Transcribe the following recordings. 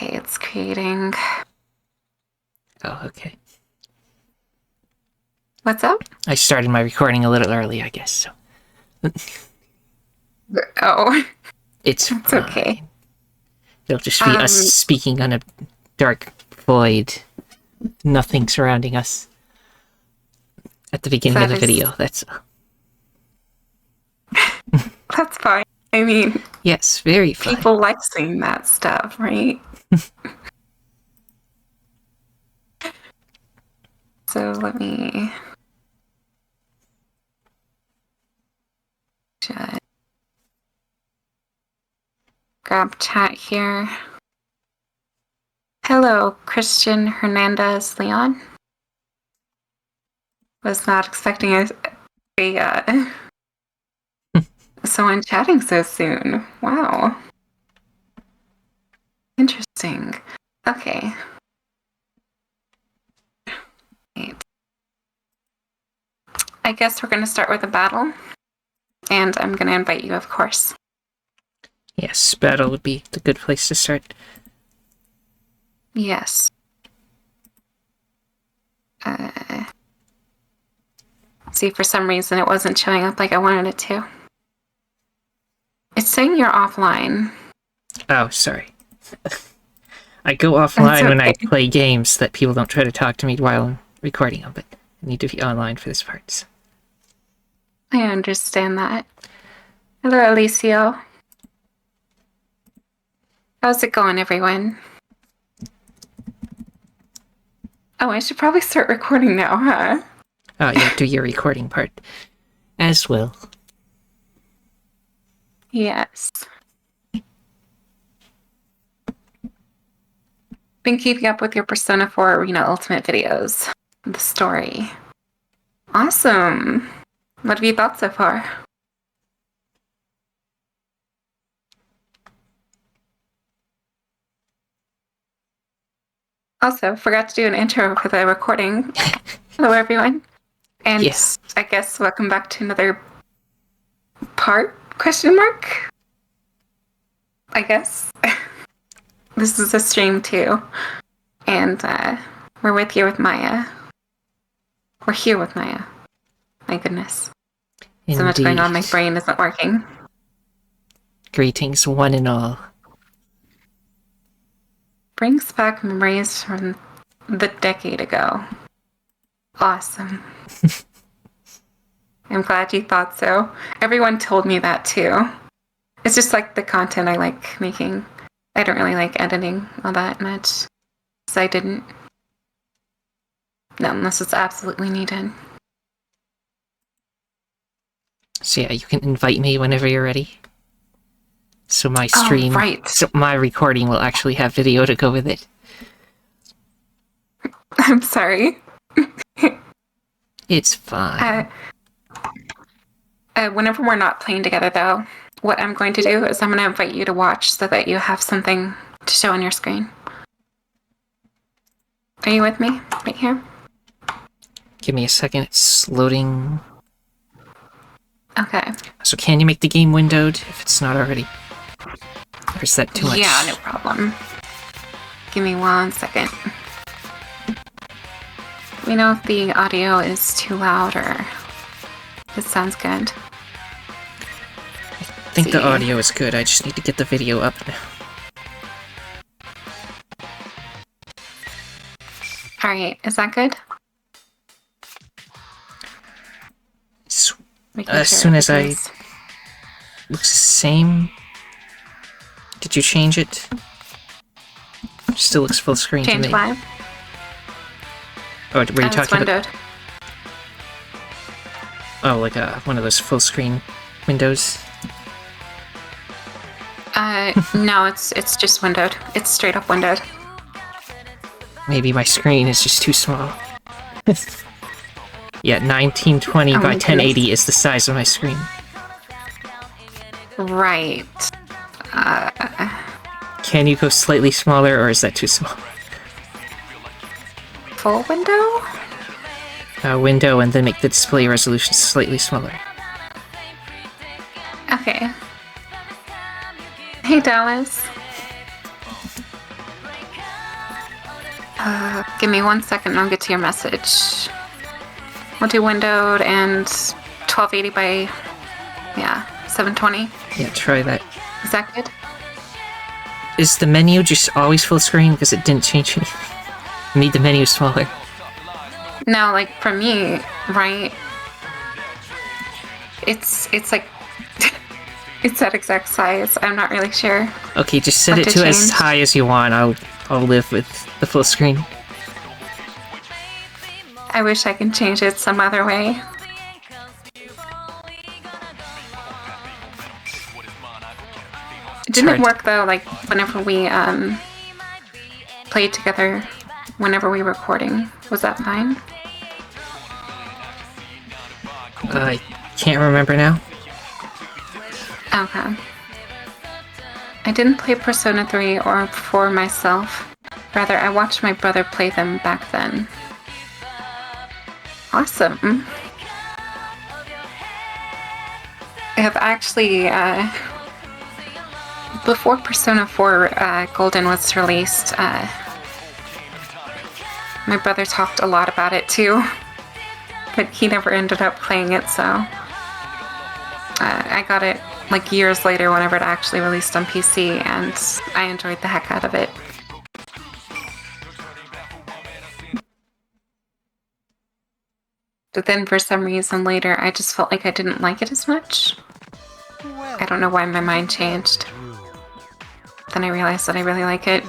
Okay, it's creating. Oh, okay. What's up? I started my recording a little early, I guess, so. Oh. It's fine. Okay. It'll just be us speaking on a dark void. Nothing surrounding us. At the beginning of the video, that's all. That's fine. I mean... Yes, very fine. People like seeing that stuff, right? So let me... just grab chat here. Hello, Christian Hernandez Leon. Was not expecting someone chatting so soon. Wow. Interesting. Okay. Wait. I guess we're going to start with a battle. And I'm going to invite you, of course. Yes, battle would be the good place to start. Yes. See, for some reason it wasn't showing up like I wanted it to. It's saying you're offline. Oh, sorry. I go offline when I play games that people don't try to talk to me while I'm recording them, but I need to be online for this part. So. I understand that. Hello, Alicio. How's it going, everyone? Oh, I should probably start recording now, huh? Oh, yeah, do your recording part as well. Yes. Been keeping up with your Persona 4 Arena Ultimate videos. The story. Awesome. What have you thought so far? Also, forgot to do an intro for the recording. Hello, everyone. And yes. I guess welcome back to another part? Question mark? I guess. This is a stream too. And we're here with Maya. My goodness. Indeed. So much going on, my brain isn't working. Greetings, one and all. Brings back memories from the decade ago. Awesome. I'm glad you thought so. Everyone told me that too. It's just like the content I like making. I don't really like editing all that much. So I didn't. No, unless it's absolutely needed. So yeah, you can invite me whenever you're ready. So my stream, so my recording will actually have video to go with it. I'm sorry. It's fine. Whenever we're not playing together, though, what I'm going to do is I'm going to invite you to watch so that you have something to show on your screen. Are you with me? Right here? Give me a second. It's loading. Okay. So can you make the game windowed if it's not already? Or is that too much? Yeah, no problem. Give me 1 second. Let me know if the audio is too loud or if it sounds good. I think the audio is good. I just need to get the video up now. Alright, is that good? As soon as I... Looks the same. Did you change it? Still looks full screen to me. Change live? Oh, were you talking windowed. Oh, like one of those full screen windows? No, it's just windowed. It's straight up windowed. Maybe my screen is just too small. Yeah, 1920 by 1080 is the size of my screen. Right. Can you go slightly smaller, or is that too small? Full window? Window, and then make the display resolution slightly smaller. Okay. Hey, Dallas. Give me 1 second and I'll get to your message. We'll do windowed and 1280 by, 720. Yeah, try that. Is that good? Is the menu just always full screen because it didn't change anything? Made the menu smaller. No, like for me, right? It's like it's that exact size. I'm not really sure. Okay, just set it to as high as you want. I'll live with the full screen. I wish I could change it some other way. It didn't work though, like whenever we played together, whenever we were recording. Was that fine? I can't remember now. Okay. I didn't play Persona 3 or 4 myself. Rather, I watched my brother play them back then. Awesome. I have actually, before Persona 4 Golden was released, my brother talked a lot about it too, but he never ended up playing it, so I got it like years later whenever it actually released on PC, and I enjoyed the heck out of it. But then for some reason later, I just felt like I didn't like it as much. I don't know why my mind changed. Then I realized that I really like it.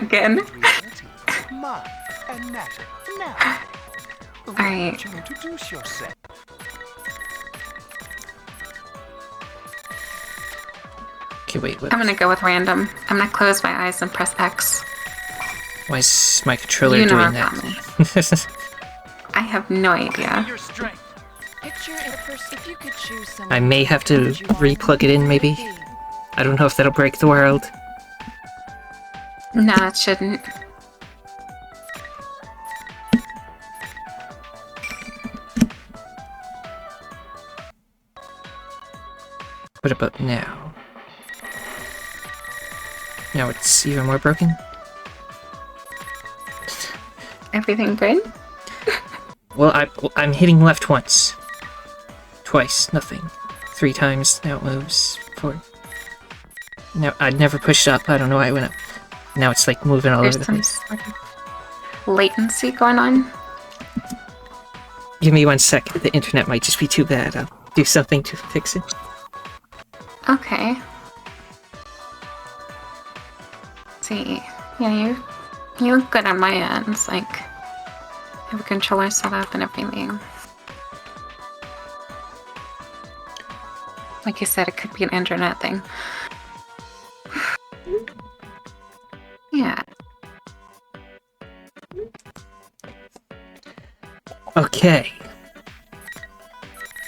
Again. Alright. Okay, wait, what? I'm gonna go with random. I'm gonna close my eyes and press X. Why is my controller doing that? I have no idea. I may have to re-plug it in, maybe? I don't know if that'll break the world. No, it shouldn't. What about now? Now it's even more broken? Everything good? Well, I'm hitting left once. Twice, nothing. 3 times, now it moves. 4. Now, I'd never pushed up, I don't know why it went up. Now it's like moving all over the place. Sort of latency going on. Give me 1 second, the internet might just be too bad. I'll do something to fix it. Okay. See, yeah, you look good on my end. It's like, I have a controller set up and everything. Like you said, it could be an internet thing. Yeah. Okay.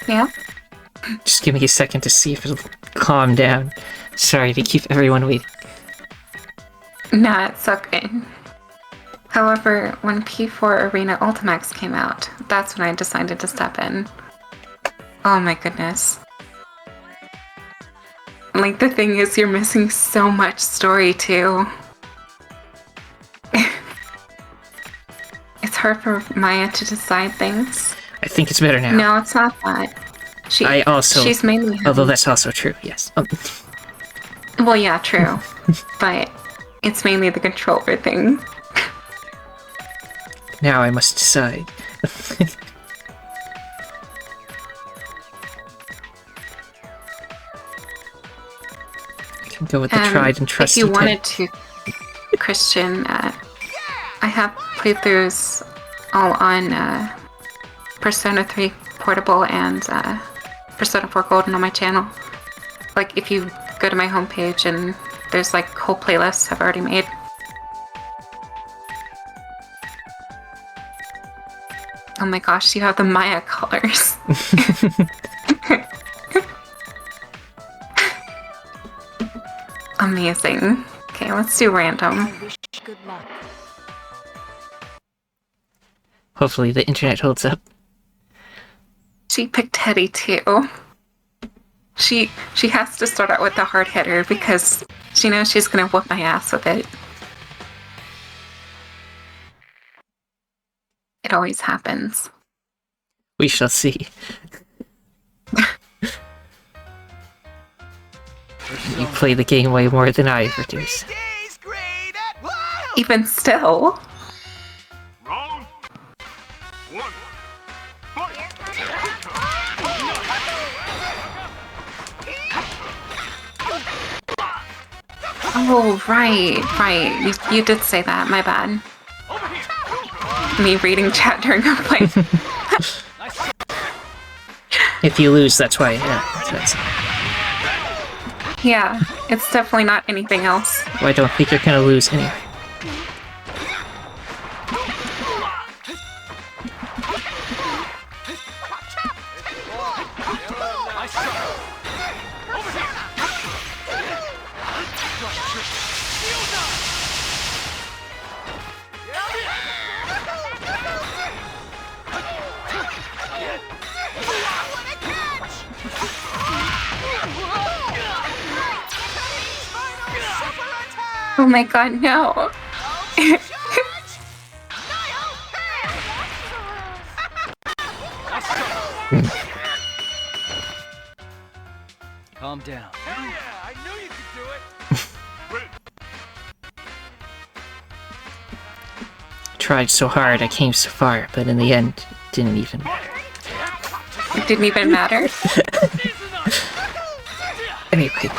Yeah? Just give me a second to see if it'll calm down. Sorry to keep everyone waiting. Nah, it's okay. However, when P4 Arena Ultimax came out, that's when I decided to step in. Oh my goodness. Like, the thing is, you're missing so much story, too. It's hard for Maya to decide things. I think it's better now. No, it's not that. She's mainly... Although that's also true, yes. Well, yeah, true. But it's mainly the controller thing. Now I must decide. I can go with the tried and trusted. If you wanted to, Christian, I have playthroughs all on Persona 3 Portable and Persona 4 Golden on my channel. Like, if you go to my homepage and there's like whole playlists I've already made. Oh my gosh, you have the Maya colors. Amazing. Okay, let's do random. Good luck. Hopefully the internet holds up. She picked Teddie too. She has to start out with the hard hitter because she knows she's gonna whoop my ass with it. It always happens. We shall see. You play the game way more than I ever do. So. Even still. Round 1. Oh, right. You did say that. My bad. Me reading chat during a fight. If you lose, that's why. Yeah, it's definitely not anything else. Well, I don't think you're gonna lose anyway. Oh my god, no. Calm down. Hell yeah, I knew you could do it. Tried so hard, I came so far, but in the end, it didn't even matter. It didn't even matter. Anyway.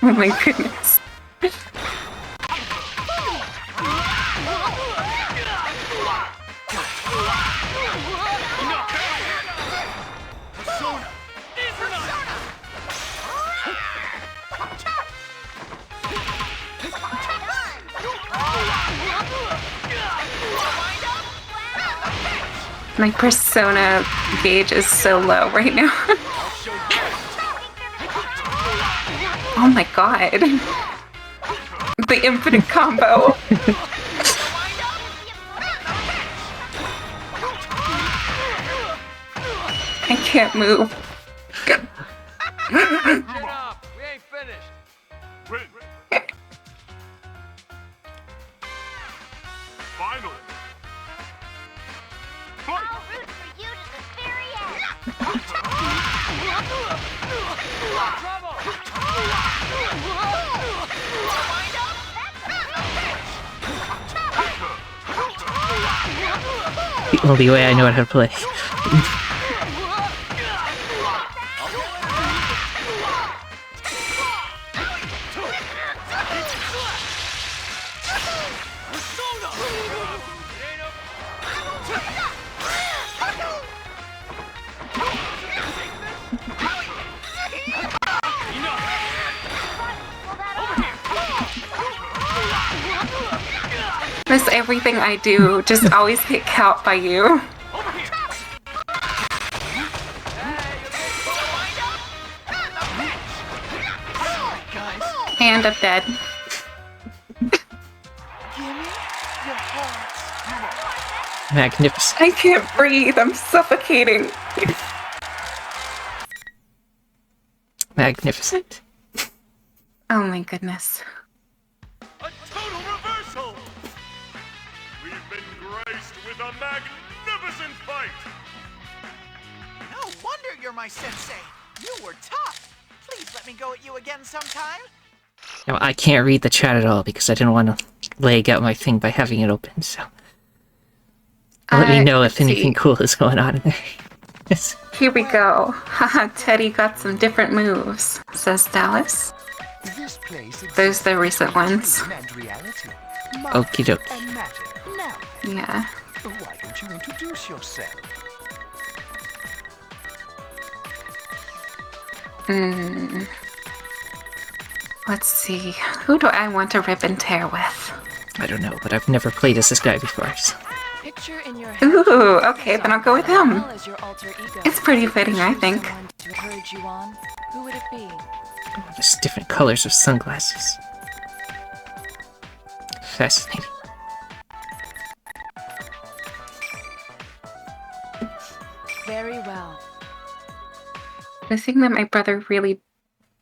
Oh my goodness. My persona gauge is so low right now. Oh my god. The infinite combo. I can't move. Get up! We ain't finished. Finally. I'll root for you to the very end. The only way I know how to play. Miss everything I do, just always get caught by you. And I'm dead. Magnificent. I can't breathe, I'm suffocating. Magnificent. Oh my goodness. A total reversal! We've been graced with a magnificent fight! No wonder you're my sensei. You were tough. Please let me go at you again sometime. No, I can't read the chat at all because I didn't want to lag out my thing by having it open, so... Let me know if anything cool is going on in there. Yes. Here we go. Haha, Teddie got some different moves, says Dallas. This place Those are the recent ones. Okie doke. and matter. Now, Yeah. why don't you introduce yourself? Let's see. Who do I want to rip and tear with? I don't know, but I've never played as this guy before, so... Picture in your head. Ooh, okay, then I'll go with him. As your alter ego. It's pretty fitting, I think. Someone to encourage you on. Who would it be? Oh, there's different colors of sunglasses. Fascinating. Very well. The thing that my brother really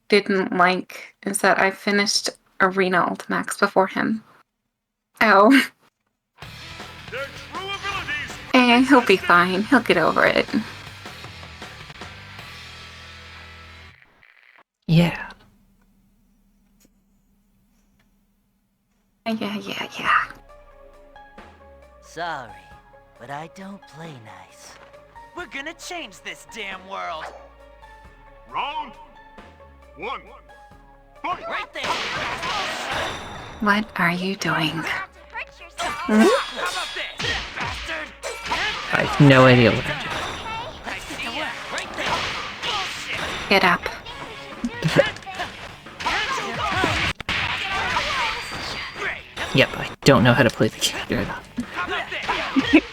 didn't like is that I finished Arena Ultimax before him. Oh. Yeah, he'll be fine. He'll get over it. Yeah. Yeah. Sorry, but I don't play nice. We're gonna change this damn world. Round 1. Fight! Right there. What are you doing? Not to hurt yourself. How about this, bastard? I have no idea what I'm doing. I see ya. Right there. Bullshit. Get up. Yep, I don't know how to play the character at all. How about this?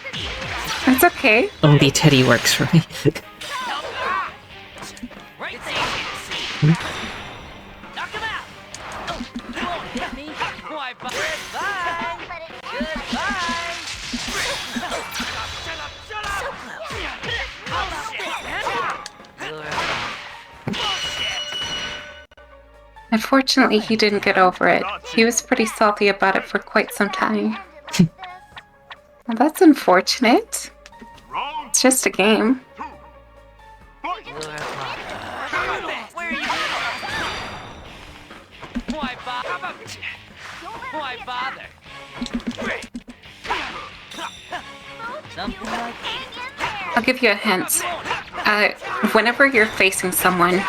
It's okay. Only Teddie works for me. Right there. Knock him out. Oh, you won't hit me. Why, goodbye. Goodbye. Shut up. So close. Unfortunately, he didn't get over it. He was pretty salty about it for quite some time. Well, that's unfortunate. Round It's just a game. 2. Fight! Where are you going? Why bother? Why bother? Something like I'll give you a hint. Whenever you're facing someone,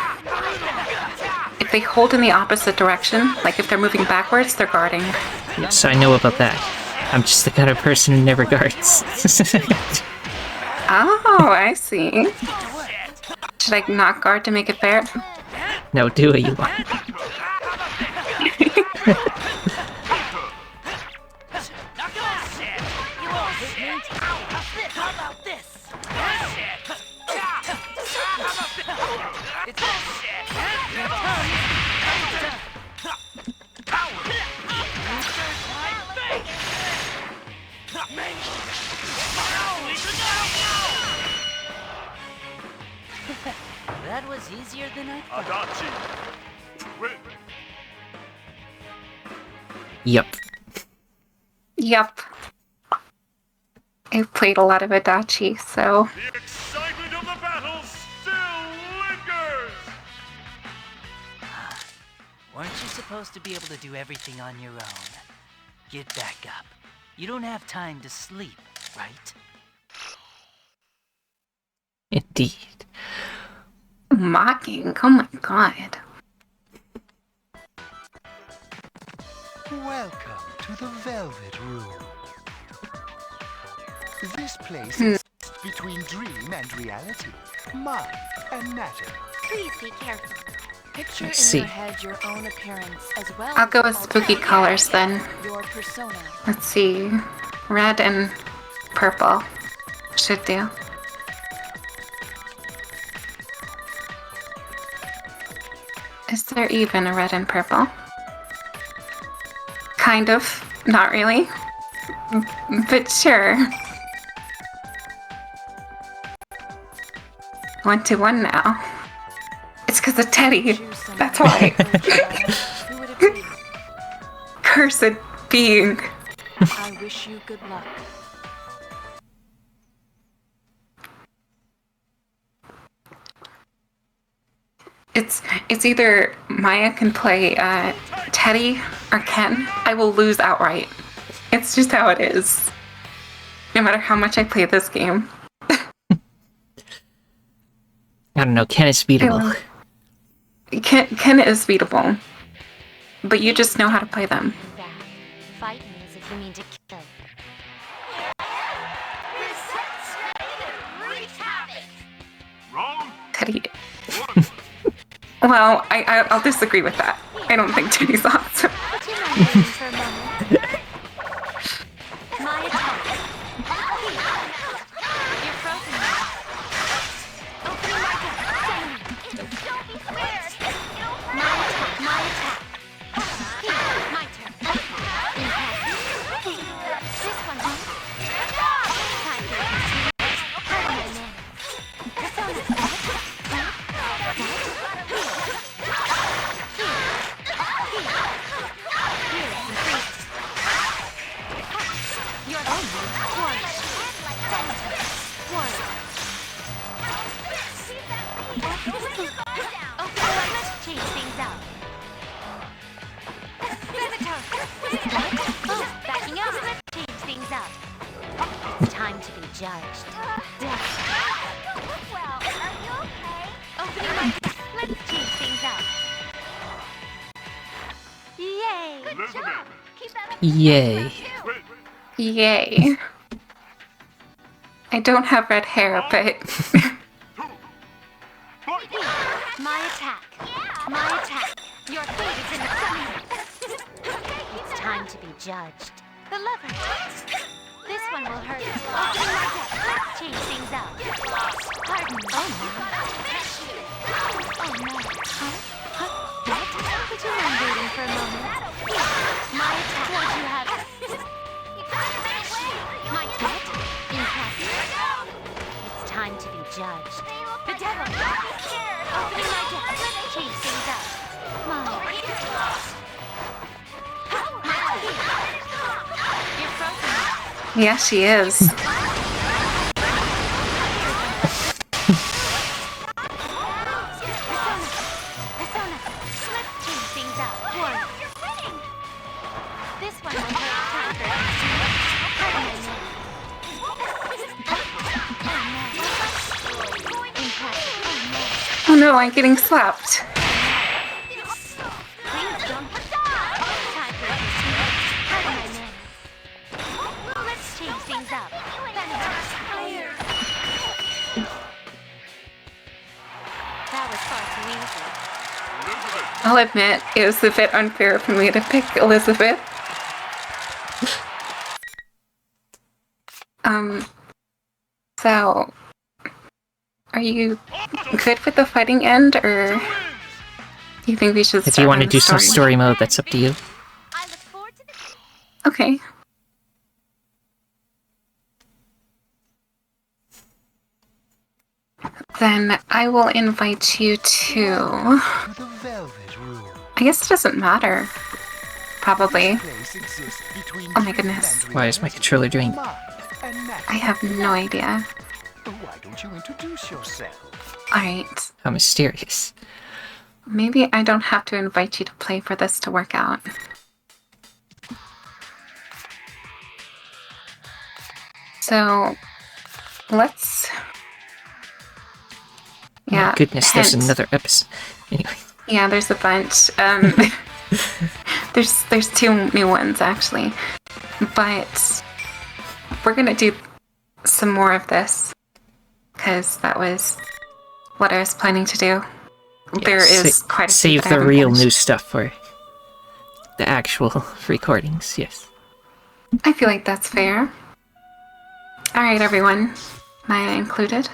if they hold in the opposite direction, like if they're moving backwards, they're guarding. Yes, I know about that. I'm just the kind of person who never guards. Oh, I see. Should I not guard to make it fair? No, do what you want. How about this? It's that was easier than I thought. Adachi. Win. Yep. Yep. I've played a lot of Adachi, so... The excitement of the battle still lingers! Weren't you supposed to be able to do everything on your own? Get back up. You don't have time to sleep, right? Indeed. Mocking? Oh my god. Welcome to the Velvet Room. This place is between dream and reality, mind and matter. Please be careful. Picture in see. your head your own appearance as well I'll as go the with spooky alternative, colors then. your persona. Let's see. Red and purple. Should do. Is there even a red and purple? Kind of. Not really. But sure. 1-1 now. It's because of Teddie. Choose someone That's why. Who would it be? Cursed being. I wish you good luck. It's either Maya can play Teddie or Ken. I will lose outright. It's just how it is. No matter how much I play this game. I don't know, Ken is beatable. Ken is beatable. But you just know how to play them. That. Fight me as if you mean to kill. Round Teddie. 1. Well, I'll disagree with that. I don't think Teddie's awesome. Would you mind waiting for a moment? My attack. You're frozen now. Open my gun. Don't be scared. My attack. My attack. My turn. This one. Time for a persona. Oh, backing up. Change things up. It's time to be judged. Well, are you okay? Opening my... Let's change things up. Yay! Good job! Keep that up. Yay. Yay. I don't have red hair, but My attack. My attack. Your fate is in the sun. It's time to be judged. The lever. This one will hurt. Opening my deck. Let's change things up. Pardon me. Oh no. Oh no. Huh? What? Would you mind waiting for a moment? My attack. Won't you have it? My deck. Impressive. It's time to be judged. The devil. Opening my deck. Let's change things up. You're frozen. yeah, she is. Persona. Let's change things up. One. You're winning. This one will hurt. Time for Impressive. Oh no, I'm getting slapped. Please don't. Time for let's change things up. That was far too easy. I'll admit, it was a bit unfair for me to pick Elizabeth. So, are you good with the fighting end, or do you think we should If start you want to on the do some story mode, that's up to you. I look forward to the Okay. Then I will invite you to... The Velvet Room. I guess it doesn't matter. Probably. Place exists between Oh my dream goodness. and Why is my controller doing... reality, mind and matter. I have no idea. Why don't you introduce yourself? Alright. How mysterious. Maybe I don't have to invite you to play for this to work out. So, let's... Yeah. Oh, goodness, there's hint. another episode. Anyway. Yeah, there's a bunch. There's two new ones actually, but we're gonna do some more of this because that was what I was planning to do. There is quite a few Save that I the haven't real finished. new stuff for the actual recordings, yes. I feel like that's fair. All right, everyone, Maya included.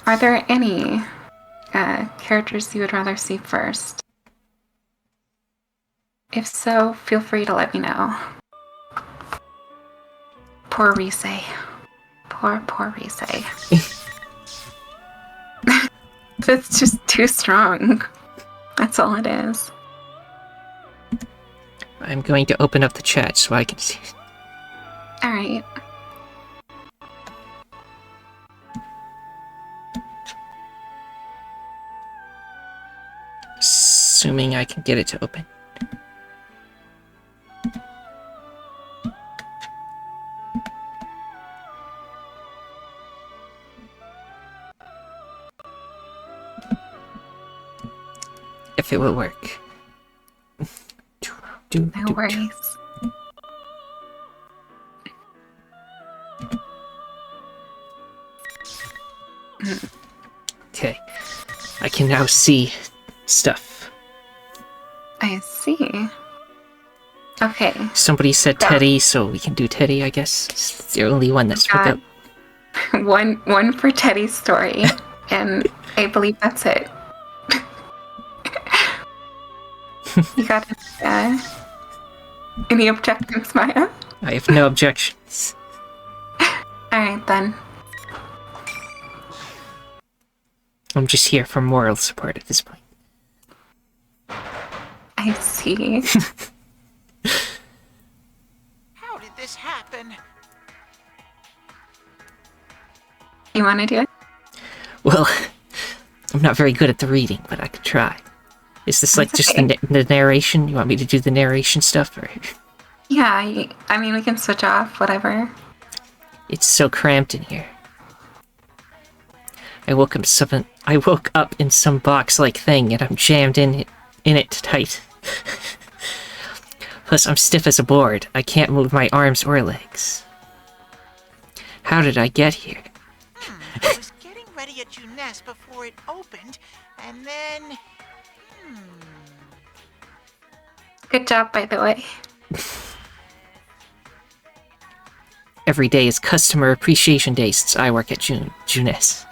Are there any characters you would rather see first? If so, feel free to let me know. Poor Rise. Poor Rise. That's just too strong. That's all it is. I'm going to open up the chat so I can see. Alright. Assuming I can get it to open. If it will work. No worries. Okay. I can now see stuff. I see. Okay. Somebody said Yeah. Teddie, so we can do Teddie, I guess. It's the only one that's without. One for Teddie's story, and I believe that's it. You got any objections, Maya? I have no objections. Alright then. I'm just here for moral support at this point. I see. How did this happen? You want to do it? Well, I'm not very good at the reading, but I could try. Is this like That's just okay. the narration? You want me to do the narration stuff? Or... Yeah, I mean, we can switch off, whatever. It's so cramped in here. I woke up in some box-like thing, and I'm jammed in it tight. Plus, I'm stiff as a board. I can't move my arms or legs. How did I get here? I was getting ready at Juness before it opened, and then... Good job, by the way. Every day is Customer Appreciation Day since I work at Juness.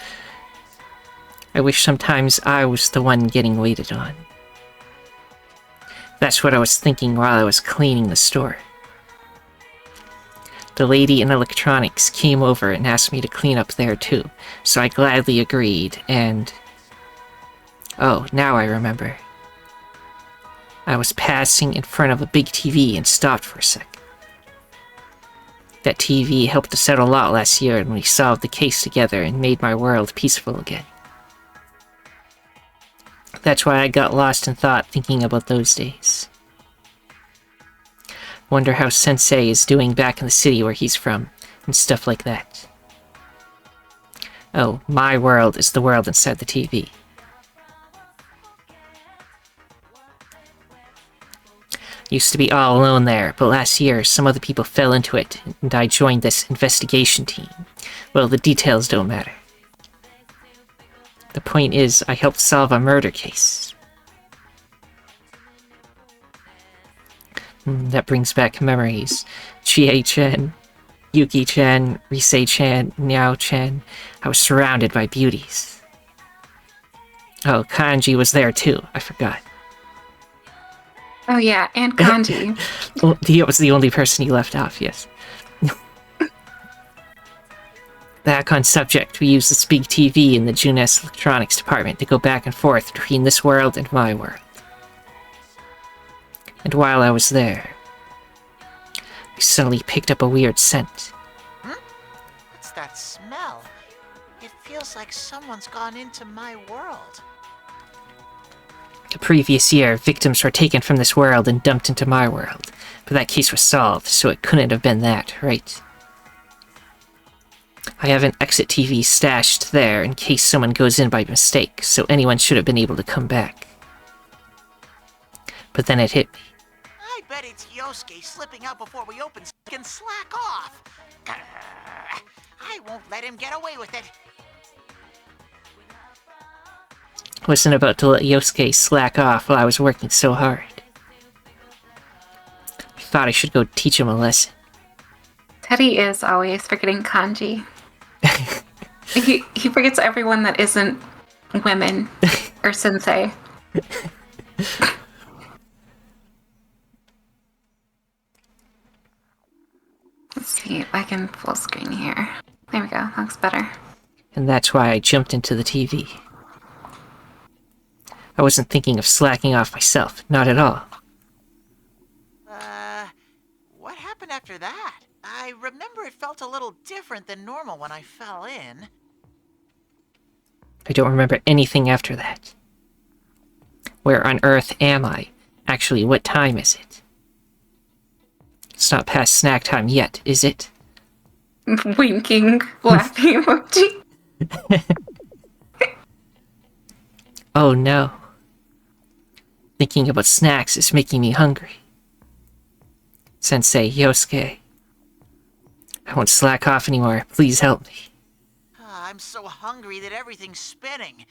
I wish sometimes I was the one getting waited on. That's what I was thinking while I was cleaning the store. The lady in electronics came over and asked me to clean up there too, so I gladly agreed, and... Oh, now I remember. I was passing in front of a big TV and stopped for a sec. That TV helped us out a lot last year, and we solved the case together and made my world peaceful again. That's why I got lost in thought thinking about those days. Wonder how Sensei is doing back in the city where he's from, and stuff like that. Oh, my world is the world inside the TV. Used to be all alone there, but last year some other people fell into it, and I joined this investigation team. Well, the details don't matter. The point is, I helped solve a murder case. That brings back memories. Chie-chan, Yuki-chan, Risei-chan, Niao-chan. I was surrounded by beauties. Oh, Kanji was there too, I forgot. Oh yeah, and Kanji. Well, he was the only person he left off, yes. Back on subject, we used this big TV in the Juness Electronics department to go back and forth between this world and my world. And while I was there, I suddenly picked up a weird scent. What's that smell? It feels like someone's gone into my world. The previous year, victims were taken from this world and dumped into my world, but that case was solved, so it couldn't have been that, right? I have an exit TV stashed there in case someone goes in by mistake, so anyone should have been able to come back. But then it hit me. I bet it's Yosuke slipping out before we open so he can slack off. I won't let him get away with it. I wasn't about to let Yosuke slack off while I was working so hard. I thought I should go teach him a lesson. Teddie is always forgetting Kanji. He forgets everyone that isn't women or sensei. Let's see if I can full screen here. There we go, looks better. And that's why I jumped into the TV. I wasn't thinking of slacking off myself, not at all. What happened after that? I remember it felt a little different than normal when I fell in. I don't remember anything after that. Where on earth am I? Actually, what time is it? It's not past snack time yet, is it? Winking, laughing emoji. Oh no. Thinking about snacks is making me hungry. Sensei, Yosuke. I won't slack off anymore. Please help me. I'm so hungry that everything's spinning.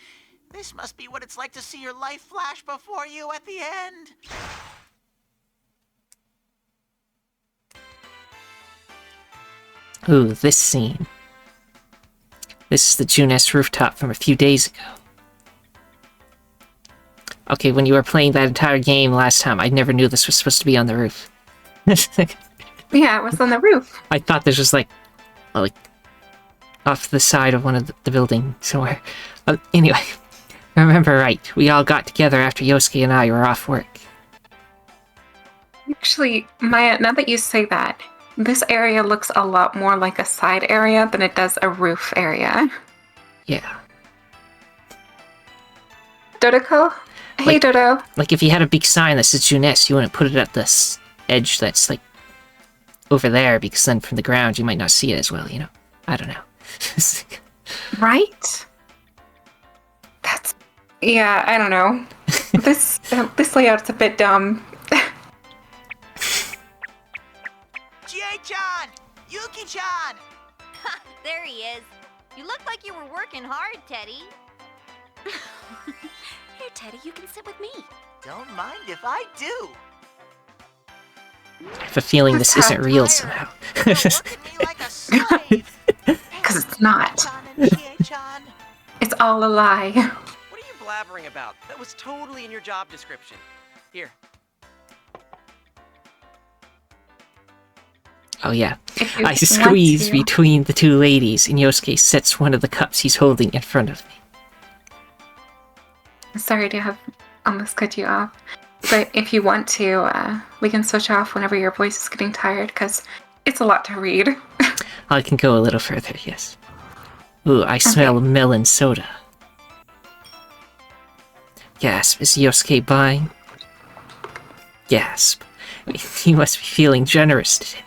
This must be what it's like to see your life flash before you at the end. Ooh, this scene. This is the Juness rooftop from a few days ago. Okay, when you were playing that entire game last time, I never knew this was supposed to be on the roof. Yeah, it was on the roof. I thought this was like off the side of one of the building somewhere. Anyway, remember right, we all got together after Yosuke and I were off work. Actually, Maya, now that you say that, this area looks a lot more like a side area than it does a roof area. Yeah. Dodoko? Hey, Dodo. Like if you had a big sign that says Juness, you wouldn't put it at this edge that's like over there, because then from the ground you might not see it as well, you know? I don't know. Right? Yeah, I don't know. This layout's a bit dumb. Chie-chan! Yuki-chan! There he is. You look like you were working hard, Teddie. Here, Teddie, you can sit with me. Don't mind if I do. I have a feeling this isn't real somehow. You're working me like a slave. Because it's not. Chie-chan and Chie-chan. It's all a lie. What are you blabbering about? That was totally in your job description. Here. Oh yeah. If you I want squeeze to. between the two ladies, and Yosuke sets one of the cups he's holding in front of me. Sorry to have almost cut you off. But if you want to, we can switch off whenever your voice is getting tired, because it's a lot to read. I can go a little further, yes. Ooh, I smell melon soda. Gasp, is Yosuke buying? Gasp. He must be feeling generous today.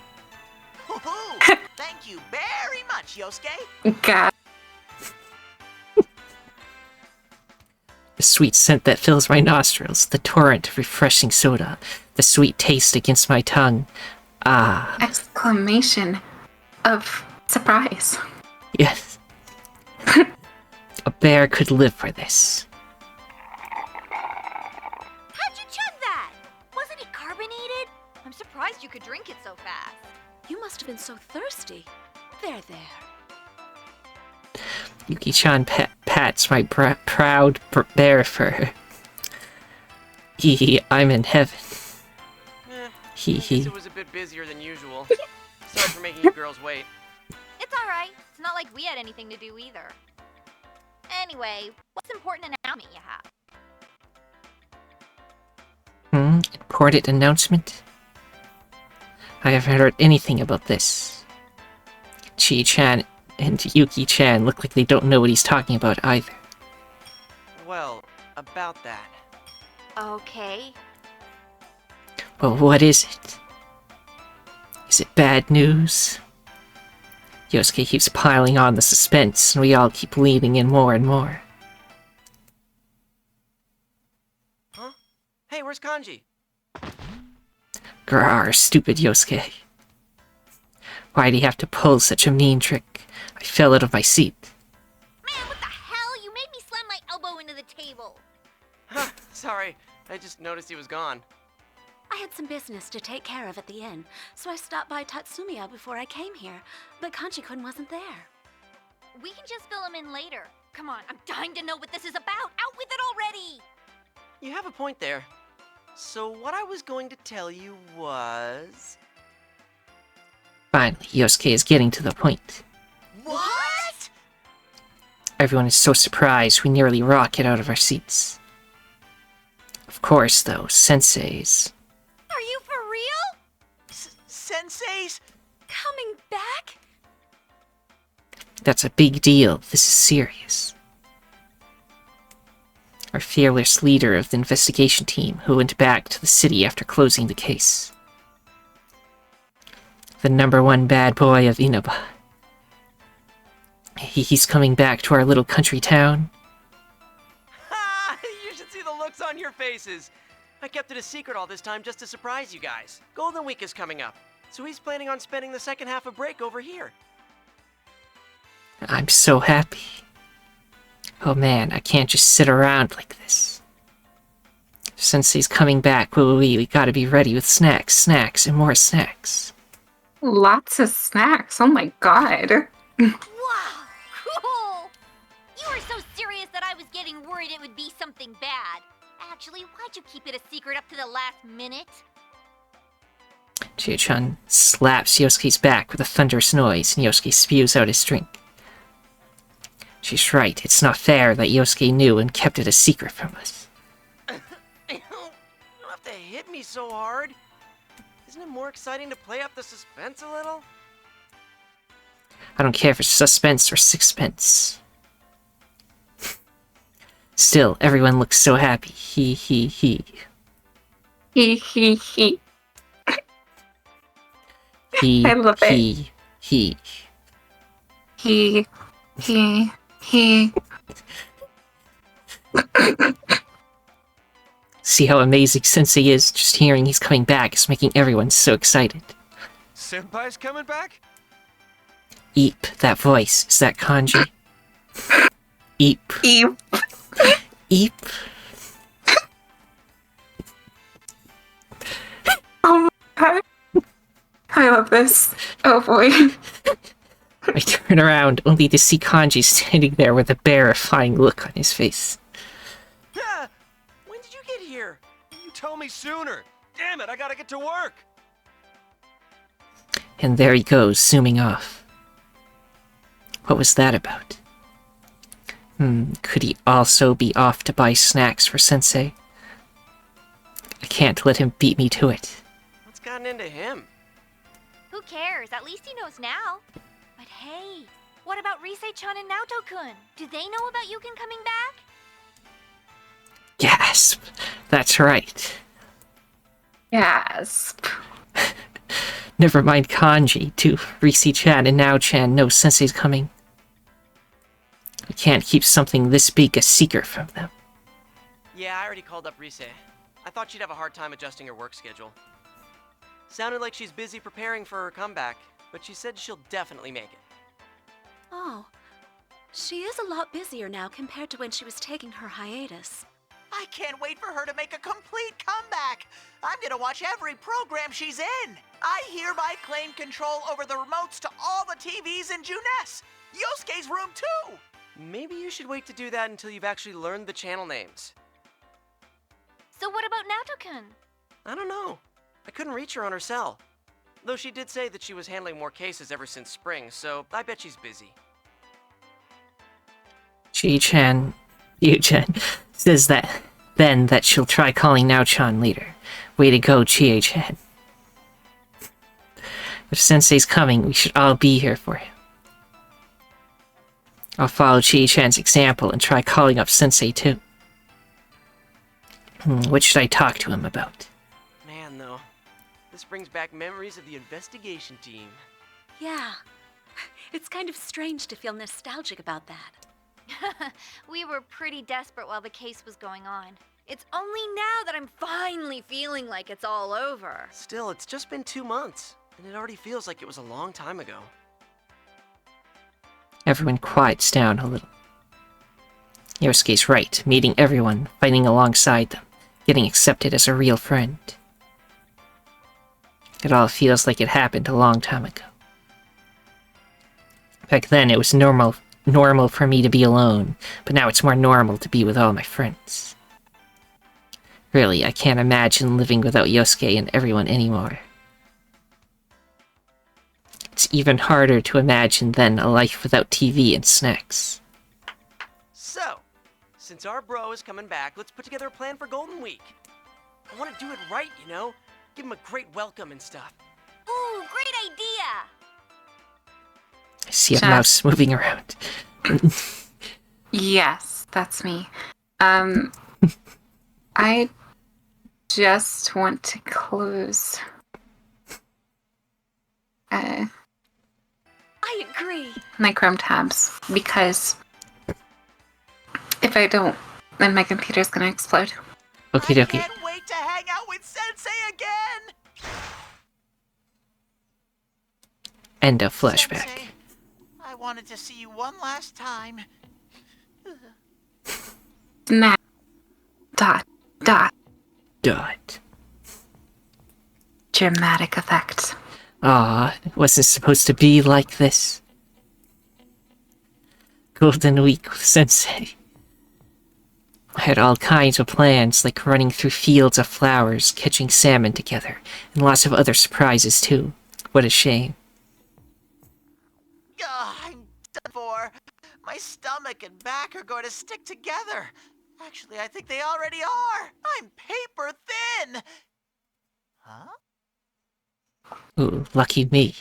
Woohoo! Thank you very much, Yosuke. God. The sweet scent that fills my nostrils, the torrent of refreshing soda, the sweet taste against my tongue. Ah. Exclamation of surprise. Yes. A bear could live for this. How'd you chug that? Wasn't it carbonated? I'm surprised you could drink it so fast. You must have been so thirsty. There. Yuki-chan pats my proud bear fur. I'm in heaven. Guess it was a bit busier than usual. Sorry for making you girls wait. It's alright. It's not like we had anything to do either. Anyway, what's important announcement you have? Important announcement? I haven't heard anything about this. Chi-chan and Yuki-chan look like they don't know what he's talking about either. Well, about that. Okay. Well, what is it? Is it bad news? Yosuke keeps piling on the suspense, and we all keep leaning in more and more. Huh? Hey, where's Kanji? Grrr, stupid Yosuke. Why'd he have to pull such a mean trick? I fell out of my seat. Man, what the hell? You made me slam my elbow into the table. Huh, sorry. I just noticed he was gone. I had some business to take care of at the inn, so I stopped by Tatsumiya before I came here, but Kanji-kun wasn't there. We can just fill him in later. Come on, I'm dying to know what this is about. Out with it already! You have a point there. So what I was going to tell you was... Finally, Yosuke is getting to the point. What? Everyone is so surprised we nearly rocket out of our seats. Of course, though, senseis. Are you for real? Senseis? Coming back? That's a big deal. This is serious. Our fearless leader of the investigation team who went back to the city after closing the case. The #1 bad boy of Inaba. He's coming back to our little country town. Ha! You should see the looks on your faces. I kept it a secret all this time just to surprise you guys. Golden Week is coming up, so he's planning on spending the second half of break over here. I'm so happy. Oh man, I can't just sit around like this. Since he's coming back, we gotta be ready with snacks, and more snacks. Lots of snacks. Oh my god. Wow, cool! You were so serious that I was getting worried it would be something bad. Actually, why'd you keep it a secret up to the last minute? Chie-chan slaps Yosuke's back with a thunderous noise, and Yosuke spews out his drink. She's right, it's not fair that Yosuke knew and kept it a secret from us. You don't have to hit me so hard. Isn't it more exciting to play up the suspense a little? I don't care if it's suspense or sixpence. Still, everyone looks so happy. He. He. I love it. He. See how amazing Sensei is? Just hearing he's coming back is making everyone so excited. Senpai's coming back? Eep, that voice. Is that kanji? Eep. Eep. Eep. Oh my god. I love this. Oh boy. I turn around only to see Kanji standing there with a terrifying look on his face. Yeah! When did you get here? You tell me sooner! Damn it, I gotta get to work! And there he goes, zooming off. What was that about? Could he also be off to buy snacks for Sensei? I can't let him beat me to it. What's gotten into him? Who cares? At least he knows now. But hey, what about Rise-chan and Naoto-kun? Do they know about Yukin coming back? Gasp! That's right. Gasp. Never mind Kanji, too. Rise-chan and Nao-chan know Sensei's coming. I can't keep something this big a secret from them. Yeah, I already called up Rise. I thought she'd have a hard time adjusting her work schedule. Sounded like she's busy preparing for her comeback, but she said she'll definitely make it. Oh, she is a lot busier now compared to when she was taking her hiatus. I can't wait for her to make a complete comeback. I'm gonna watch every program she's in. I hereby claim control over the remotes to all the TVs in Juness. Yosuke's room too. Maybe you should wait to do that until you've actually learned the channel names. So what about Naoto-kun? I don't know. I couldn't reach her on her cell. Though she did say that she was handling more cases ever since spring, so I bet she's busy. Yu-chan says that she'll try calling Nao-chan later. Way to go, Chie-chan. If Sensei's coming, we should all be here for him. I'll follow Chie-chan's example and try calling up Sensei too. What should I talk to him about? Man, though, this brings back memories of the investigation team. Yeah, it's kind of strange to feel nostalgic about that. We were pretty desperate while the case was going on. It's only now that I'm finally feeling like it's all over. Still, it's just been 2 months, and it already feels like it was a long time ago. Everyone quiets down a little. Yosuke's right, meeting everyone, fighting alongside them, getting accepted as a real friend. It all feels like it happened a long time ago. Back then, it was normal for me to be alone, but now it's more normal to be with all my friends. Really, I can't imagine living without Yosuke and everyone anymore. It's even harder to imagine than a life without TV and snacks. So, since our bro is coming back, let's put together a plan for Golden Week. I want to do it right, you know? Give him a great welcome and stuff. Ooh, great idea! I see a mouse moving around. Yes, that's me. I just want to close. I agree. My Chrome tabs, because if I don't, then my computer's gonna explode. Okie dokie. I can't wait to hang out with Sensei again. End of flashback. Sensei, I wanted to see you one last time. Snap. Dot. Dramatic effect. Aw, it wasn't supposed to be like this. Golden Week with Sensei. I had all kinds of plans, like running through fields of flowers, catching salmon together, and lots of other surprises too. What a shame. I'm done for. My stomach and back are going to stick together. Actually, I think they already are. I'm paper thin. Huh? Ooh, lucky me.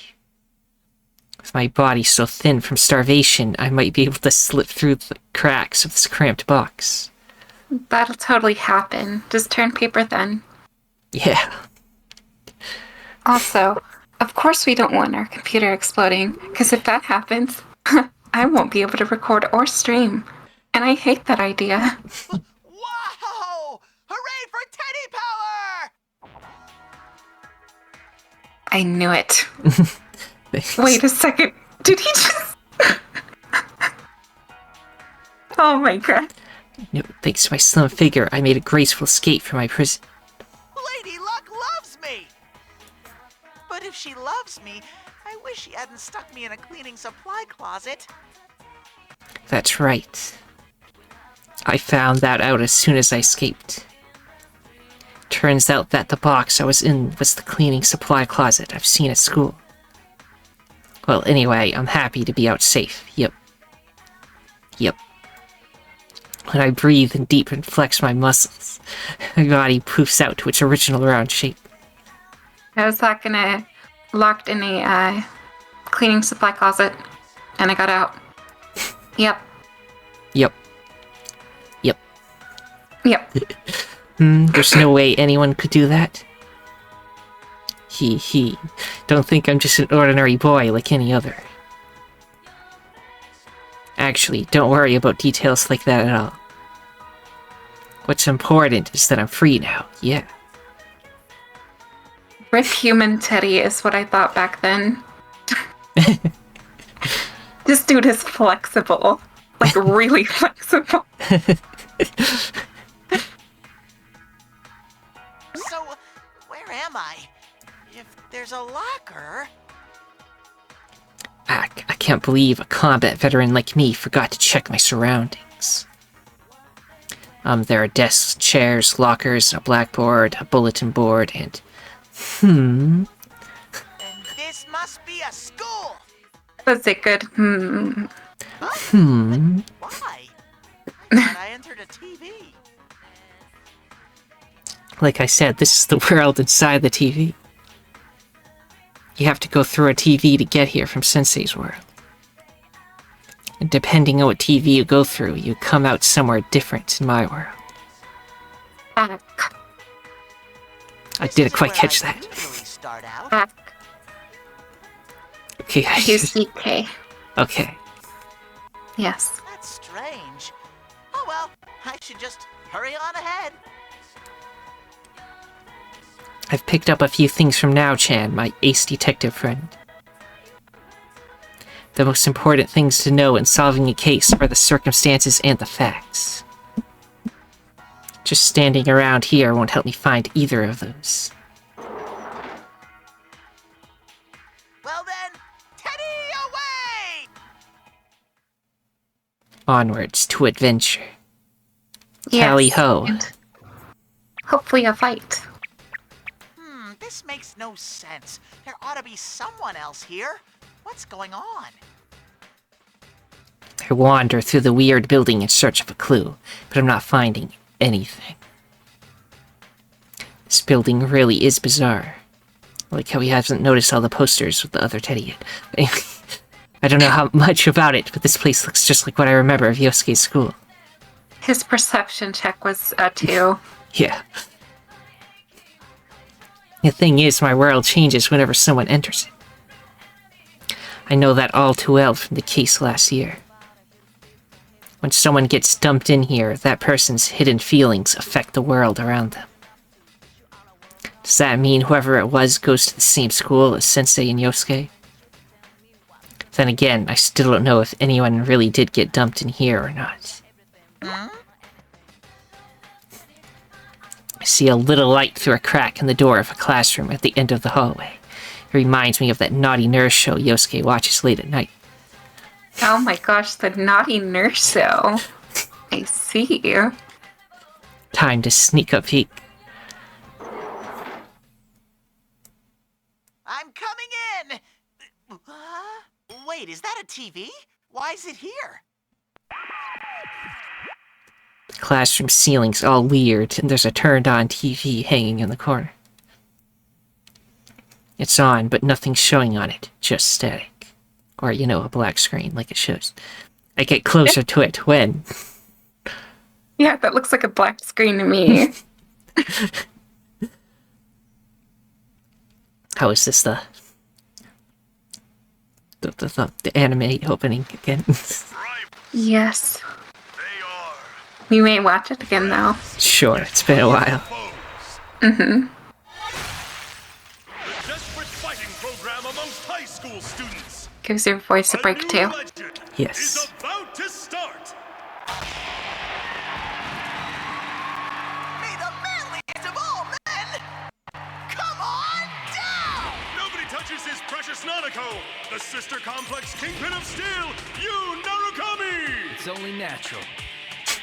With my body so thin from starvation, I might be able to slip through the cracks of this cramped box. That'll totally happen. Just turn paper thin. Yeah. Also, Of course we don't want our computer exploding, because if that happens, I won't be able to record or stream. And I hate that idea. Whoa! Hooray for Teddie power! I knew it. Wait a second. Did he just... Oh my god. No, thanks to my slim figure, I made a graceful escape from my prison. Lady Luck loves me! But if she loves me, I wish she hadn't stuck me in a cleaning supply closet. That's right. I found that out as soon as I escaped. Turns out that the box I was in was the cleaning supply closet I've seen at school. Well, anyway, I'm happy to be out safe. Yep. When I breathe and deep and flex my muscles, my body poofs out to its original round shape. I was locked in a cleaning supply closet, and I got out. Yep. There's no way anyone could do that. Don't think I'm just an ordinary boy like any other. Actually, don't worry about details like that at all. What's important is that I'm free now, yeah. Rip human Teddie is what I thought back then. This dude is flexible. Like, really flexible. So, where am I? If there's a locker... I can't believe a combat veteran like me forgot to check my surroundings. There are desks, chairs, lockers, a blackboard, a bulletin board, and... And this must be a school! Was it good? Why? Thought I entered a TV. Like I said, this is the world inside the TV. You have to go through a TV to get here from Sensei's world. And depending on what TV you go through, you come out somewhere different in my world. I didn't quite catch that. Okay, UCK. Okay. Yes. That's strange. Oh well, I should just hurry on ahead. I've picked up a few things from Now-chan, my ace detective friend. The most important things to know in solving a case are the circumstances and the facts. Just standing around here won't help me find either of those. Well then, Teddie away! Onwards to adventure. Yes, Tally ho. and hopefully a fight. This makes no sense. There ought to be someone else here. What's going on? I wander through the weird building in search of a clue, but I'm not finding anything. This building really is bizarre. Like how he hasn't noticed all the posters with the other Teddie yet. I don't know how much about it, but this place looks just like what I remember of Yosuke's school. His perception check was a 2. Yeah. The thing is, my world changes whenever someone enters it. I know that all too well from the case last year. When someone gets dumped in here, that person's hidden feelings affect the world around them. Does that mean whoever it was goes to the same school as Sensei and Yosuke? Then again, I still don't know if anyone really did get dumped in here or not. I see a little light through a crack in the door of a classroom at the end of the hallway. It reminds me of that naughty nurse show Yosuke watches late at night. Oh my gosh, the naughty nurse show. I see you. Time to sneak a peek. I'm coming in! Wait, is that a TV? Why is it here? The classroom ceiling's all weird, and there's a turned-on TV hanging in the corner. It's on, but nothing's showing on it, just static. Or, you know, a black screen, like it shows. I get closer to it when... Yeah, that looks like a black screen to me. How is this the the anime opening again. Yes. We may watch it again though. Sure, it's been a while. Mm-hmm. The desperate fighting program amongst high school students. Gives your voice a break too. Yes. Is about to start. May the manliest of all men come on down! Nobody touches his precious Nanako, the sister complex kingpin of steel, Yu Narukami! It's only natural.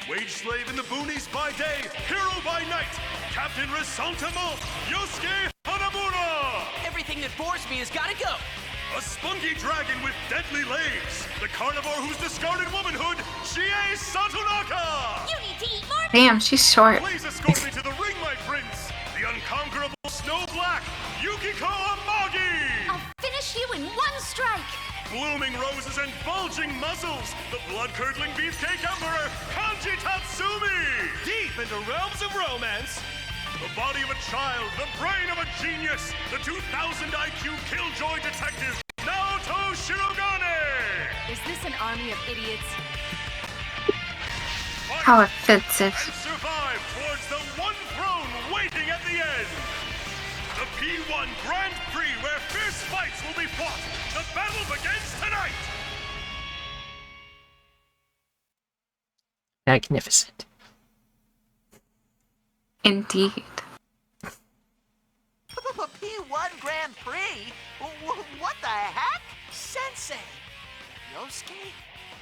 Wage slave in the boonies by day, hero by night, Captain Resentiment, Yosuke Hanamura! Everything that bores me has gotta go. A spunky dragon with deadly legs, the carnivore who's discarded womanhood, Chie Satonaka! You need to eat more. Damn, she's short. Please escort me to the ring, my prince! The unconquerable Snow Black, Yukiko Amagi! I'll finish you in one strike. Blooming roses and bulging muscles, the blood-curdling beefcake emperor, Kanji Tatsumi! Deep into realms of romance, the body of a child, the brain of a genius, the 2000 IQ killjoy detective, Naoto Shirogane! Is this an army of idiots? How offensive. And survive towards the one throne waiting at the end! The P1 Grand Prix where fierce fights will be fought! The battle begins tonight! Magnificent. Indeed. P1 Grand Prix? What the heck? Sensei! Yosuke?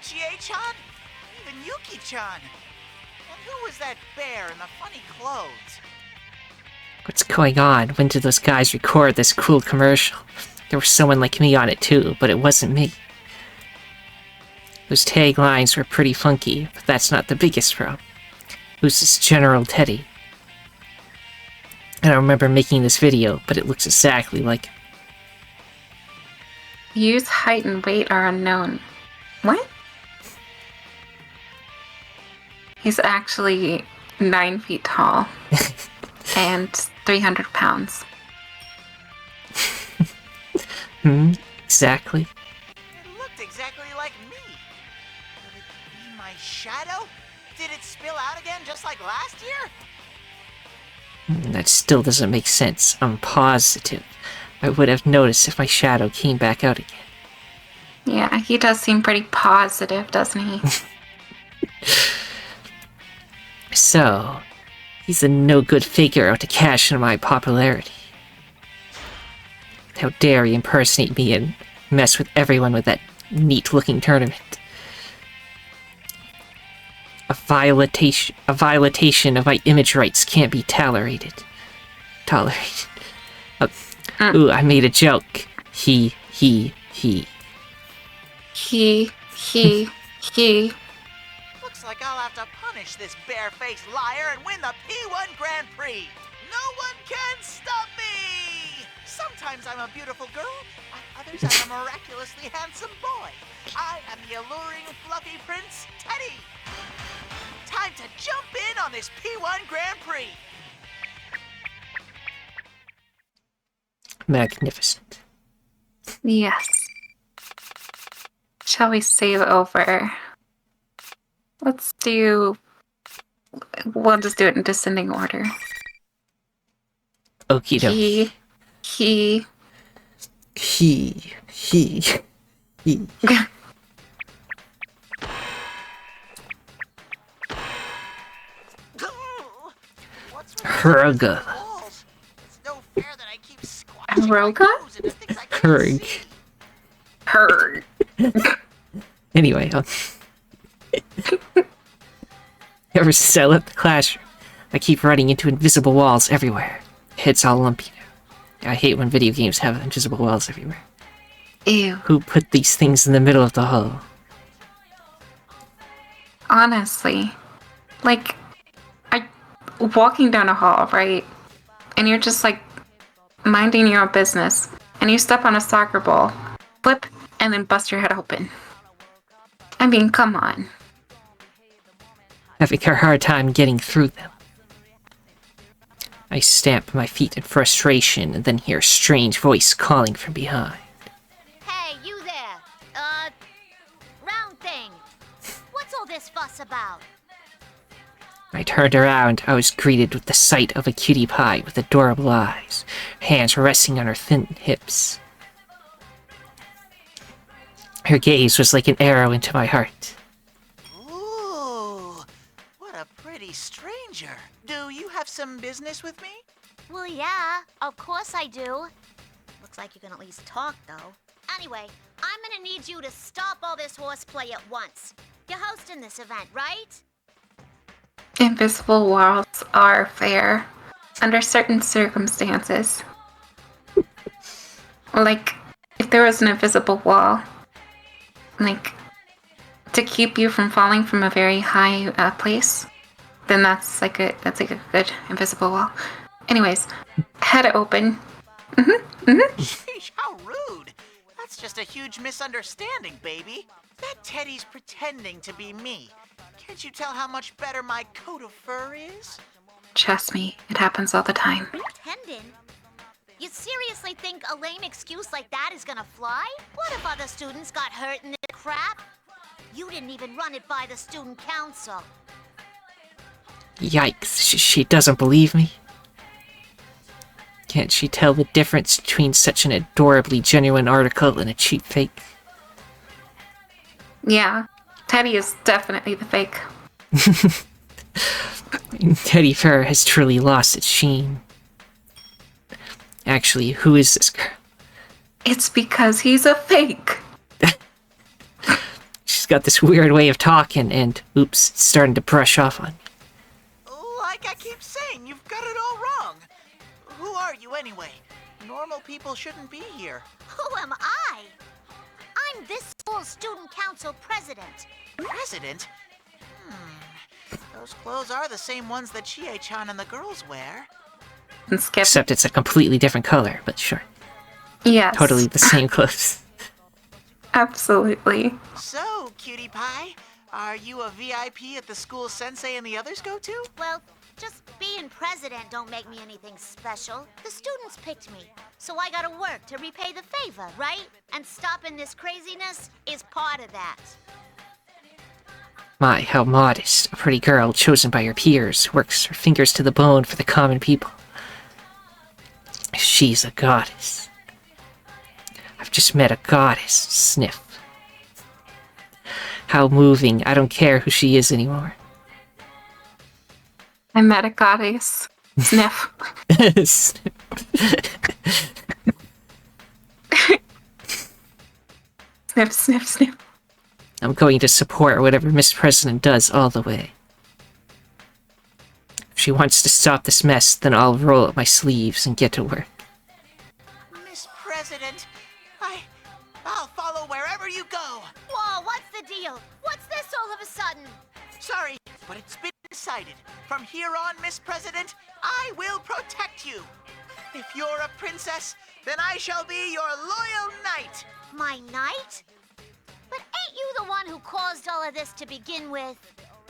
Chie-chan? Even Yuki-chan? And who was that bear in the funny clothes? What's going on? When did those guys record this cool commercial? There was someone like me on it too, but it wasn't me. Those taglines were pretty funky, but that's not the biggest problem. Who's this General Teddie? I don't remember making this video, but it looks exactly like him. Use height and weight are unknown. What? He's actually 9 feet tall and 300 pounds. Exactly. It looked exactly like me. Could it be my shadow? Did it spill out again just like last year? That still doesn't make sense. I'm positive I would have noticed if my shadow came back out again. Yeah, he does seem pretty positive, doesn't he? So, he's a no-good figure out to cash in my popularity. How dare he impersonate me and mess with everyone with that neat-looking tournament. A violation of my image rights can't be tolerated. Ooh, I made a joke. He. He. Looks like I'll have to punish this bare-faced liar and win the P1 Grand Prix. No one can stop me! Sometimes I'm a beautiful girl, at others I'm a miraculously handsome boy. I am the alluring, fluffy Prince Teddie. Time to jump in on this P1 Grand Prix. Magnificent. Yes. Shall we save over? We'll just do it in descending order. Okie dokie. He. Herga. It's no fair that I keep squashing my Roga? toes into things I can't see. Herg. Anyway, ever since I left the classroom, I keep running into invisible walls everywhere. Head's all lumpy now. I hate when video games have invisible walls everywhere. Ew. Who put these things in the middle of the hall? Honestly, like, walking down a hall, right? And you're just like minding your own business, and you step on a soccer ball, flip, and then bust your head open. I mean, come on. Having a hard time getting through them. I stamp my feet in frustration and then hear a strange voice calling from behind. Hey, you there! about? I turned around. I was greeted with the sight of a cutie pie with adorable eyes, her hands resting on her thin hips. Her gaze was like an arrow into my heart. Ooh, what a pretty stranger. Do you have some business with me? Well, yeah, of course I do. Looks like you can at least talk, though. Anyway, I'm gonna need you to stop all this horseplay at once. You're hosting this event, right? Invisible walls are fair under certain circumstances. Like, if there was an invisible wall, like, to keep you from falling from a very high place, then that's like a good invisible wall. Anyways, head open. Sheesh, how rude. That's just a huge misunderstanding, baby. That Teddie's pretending to be me. Can't you tell how much better my coat of fur is? Trust me, it happens all the time. Pretending? You seriously think a lame excuse like that is gonna fly? What if other students got hurt in this crap? You didn't even run it by the student council. Yikes, she doesn't believe me? Can't she tell the difference between such an adorably genuine article and a cheap fake? Yeah, Teddie is definitely the fake. Teddy fur has truly lost its sheen. Actually, who is this girl? It's because he's a fake. She's got this weird way of talking, and oops, it's starting to brush off on. Like I keep saying, you've got it all wrong. Who are you anyway? Normal people shouldn't be here. Who am I? I'm this school's student council president. President? Those clothes are the same ones that Chie-chan and the girls wear. And Skip. Except it's a completely different color, but sure. Yes. Totally the same clothes. Absolutely. So, cutie pie, are you a VIP at the school Sensei and the others go to? Well, just being president don't make me anything special. The students picked me, so I gotta work to repay the favor, right? And stopping this craziness is part of that. My, how modest. A pretty girl chosen by her peers works her fingers to the bone for the common people. She's a goddess. I've just met a goddess. Sniff. How moving. I don't care who she is anymore. I met a goddess. Sniff. Sniff, sniff, sniff. I'm going to support whatever Miss President does all the way. If she wants to stop this mess, then I'll roll up my sleeves and get to work. Miss President, I'll follow wherever you go. Whoa, what's the deal? What's this all of a sudden? Sorry, but it's been decided. From here on, Miss President, I will protect you. If you're a princess, then I shall be your loyal knight. My knight? But ain't you the one who caused all of this to begin with?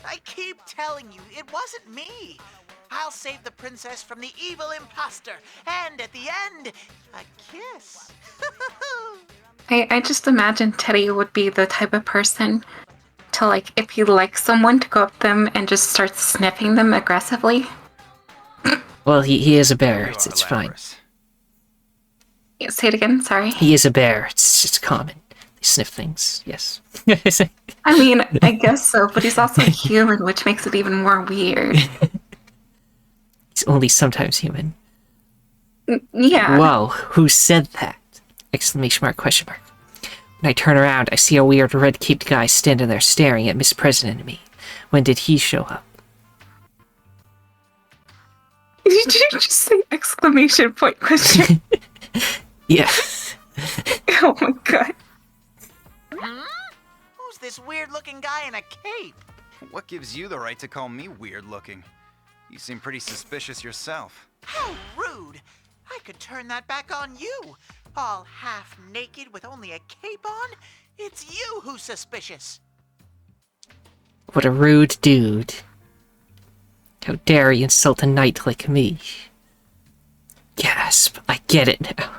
I keep telling you, it wasn't me. I'll save the princess from the evil imposter, and at the end, a kiss. I just imagine Teddie would be the type of person to, like, if he likes someone, to go up to them and just start sniffing them aggressively. Well, he is a bear. It's fine. Say it again, sorry. He is a bear. It's common. They sniff things, yes. I mean, I guess so, but he's also human, which makes it even more weird. He's only sometimes human. Yeah. Whoa, who said that? Exclamation mark, question mark. When I turn around, I see a weird red-caped guy standing there staring at Miss President and me. When did he show up? Did you just say exclamation point question? Yes. Oh my god. Who's this weird-looking guy in a cape? What gives you the right to call me weird-looking? You seem pretty suspicious yourself. How rude! I could turn that back on you. All half naked with only a cape on? It's you who's suspicious. What a rude dude. How dare he insult a knight like me? Gasp, I get it now.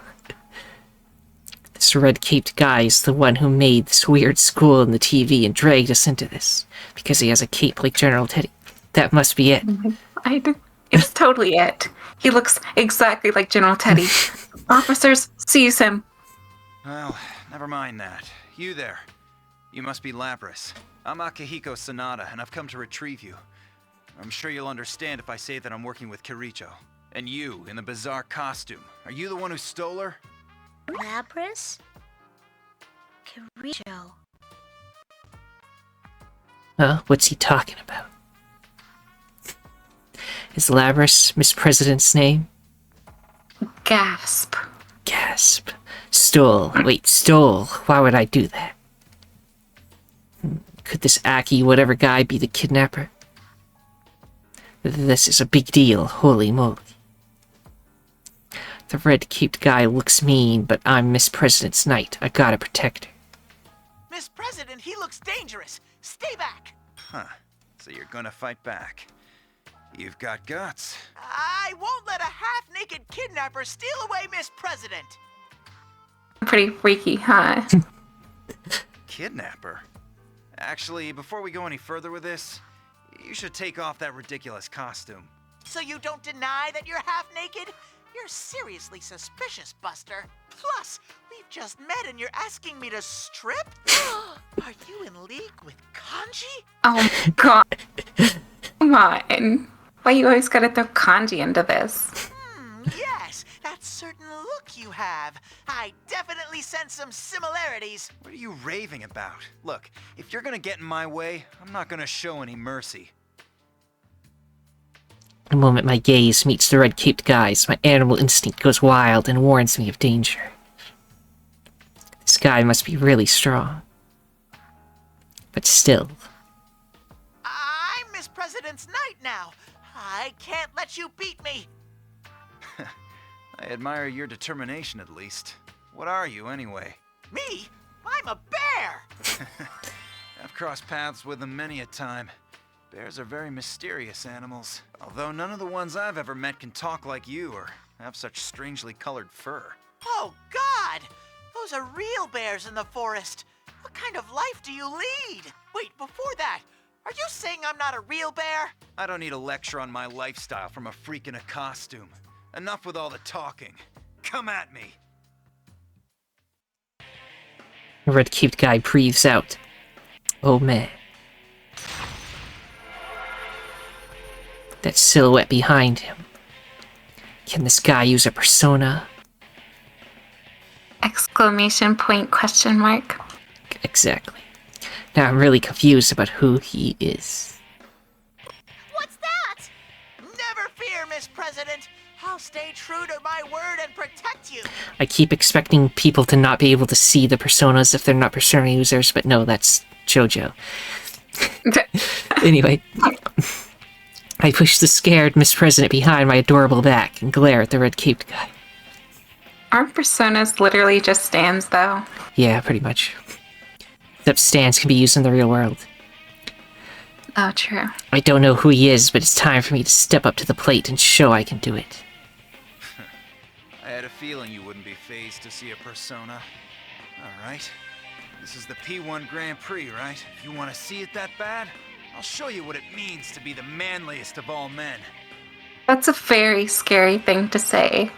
This this red-caped guy is the one who made this weird school in the TV and dragged us into this. Because he has a cape like General Teddie. That must be it. It's totally it. He looks exactly like General Teddie. Officers seize him. Well, never mind that. You there. You must be Lapras. I'm Akihiko Sanada, and I've come to retrieve you. I'm sure you'll understand if I say that I'm working with Kiricho. And you, in the bizarre costume. Are you the one who stole her? Lapras? Kiricho. Huh? What's he talking about? Is Lapras Miss President's name? Gasp. Gasp. Stole. Wait, stole. Why would I do that? Could this Aki whatever guy be the kidnapper? This is a big deal. Holy moly. The red-caped guy looks mean, but I'm Miss President's knight. I gotta protect her. Miss President, he looks dangerous. Stay back. Huh. So you're gonna fight back. You've got guts. I won't let a half-naked kidnapper steal away Miss President. Pretty freaky, huh? Kidnapper? Actually, before we go any further with this, you should take off that ridiculous costume. So you don't deny that you're half-naked? You're seriously suspicious, Buster. Plus, we've just met and you're asking me to strip? Are you in league with Kanji? Oh my god. Come on. Why you always gotta throw Kanji into this? Yes, that certain look you have. I definitely sense some similarities. What are you raving about? Look, if you're gonna get in my way, I'm not gonna show any mercy. The moment my gaze meets the red-caped guy's, my animal instinct goes wild and warns me of danger. This guy must be really strong. But still. I'm Miss President's knight now. I can't let you beat me. I admire your determination, at least. What are you, anyway? Me? I'm a bear! I've crossed paths with them many a time. Bears are very mysterious animals, although none of the ones I've ever met can talk like you or have such strangely colored fur. Oh, God! Those are real bears in the forest. What kind of life do you lead? Wait, before that, are you saying I'm not a real bear? I don't need a lecture on my lifestyle from a freak in a costume. Enough with all the talking. Come at me! The red-caped guy breathes out. Oh man. That silhouette behind him. Can this guy use a persona? Exclamation point, question mark. Exactly. Now I'm really confused about who he is. What's that? Never fear, Miss President. I'll stay true to my word and protect you. I keep expecting people to not be able to see the personas if they're not persona users, but no, that's JoJo. Anyway. I push the scared Miss President behind my adorable back and glare at the red-caped guy. Aren't personas literally just stands, though? Yeah, pretty much. Except stands can be used in the real world. Oh, true. I don't know who he is, but it's time for me to step up to the plate and show I can do it. I had a feeling you wouldn't be fazed to see a persona. Alright. This is the P1 Grand Prix, right? If you want to see it that bad, I'll show you what it means to be the manliest of all men. That's a very scary thing to say.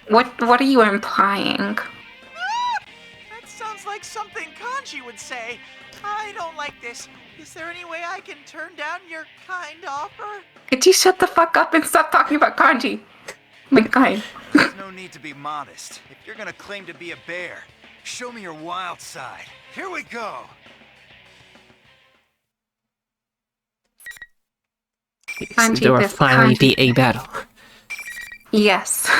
What are you implying? That sounds like something Kanji would say. I don't like this. Is there any way I can turn down your kind offer? Could you shut the fuck up and stop talking about Kanji? My god. There's no need to be modest. If you're gonna claim to be a bear, show me your wild side. Here we go! Kanji, there will finally be a battle. Yes.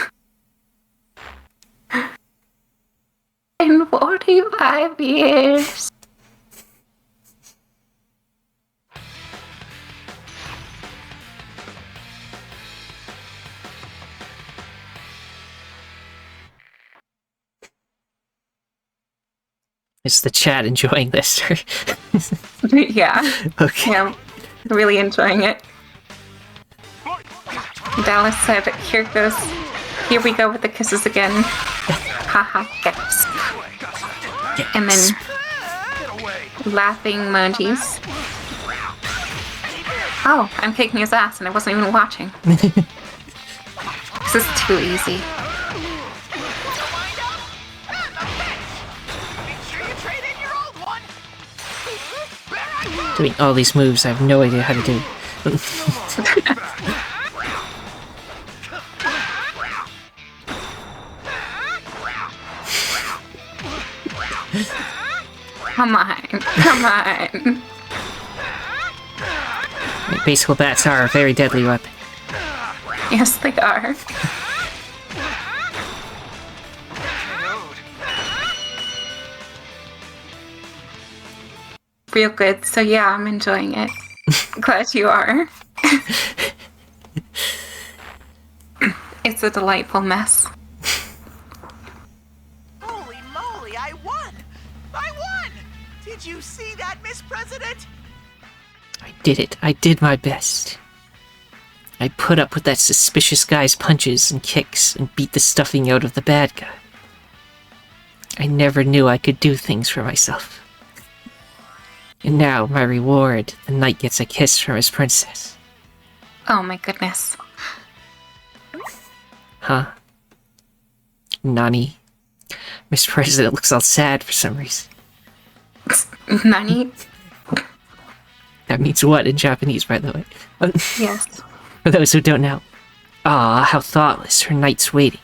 In 45 years. Is the chat enjoying this? Yeah. Okay. Yeah, I'm really enjoying it. Dallas said, here we go with the kisses again. haha, yes. And then laughing emojis. Oh, I'm kicking his ass and I wasn't even watching. This is too easy. Doing all these moves I have no idea how to do. Come on, come on. Baseball bats are a very deadly weapon. Yes, they are. Real good. So yeah, I'm enjoying it. Glad you are. It's a delightful mess. Holy moly, I won! I won! Did you see that, Miss President? I did it. I did my best. I put up with that suspicious guy's punches and kicks and beat the stuffing out of the bad guy. I never knew I could do things for myself. And now, my reward, the knight gets a kiss from his princess. Oh my goodness. Huh? Nani? Miss President looks all sad for some reason. Nani? That means what in Japanese, by the way? Yes. For those who don't know. Ah, how thoughtless. Her knight's waiting.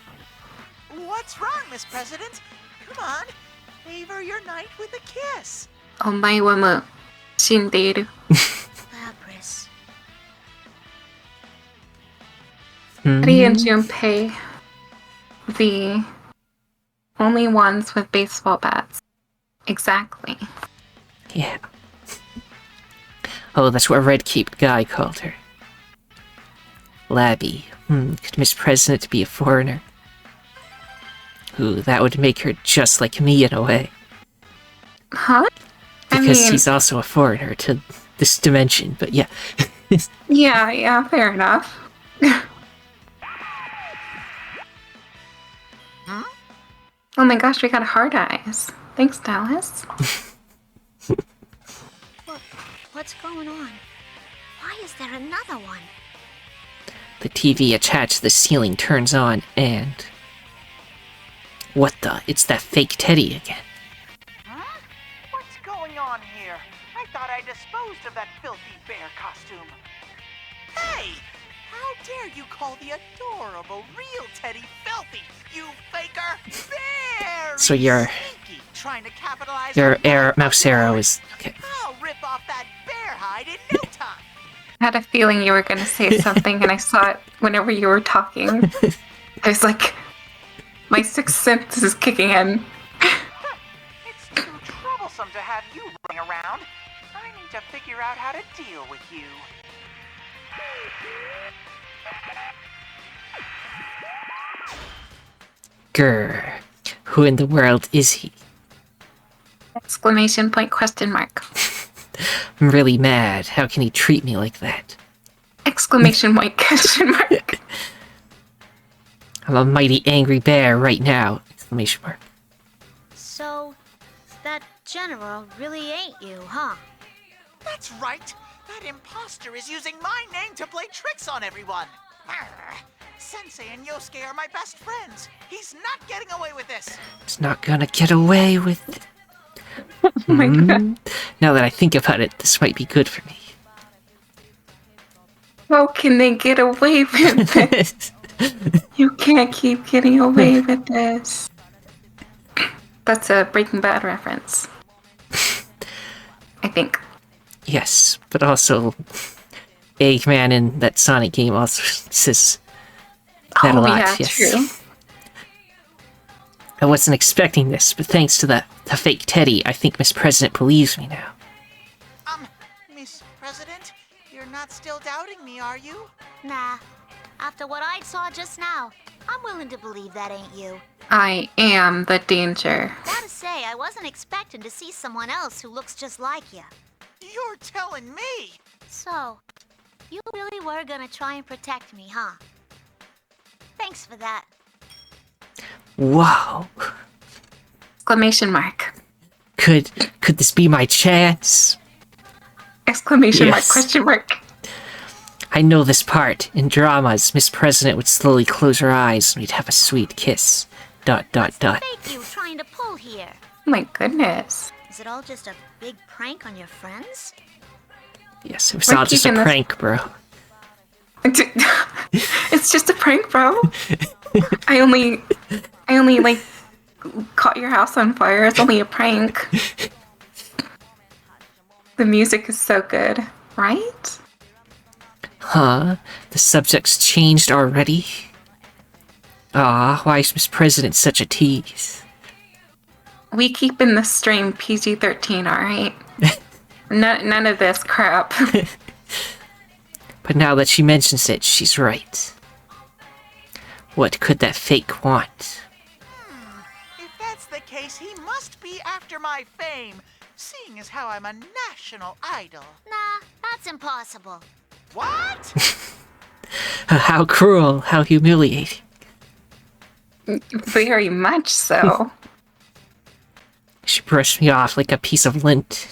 What's wrong, Miss President? Come on, favor your knight with a kiss. お前はもう死んでいる。Lapras. Teddie and Junpei, the only ones with baseball bats. Exactly. Yeah. Oh, that's what Red Cape guy called her. Labby. Could Miss President be a foreigner? Ooh, that would make her just like me in a way. Huh? Because she's also a foreigner to this dimension, but yeah. Yeah, fair enough. Huh? Oh my gosh, we got hard eyes. Thanks, Dallas. What's going on? Why is there another one? The TV attached to the ceiling turns on, and... What the? It's that fake Teddie again. Huh? What's going on here? I thought I disposed of that filthy bear costume. Hey! How dare you call the adorable real Teddie filthy, you faker! Very So your sneaky, trying to capitalize mouse arrow is... Okay. I'll rip off that bear hide in no time. I had a feeling you were going to say something, and I saw it whenever you were talking. I was like, my sixth sense is kicking in. It's too troublesome to have you running around. I need to figure out how to deal with you. Grr. Who in the world is he? Exclamation point, question mark. I'm really mad. How can he treat me like that? Exclamation point, question mark. I'm a mighty angry bear right now! Exclamation mark. So, that general really ain't you, huh? That's right. That imposter is using my name to play tricks on everyone. Arr. Sensei and Yosuke are my best friends. He's not getting away with this. He's not gonna get away with it. Oh my god. Now that I think about it, this might be good for me. How can they get away with this? You can't keep getting away with this. That's a Breaking Bad reference. I think. Yes, but also Eggman in that Sonic game also says that a lot. Yeah, yes. true. I wasn't expecting this, but thanks to the fake Teddie, I think Miss President believes me now. Miss President, you're not still doubting me, are you? Nah. After what I saw just now, I'm willing to believe that ain't you. I am the danger. Gotta say, I wasn't expecting to see someone else who looks just like you. You're telling me! So, you really were gonna try and protect me, huh? Thanks for that. Wow. Exclamation mark. Could this be my chance? Exclamation mark, Yes. question mark. I know this part. In dramas, Miss President would slowly close her eyes and we'd have a sweet kiss. ... Fake you trying to pull here. My goodness. Is it all just a big prank on your friends? Yes, it was We're all just a keeping this- prank, bro. It's just a prank, bro. I only like caught your house on fire. It's only a prank. The music is so good, right? Huh? The subject's changed already? Aw, why is Miss President such a tease? We keep in the stream PG-13, alright? None of this crap. But now that she mentions it, she's right. What could that fake want? If that's the case, he must be after my fame, seeing as how I'm a national idol. Nah, that's impossible. What? How cruel, how humiliating. Very much so. She brushed me off like a piece of lint.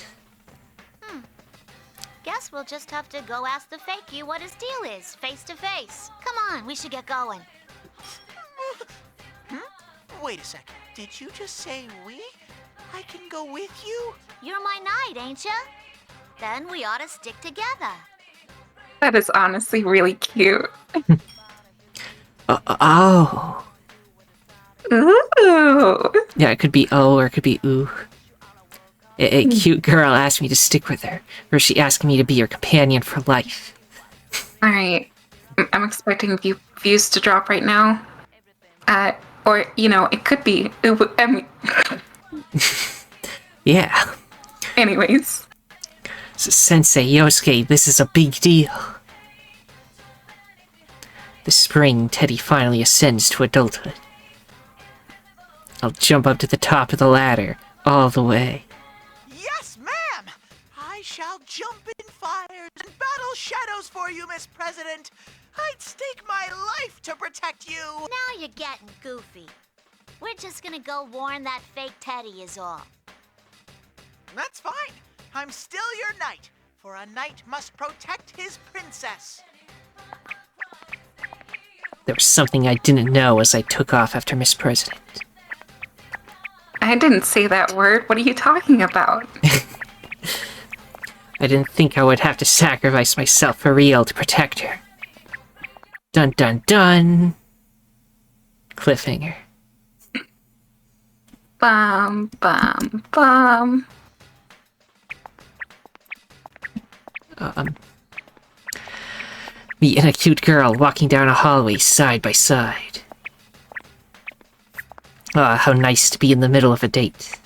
Guess we'll just have to go ask the fake you what his deal is, face to face. Come on, we should get going. Wait a second. Did you just say we? I can go with you? You're my knight, ain't ya? Then we ought to stick together. That is honestly really cute. Oh. Ooh. Yeah, it could be oh or it could be ooh. A cute girl asked me to stick with her, or is she asking me to be her companion for life? Alright. I'm expecting views to drop right now. Or, it could be. Yeah. Anyways. Sensei Yosuke, this is a big deal. This spring, Teddie finally ascends to adulthood. I'll jump up to the top of the ladder, all the way. Yes, ma'am! I shall jump in fires and battle shadows for you, Miss President. I'd stake my life to protect you. Now you're getting goofy. We're just gonna go warn that fake Teddie is all. That's fine. I'm still your knight, for a knight must protect his princess. There was something I didn't know as I took off after Miss President. I didn't say that word. What are you talking about? I didn't think I would have to sacrifice myself for real to protect her. Dun dun dun. Cliffhanger. Bum, bum, bum. Me and a cute girl walking down a hallway side by side. Ah, how nice to be in the middle of a date.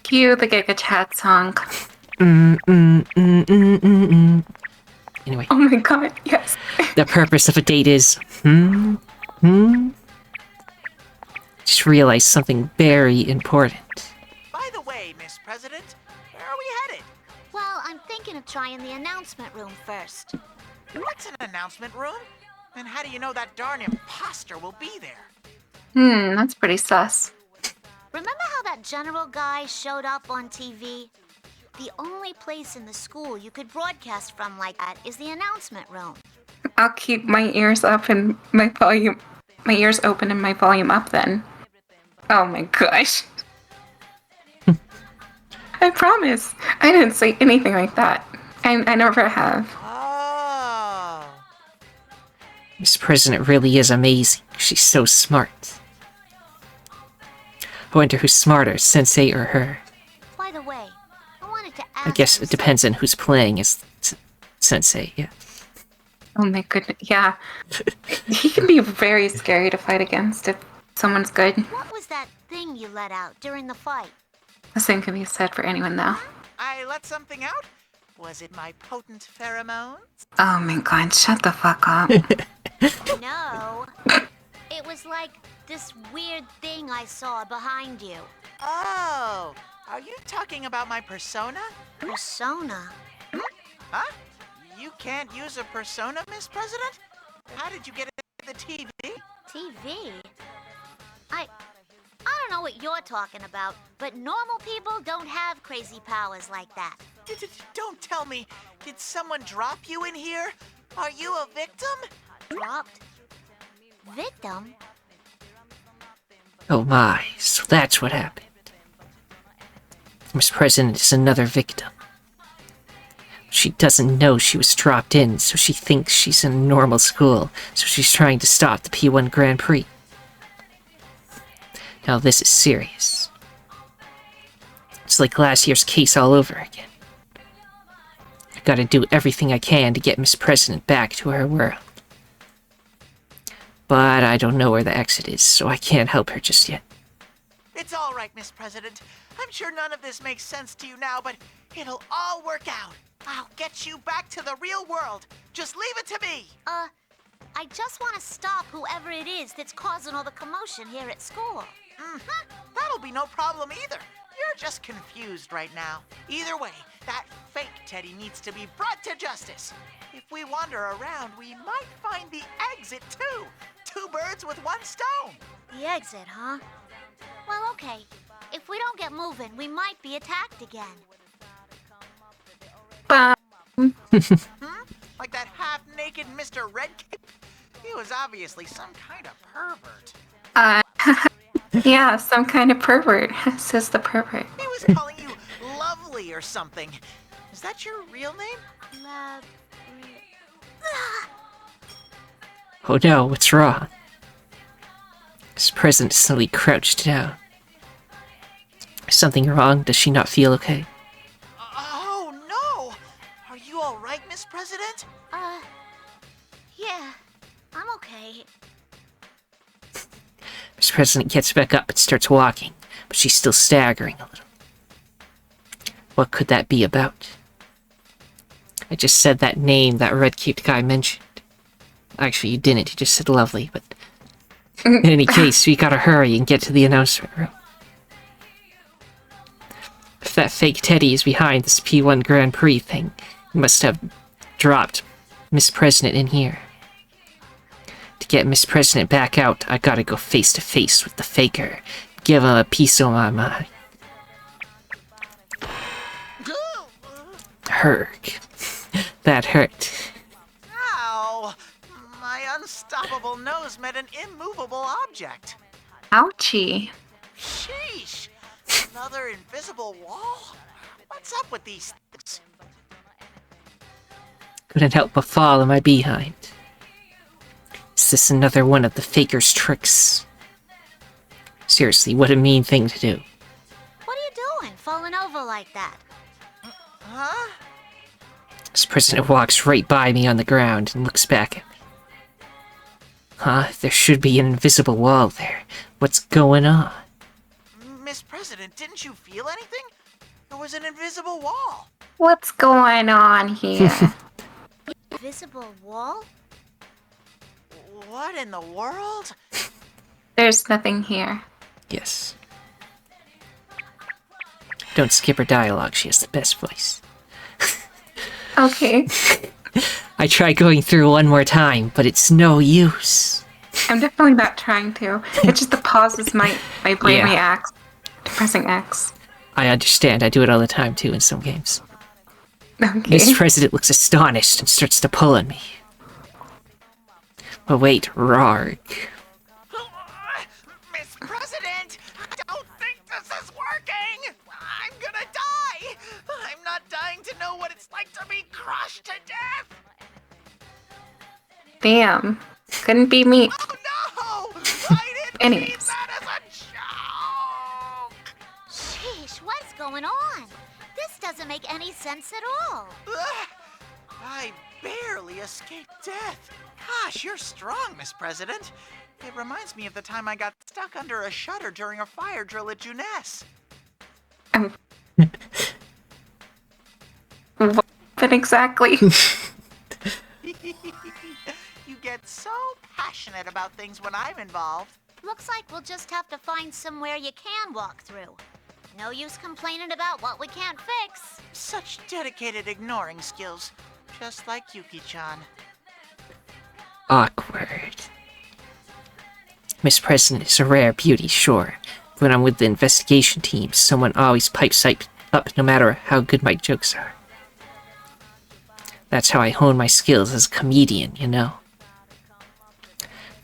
Cue the Giga Chat song. Anyway. Oh my god, yes. The purpose of a date is... Just realized something very important. By the way, Miss President, where are we headed? Well, I'm thinking of trying the announcement room first. What's an announcement room? And how do you know that darn imposter will be there? That's pretty sus. Remember how that general guy showed up on TV? The only place in the school you could broadcast from like that is the announcement room. I'll keep my ears up and my ears open and my volume up then. Oh my gosh. I promise. I didn't say anything like that. I never have. Oh. Miss President really is amazing. She's so smart. I wonder who's smarter, Sensei or her. By the way, I wanted to ask... I guess it depends on who's playing as Sensei, yeah. Oh my goodness, yeah. He can be very scary to fight against if someone's good. What was that thing you let out during the fight? The same can be said for anyone though. I let something out? Was it my potent pheromones? Oh my god, shut the fuck up. No. It was like this weird thing I saw behind you. Oh, are you talking about my persona? Persona? Huh? You can't use a persona, Miss President? How did you get it at the TV? TV? I don't know what you're talking about, but normal people don't have crazy powers like that. Don't tell me. Did someone drop you in here? Are you a victim? Dropped? Victim? Oh my, so that's what happened. Miss President is another victim. She doesn't know she was dropped in, so she thinks she's in a normal school, so she's trying to stop the P1 Grand Prix. Now this is serious. It's like last year's case all over again. I gotta do everything I can to get Miss President back to her world. But I don't know where the exit is, so I can't help her just yet. It's all right, Miss President. I'm sure none of this makes sense to you now, but it'll all work out. I'll get you back to the real world. Just leave it to me. I just want to stop whoever it is that's causing all the commotion here at school. That'll be no problem either. You're just confused right now. Either way, that fake Teddie needs to be brought to justice. If we wander around, we might find the exit too. 2 birds with 1 stone. The exit, huh? Well, okay. If we don't get moving, we might be attacked again. Like that half-naked Mr. Redcape? He was obviously some kind of pervert. Yeah, some kind of pervert, says the pervert. He was calling you lovely or something. Is that your real name? Oh no, what's wrong? Miss President suddenly crouched down. Is something wrong? Does she not feel okay? Oh no! Are you alright, Miss President? Yeah, I'm okay. Miss President gets back up and starts walking, but she's still staggering a little. What could that be about? I just said that name that red-caped guy mentioned. Actually, you didn't, you just said lovely, but... In any case, we gotta hurry and get to the announcement room. If that fake Teddie is behind this P1 Grand Prix thing, he must have dropped Miss President in here. To get Miss President back out, I gotta go face to face with the faker. Give him a piece of my mind. Herg. That hurt. Ow! My unstoppable nose met an immovable object. Ouchie. Sheesh! Another invisible wall? What's up with these things? Couldn't help but fall in my behind. Is this another one of the faker's tricks? Seriously, what a mean thing to do. What are you doing, falling over like that? Huh? This president walks right by me on the ground and looks back at me. Huh? There should be an invisible wall there. What's going on? Miss President, didn't you feel anything? There was an invisible wall. What's going on here? Invisible wall? What in the world? There's nothing here. Yes. Don't skip her dialogue, she has the best voice. Okay. I tried going through one more time, but it's no use. I'm definitely not trying to. It's just the pauses my brain Yeah. reacts to pressing X. I understand, I do it all the time too in some games. Okay. Miss President looks astonished and starts to pull on me. But wait, Rarg. Miss President, I don't think this is working. I'm gonna die. I'm not dying to know what it's like to be crushed to death. Damn. Couldn't be me. Oh no! I didn't mean Anyways. that as a joke. Sheesh, what's going on? This doesn't make any sense at all. I barely escaped death. Gosh, you're strong, Miss President. It reminds me of the time I got stuck under a shutter during a fire drill at Juness. What exactly? You get so passionate about things when I'm involved. Looks like we'll just have to find somewhere you can walk through. No use complaining about what we can't fix. Such dedicated ignoring skills, just like Yuki-chan. Awkward. Miss President is a rare beauty, sure, When I'm with the investigation team, someone always pipes up no matter how good my jokes are. That's how I hone my skills as a comedian, you know?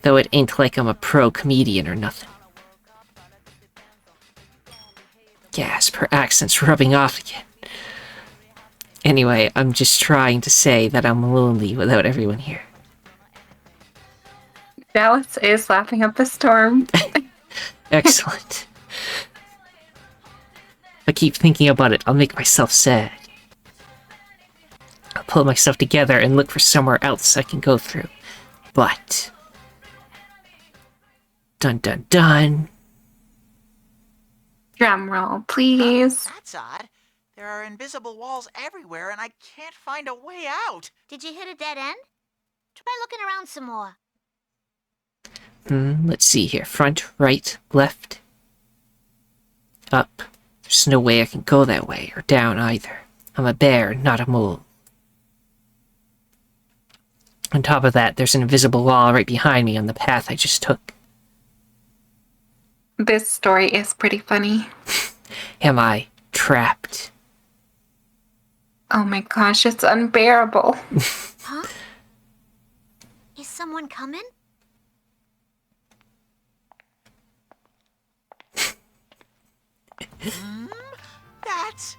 Though it ain't like I'm a pro comedian or nothing. Gasp, her accent's rubbing off again. Anyway, I'm just trying to say that I'm lonely without everyone here. Dallas is laughing up a storm. Excellent. If I keep thinking about it, I'll make myself sad. I'll pull myself together and look for somewhere else I can go through. But... dun dun dun. Drum roll, please. That's odd. There are invisible walls everywhere, and I can't find a way out. Did you hit a dead end? Try looking around some more. Let's see here. Front, right, left, up. There's no way I can go that way, or down either. I'm a bear, not a mole. On top of that, there's an invisible wall right behind me on the path I just took. This story is pretty funny. Am I trapped? Oh my gosh, it's unbearable. Huh? Is someone coming? That's...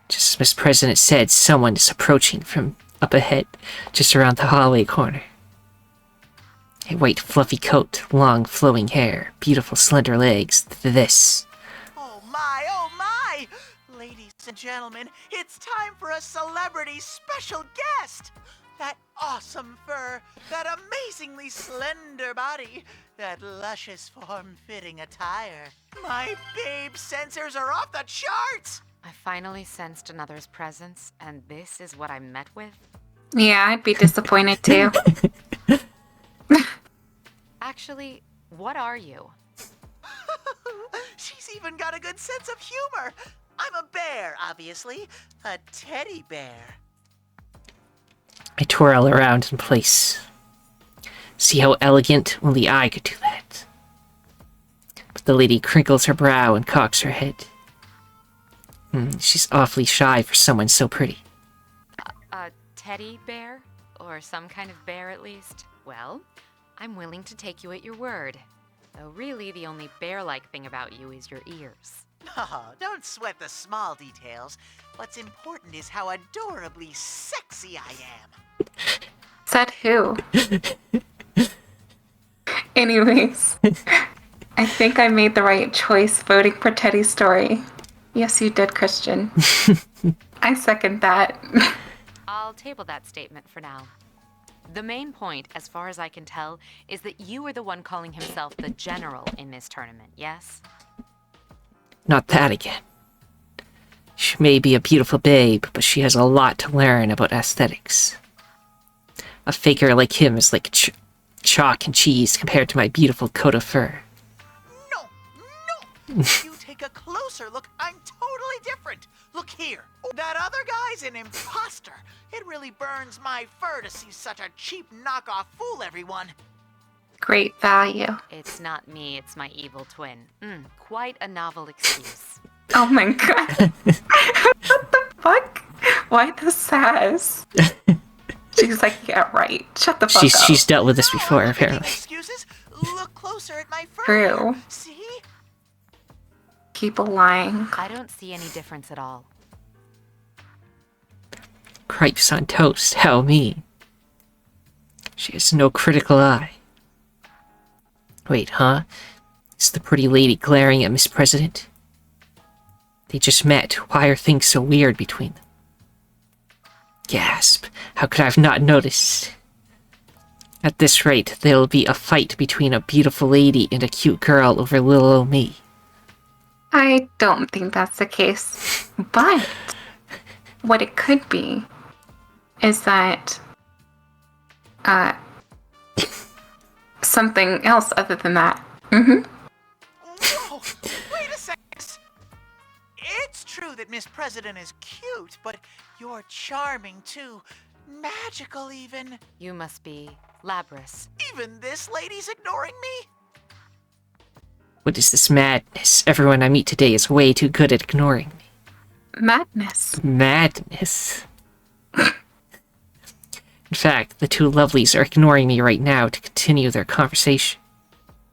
Just as Miss President said, someone is approaching from up ahead, just around the hallway corner. A white fluffy coat, long flowing hair, beautiful slender legs, this. Oh my! Ladies and gentlemen, it's time for a celebrity special guest! That awesome fur, that amazingly slender body, that luscious form-fitting attire. My babe sensors are off the charts! I finally sensed another's presence, and this is what I'm met with? Yeah, I'd be disappointed too. Actually, what are you? She's even got a good sense of humor. I'm a bear, obviously. A teddy bear. I twirl around in place. See how elegant? Only I could do that. But the lady crinkles her brow and cocks her head. She's awfully shy for someone so pretty. A teddy bear? Or some kind of bear, at least? Well, I'm willing to take you at your word. Though really, the only bear-like thing about you is your ears. Oh, don't sweat the small details. What's important is how adorably sexy I am. Said who? Anyways, I think I made the right choice voting for Teddie's story. Yes, you did, Christian. I second that. I'll table that statement for now. The main point, as far as I can tell, is that you were the one calling himself the general in this tournament, yes? Not that again. She may be a beautiful babe, but she has a lot to learn about aesthetics. A faker like him is like chalk and cheese compared to my beautiful coat of fur. No! You take a closer look, I'm totally different. Look here. That other guy's an imposter. It really burns my fur to see such a cheap knockoff fool everyone. Great value. It's not me, it's my evil twin. Quite a novel excuse. Oh my god. What the fuck? Why the sass? She's like, yeah, right. Shut the fuck up. She's dealt with this before, apparently. Excuses? Look closer at my fur. True. See? People lying. I don't see any difference at all. Cripes on toast, how mean. She has no critical eye. Wait, huh? Is the pretty lady glaring at Miss President? They just met. Why are things so weird between them? Gasp. How could I have not noticed? At this rate, there'll be a fight between a beautiful lady and a cute girl over little old me. I don't think that's the case. But what it could be is that something else other than that. Whoa! Wait a second. It's true that Miss President is cute, but you're charming too. Magical even. You must be Labras. Even this lady's ignoring me? What is this madness? Everyone I meet today is way too good at ignoring me. Madness. Madness. In fact, the two lovelies are ignoring me right now to continue their conversation.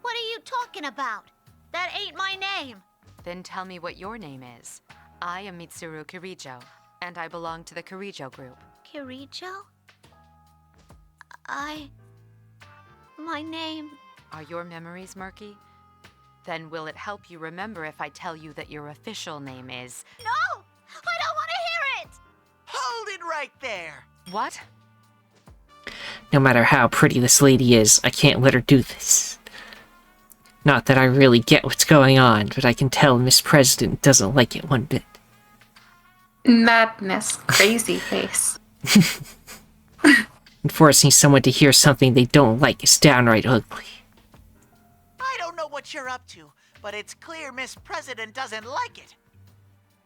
What are you talking about? That ain't my name. Then tell me what your name is. I am Mitsuru Kirijo, and I belong to the Kirijo group. Kirijo? My name... Are your memories murky? Then will it help you remember if I tell you that your official name is... No! I don't want to hear it! Hold it right there. What? No matter how pretty this lady is, I can't let her do this. Not that I really get what's going on, but I can tell Miss President doesn't like it one bit. Madness. Crazy face. And forcing someone to hear something they don't like is downright ugly. I don't know what you're up to, but it's clear Miss President doesn't like it.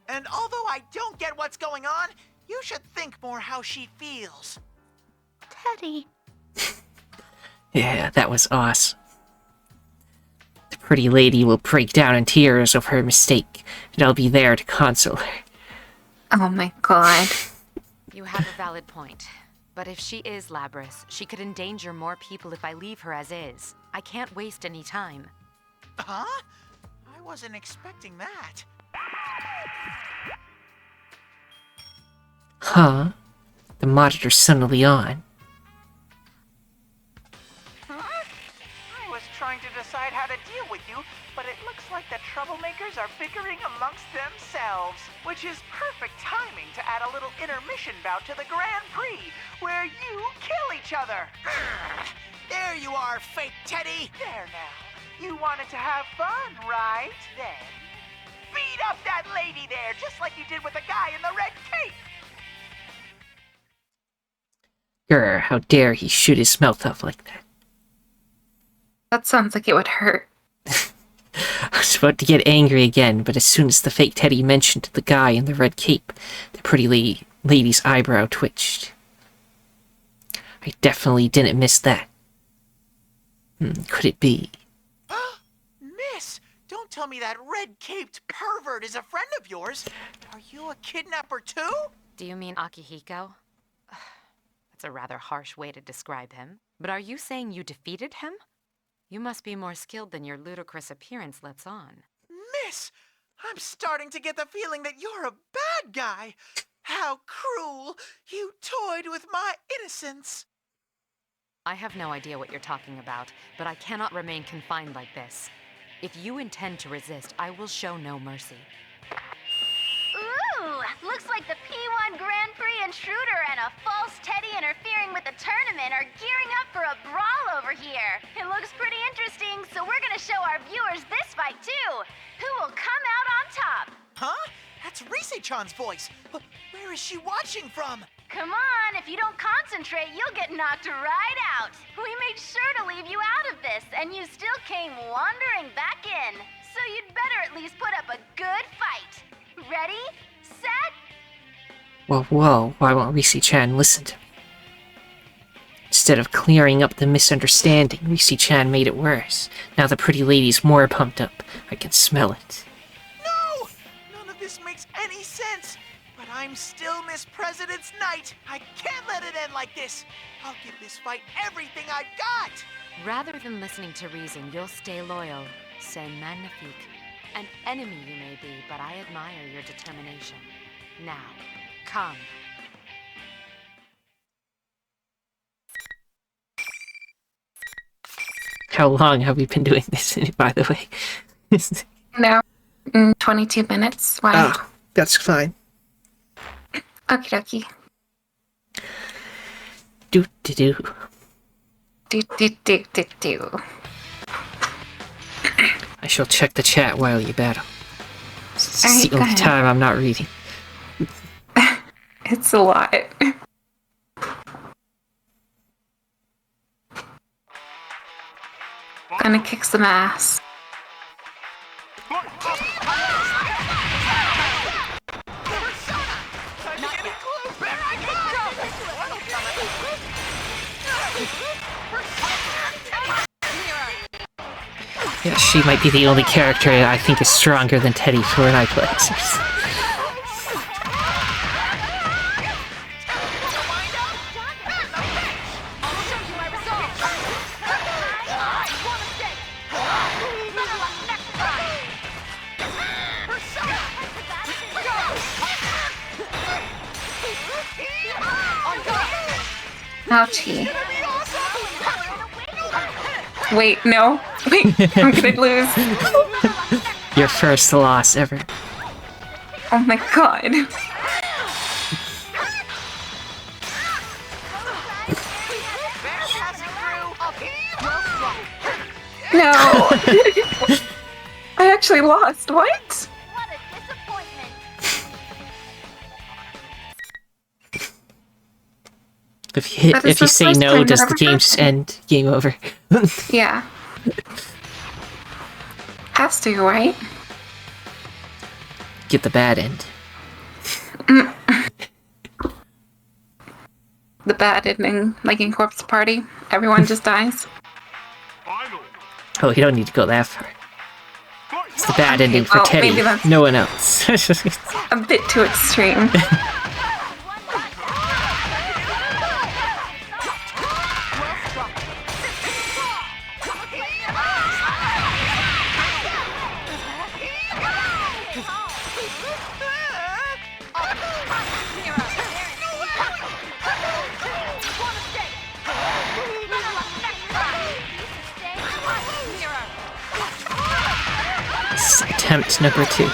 And although I don't get what's going on, you should think more how she feels. Teddie. Yeah, that was awesome. The pretty lady will break down in tears over her mistake, and I'll be there to console her. Oh my god. You have a valid point. But if she is Labrys, she could endanger more people if I leave her as is. I can't waste any time. Huh? I wasn't expecting that. Huh? The monitor's suddenly on. I was trying to decide how to deal with you, but it looks like the troublemakers are bickering amongst themselves, which is perfect timing to add a little intermission bout to the Grand Prix, where you kill each other. There you are, fake Teddie. There now. You wanted to have fun, right? Then beat up that lady there, just like you did with the guy in the red cape. Grr, how dare he shoot his mouth off like that. That sounds like it would hurt. I was about to get angry again, but as soon as the fake Teddie mentioned the guy in the red cape, the pretty lady's eyebrow twitched. I definitely didn't miss that. Could it be? Miss, don't tell me that red-caped pervert is a friend of yours. Are you a kidnapper too? Do you mean Akihiko? That's a rather harsh way to describe him. But are you saying you defeated him? You must be more skilled than your ludicrous appearance lets on. Miss, I'm starting to get the feeling that you're a bad guy. How cruel. You toyed with my innocence. I have no idea what you're talking about, but I cannot remain confined like this. If you intend to resist, I will show no mercy. Ooh, looks like the P1 Grand Prix intruder and a false Teddie interfering with the tournament are gearing up for a brawl over here. It looks pretty interesting, so we're gonna show our viewers this fight too. Who will come out on top? Huh? That's Rise-chan's voice. But where is she watching from? Come on, if you don't concentrate, you'll get knocked right out. We made sure to leave you out of this, and you still came wandering back in. So you'd better at least put up a good fight. Ready? Set? Whoa, why won't Rise-chan listen to me? Instead of clearing up the misunderstanding, Rise-chan made it worse. Now the pretty lady's more pumped up. I can smell it. No! None of this makes any sense. But I'm still Miss President's knight. I can't let it end like this. I'll give this fight everything I've got. Rather than listening to reason, you'll stay loyal. C'est magnifique. An enemy you may be, but I admire your determination. Now, come. How long have we been doing this, by the way? Now, 22 minutes. Why? Oh, that's fine. Okie dokie. Do-do-do. Do. I shall check the chat while you battle. It's Alright, the only time I'm not reading. It's a lot. Gonna kick some ass. Yeah, she might be the only character I think is stronger than Teddie for when I play. Ouchie. Wait, no. Wait, I'm gonna lose. Your first loss ever. Oh my god. No. I actually lost. What? If you say no, does the game just end? Game over. Yeah. Has to, right? Get the bad end. The bad ending, like in Corpse Party. Everyone just dies. Oh, you don't need to go that far. It's the bad ending for Teddie. No one else. A bit too extreme. Attempt number 2.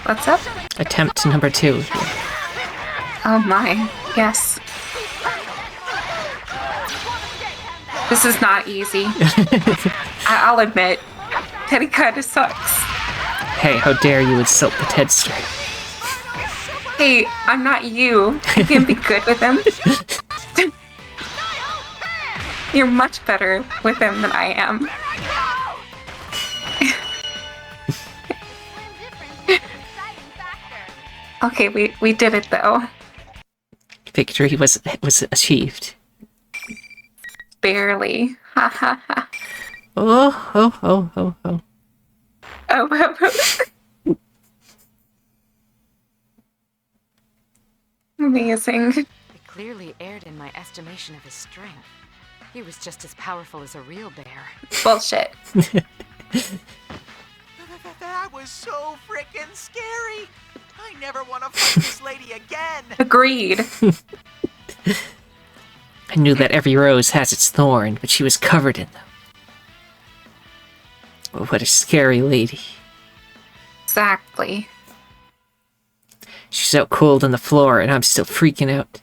What's up? Attempt number 2. Oh my, yes. This is not easy. I'll admit, Teddie kinda sucks. Hey, how dare you insult the Tedster? Hey, I'm not you. I can be good with him. You're much better with him than I am. Okay, we did it though. Victory was achieved. Barely. Ha ha ha. Oh. Oh. Amazing. It clearly erred in my estimation of his strength. He was just as powerful as a real bear. Bullshit. That was so frickin' scary. I never want to fight this lady again. Agreed. I knew that every rose has its thorn, but she was covered in them. Oh, what a scary lady. Exactly. She's out cold on the floor, and I'm still freaking out.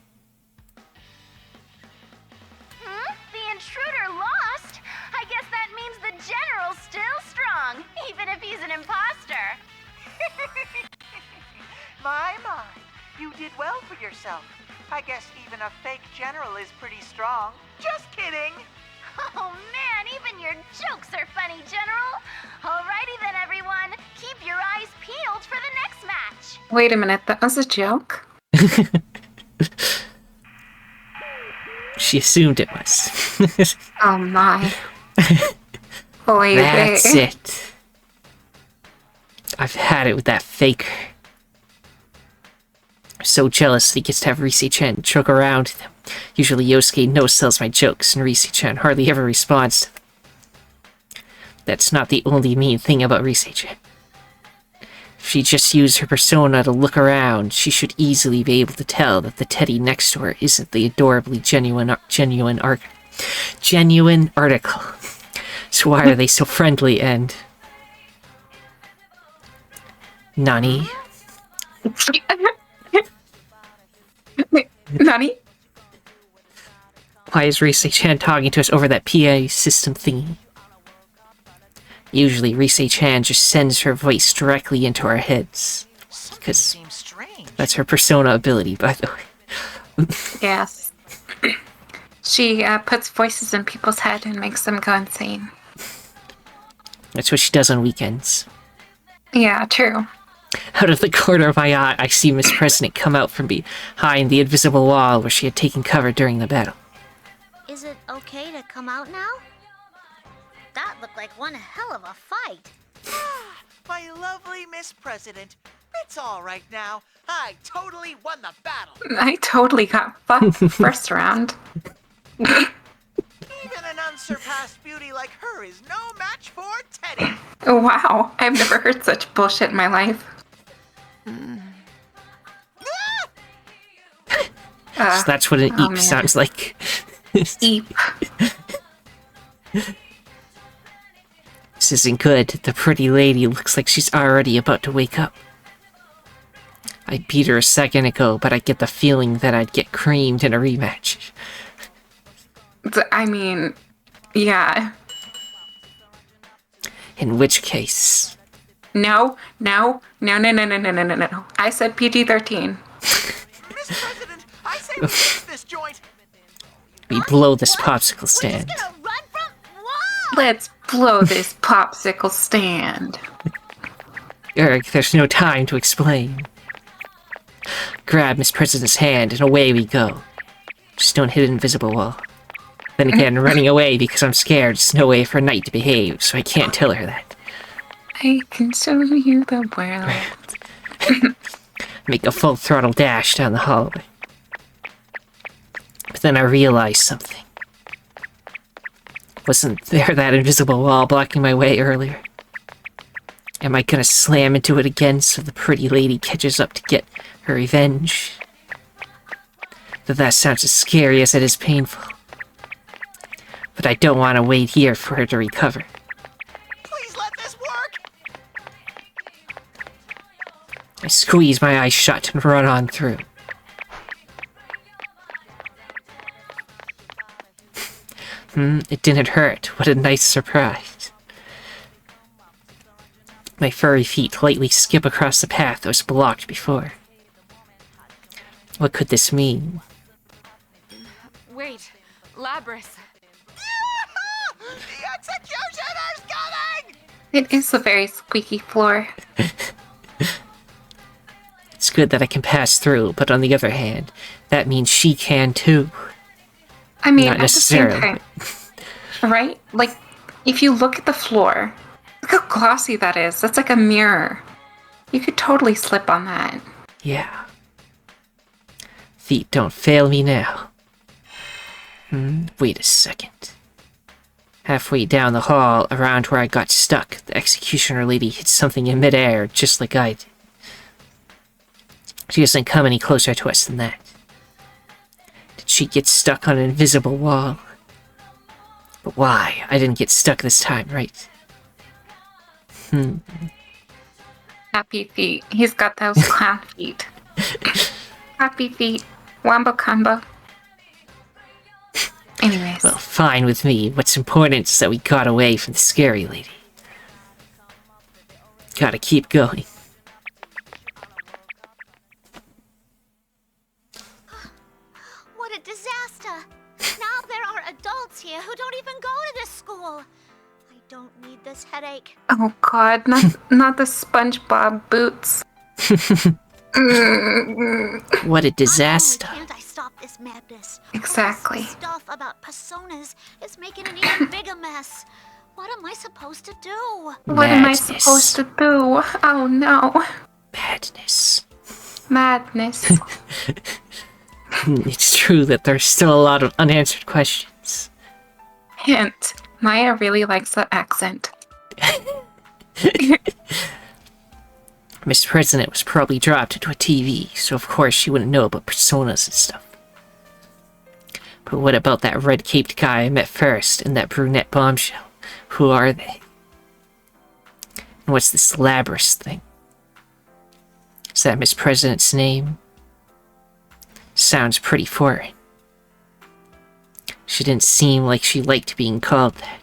The intruder lost? I guess that means the general's still strong, even if he's an imposter. My, you did well for yourself. I guess even a fake general is pretty strong. Just kidding. Oh man, even your jokes are funny, General. Alrighty then, everyone. Keep your eyes peeled for the next match. Wait a minute, that was a joke? She assumed it was. Oh my. Boy, that's it. I've had it with that faker. I'm so jealous that he gets to have Rise-chan joke around them. Usually Yosuke no-sells my jokes, and Rise-chan hardly ever responds to them. That's not the only mean thing about Rise-chan. If she just used her persona to look around, she should easily be able to tell that the Teddie next to her isn't the adorably genuine article. So why are they so friendly and... Nani? Nani? Why is Rise-chan talking to us over that PA system thingy? Usually Rise-chan just sends her voice directly into our heads. Because that's her persona ability, by the way. Yes. She puts voices in people's head and makes them go insane. That's what she does on weekends. Yeah, true. Out of the corner of my eye, I see Miss President come out from behind the invisible wall where she had taken cover during the battle. Is it okay to come out now? That looked like one hell of a fight. My lovely Miss President. It's all right now. I totally won the battle. I totally got fucked first round. Even an unsurpassed beauty like her is no match for Teddie. Oh, wow. I've never heard such bullshit in my life. So that's what an eep sounds like. Eep. This isn't good. The pretty lady looks like she's already about to wake up. I beat her a second ago, but I get the feeling that I'd get creamed in a rematch. I mean, yeah. In which case... No. I said PG-13. Miss President, I say we fix this joint. We blow this popsicle stand. Let's blow this popsicle stand. Eric, there's no time to explain. Grab Miss President's hand and away we go. Just don't hit an invisible wall. Then again, running away because I'm scared is no way for a knight to behave, so I can't tell her that. I can show you the world. Make a full throttle dash down the hallway. But then I realized something. Wasn't there that invisible wall blocking my way earlier? Am I gonna slam into it again so the pretty lady catches up to get her revenge? That sounds as scary as it is painful. But I don't want to wait here for her to recover. Please let this work! I squeeze my eyes shut and run on through. It didn't hurt. What a nice surprise. My furry feet lightly skip across the path that was blocked before. What could this mean? Wait, Labrys. The executioner's coming! It is a very squeaky floor. It's good that I can pass through, but on the other hand, that means she can too. I mean, not at the same necessarily. time, right? Like, if you look at the floor, look how glossy that is. That's like a mirror. You could totally slip on that. Yeah. Feet don't fail me now. Wait a second. Halfway down the hall, around where I got stuck, the executioner lady hit something in midair, just like I did. She doesn't come any closer to us than that. Did she get stuck on an invisible wall? But why? I didn't get stuck this time, right? Happy feet. He's got those clown feet. Happy feet. Wombo combo. Anyways. Well, fine with me. What's important is that we got away from the scary lady. Gotta keep going. What a disaster! Now there are adults here who don't even go to this school. I don't need this headache. Oh god, not the SpongeBob boots. What a disaster. Can't I stop this madness? Exactly. All this stuff about personas is making an even bigger mess. What am I supposed to do? What am I supposed to do? Oh no. Madness. Madness. It's true that there's still a lot of unanswered questions. Hint. Maya really likes that accent. Miss President was probably dropped into a TV, so of course she wouldn't know about personas and stuff. But what about that red-caped guy I met first and that brunette bombshell? Who are they? And what's this Labrys thing? Is that Miss President's name? Sounds pretty foreign. She didn't seem like she liked being called that.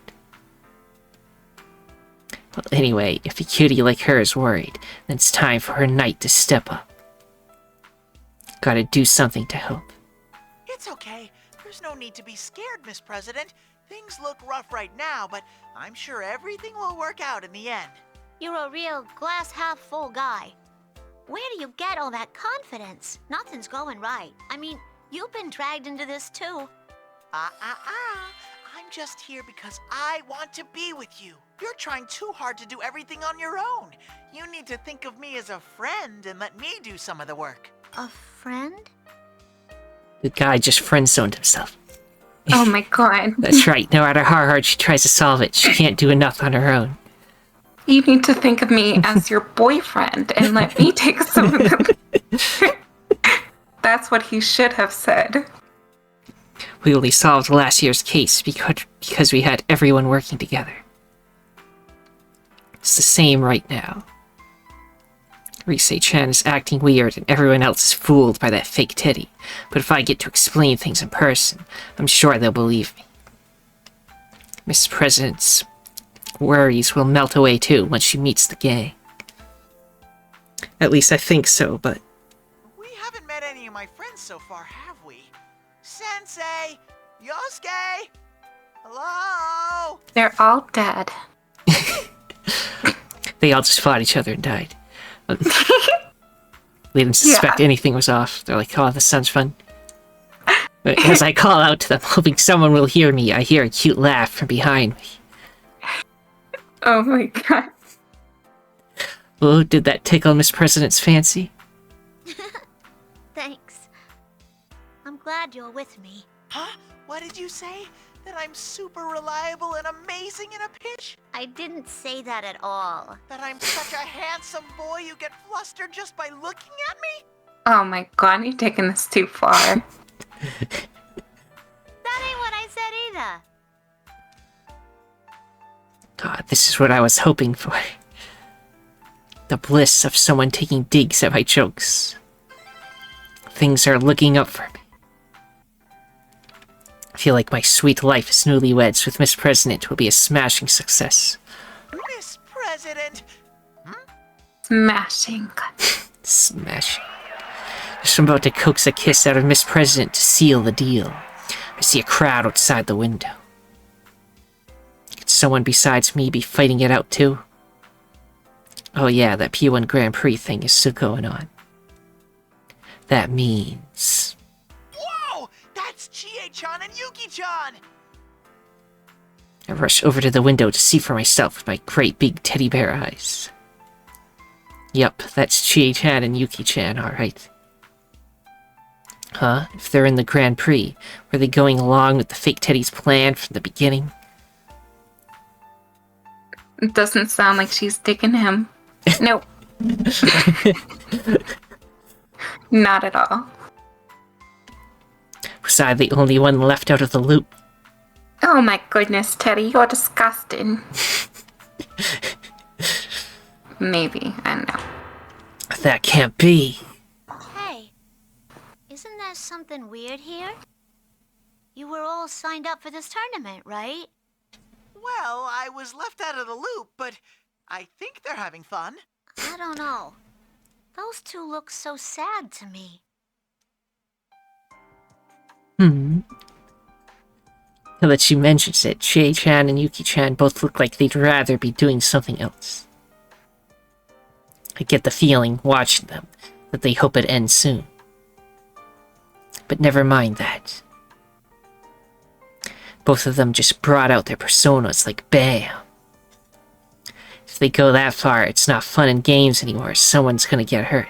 Well, anyway, if a cutie like her is worried, then it's time for her knight to step up. Gotta do something to help. It's okay. There's no need to be scared, Miss President. Things look rough right now, but I'm sure everything will work out in the end. You're a real glass-half-full guy. Where do you get all that confidence? Nothing's going right. I mean, you've been dragged into this too. I'm just here because I want to be with you. You're trying too hard to do everything on your own. You need to think of me as a friend and let me do some of the work. A friend? The guy just friend-zoned himself. Oh my god. That's right. No matter how hard she tries to solve it, she can't do enough on her own. You need to think of me as your boyfriend and let me take some of them. That's what he should have said. We only solved last year's case because we had everyone working together. It's the same right now. Rise-chan is acting weird and everyone else is fooled by that fake Teddie. But if I get to explain things in person, I'm sure they'll believe me. Miss President's worries will melt away too once she meets the gang. At least I think so, but... We haven't met any of my friends so far, have we? Sensei! Yosuke! Hello? They're all dead. They all just fought each other and died. They didn't suspect anything was off. They're like, oh, this sounds fun. But as I call out to them, hoping someone will hear me, I hear a cute laugh from behind me. Oh my god. Oh, did that tickle Miss President's fancy? Thanks. I'm glad you're with me. Huh? What did you say? That I'm super reliable and amazing in a pinch? I didn't say that at all. That I'm such a handsome boy you get flustered just by looking at me? Oh my god, you're taking this too far. That ain't what I said either. God, this is what I was hoping for. The bliss of someone taking digs at my jokes. Things are looking up for me. I feel like my sweet life as newlyweds with Miss President will be a smashing success. Miss President! Smashing. Smashing. Just I'm about to coax a kiss out of Miss President to seal the deal. I see a crowd outside the window. Could someone besides me be fighting it out too? Oh yeah, that P1 Grand Prix thing is still going on. That means... Whoa! That's Chie-chan and Yuki-chan! I rush over to the window to see for myself with my great big teddy bear eyes. Yup, that's Chie-chan and Yuki-chan, alright. Huh? If they're in the Grand Prix, were they going along with the fake Teddie's plan from the beginning? It doesn't sound like she's digging him. Nope. Not at all. Was I the only one left out of the loop? Oh my goodness, Teddie, you're disgusting. Maybe, I don't know. That can't be. Hey, isn't there something weird here? You were all signed up for this tournament, right? Well, I was left out of the loop, but I think they're having fun. I don't know. Those two look so sad to me. Now that she mentions it, Chie-chan and Yuki-chan both look like they'd rather be doing something else. I get the feeling, watching them, that they hope it ends soon. But never mind that. Both of them just brought out their personas like bam. If they go that far, it's not fun and games anymore. Someone's gonna get hurt.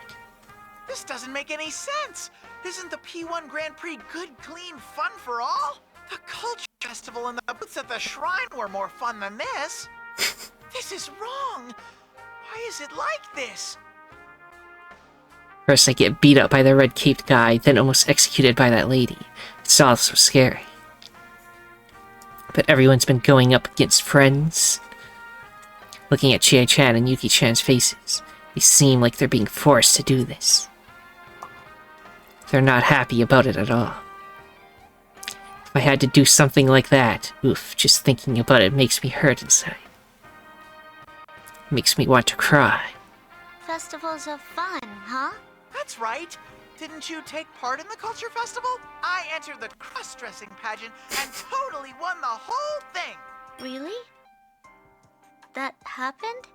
This doesn't make any sense. Isn't the P1 Grand Prix good, clean fun for all? The Culture Festival and the booths at the shrine were more fun than this. This is wrong. Why is it like this? First I get beat up by the red-caped guy, then almost executed by that lady. It's all so scary. But everyone's been going up against friends. Looking at Chie-chan and Yuki-chan's faces, they seem like they're being forced to do this. They're not happy about it at all. If I had to do something like that, oof, just thinking about it makes me hurt inside. It makes me want to cry. Festivals are fun, huh? That's right. Didn't you take part in the Culture Festival? I entered the cross-dressing pageant and totally won the whole thing. Really? That happened?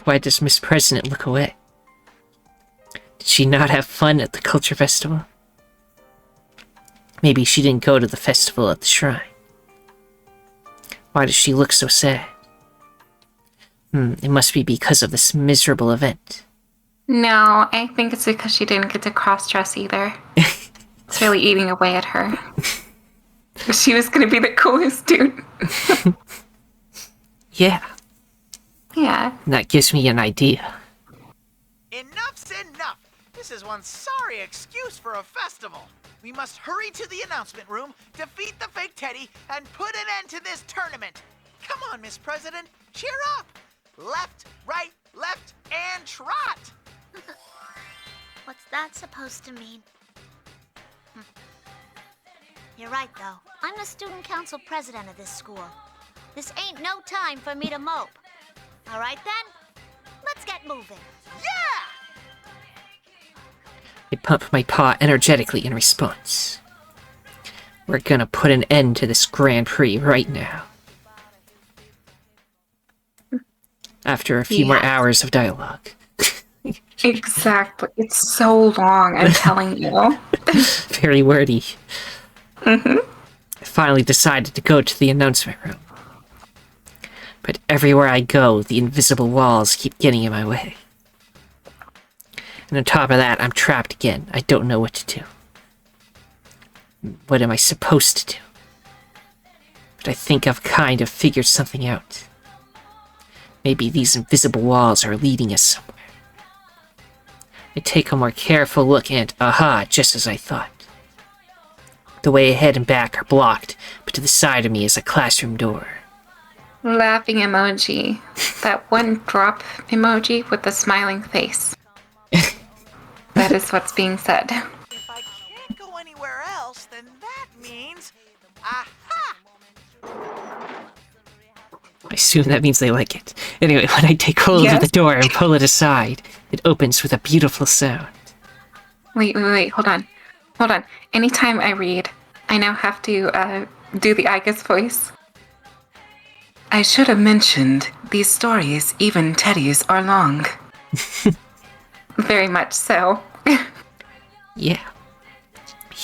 Why does Miss President look away? Did she not have fun at the Culture Festival? Maybe she didn't go to the festival at the shrine. Why does she look so sad? It must be because of this miserable event. No, I think it's because she didn't get to cross-dress either. It's really eating away at her. She was gonna be the coolest dude. Yeah. Yeah. That gives me an idea. Enough's enough! This is one sorry excuse for a festival. We must hurry to the announcement room, defeat the fake Teddie, and put an end to this tournament. Come on, Miss President, cheer up! Left, right, left, and trot! What's that supposed to mean? You're right, though. I'm the student council president of this school. This ain't no time for me to mope. All right, then? Let's get moving. Yeah! I pump my paw energetically in response. We're gonna put an end to this Grand Prix right now. After a few more hours of dialogue. Exactly. It's so long, I'm telling you. Very wordy. Mm-hmm. I finally decided to go to the announcement room. But everywhere I go, the invisible walls keep getting in my way. And on top of that, I'm trapped again. I don't know what to do. What am I supposed to do? But I think I've kind of figured something out. Maybe these invisible walls are leading us somewhere. I take a more careful look and, aha, just as I thought. The way ahead and back are blocked, but to the side of me is a classroom door. Laughing emoji. That one drop emoji with the smiling face. That is what's being said. If I can't go anywhere else, then that means... Aha! I assume that means they like it. Anyway, when I take hold of the door and pull it aside, it opens with a beautiful sound. Wait, hold on. Anytime I read, I now have to do the Igus voice. I should have mentioned, these stories, even Teddie's, are long. Very much so. Yeah.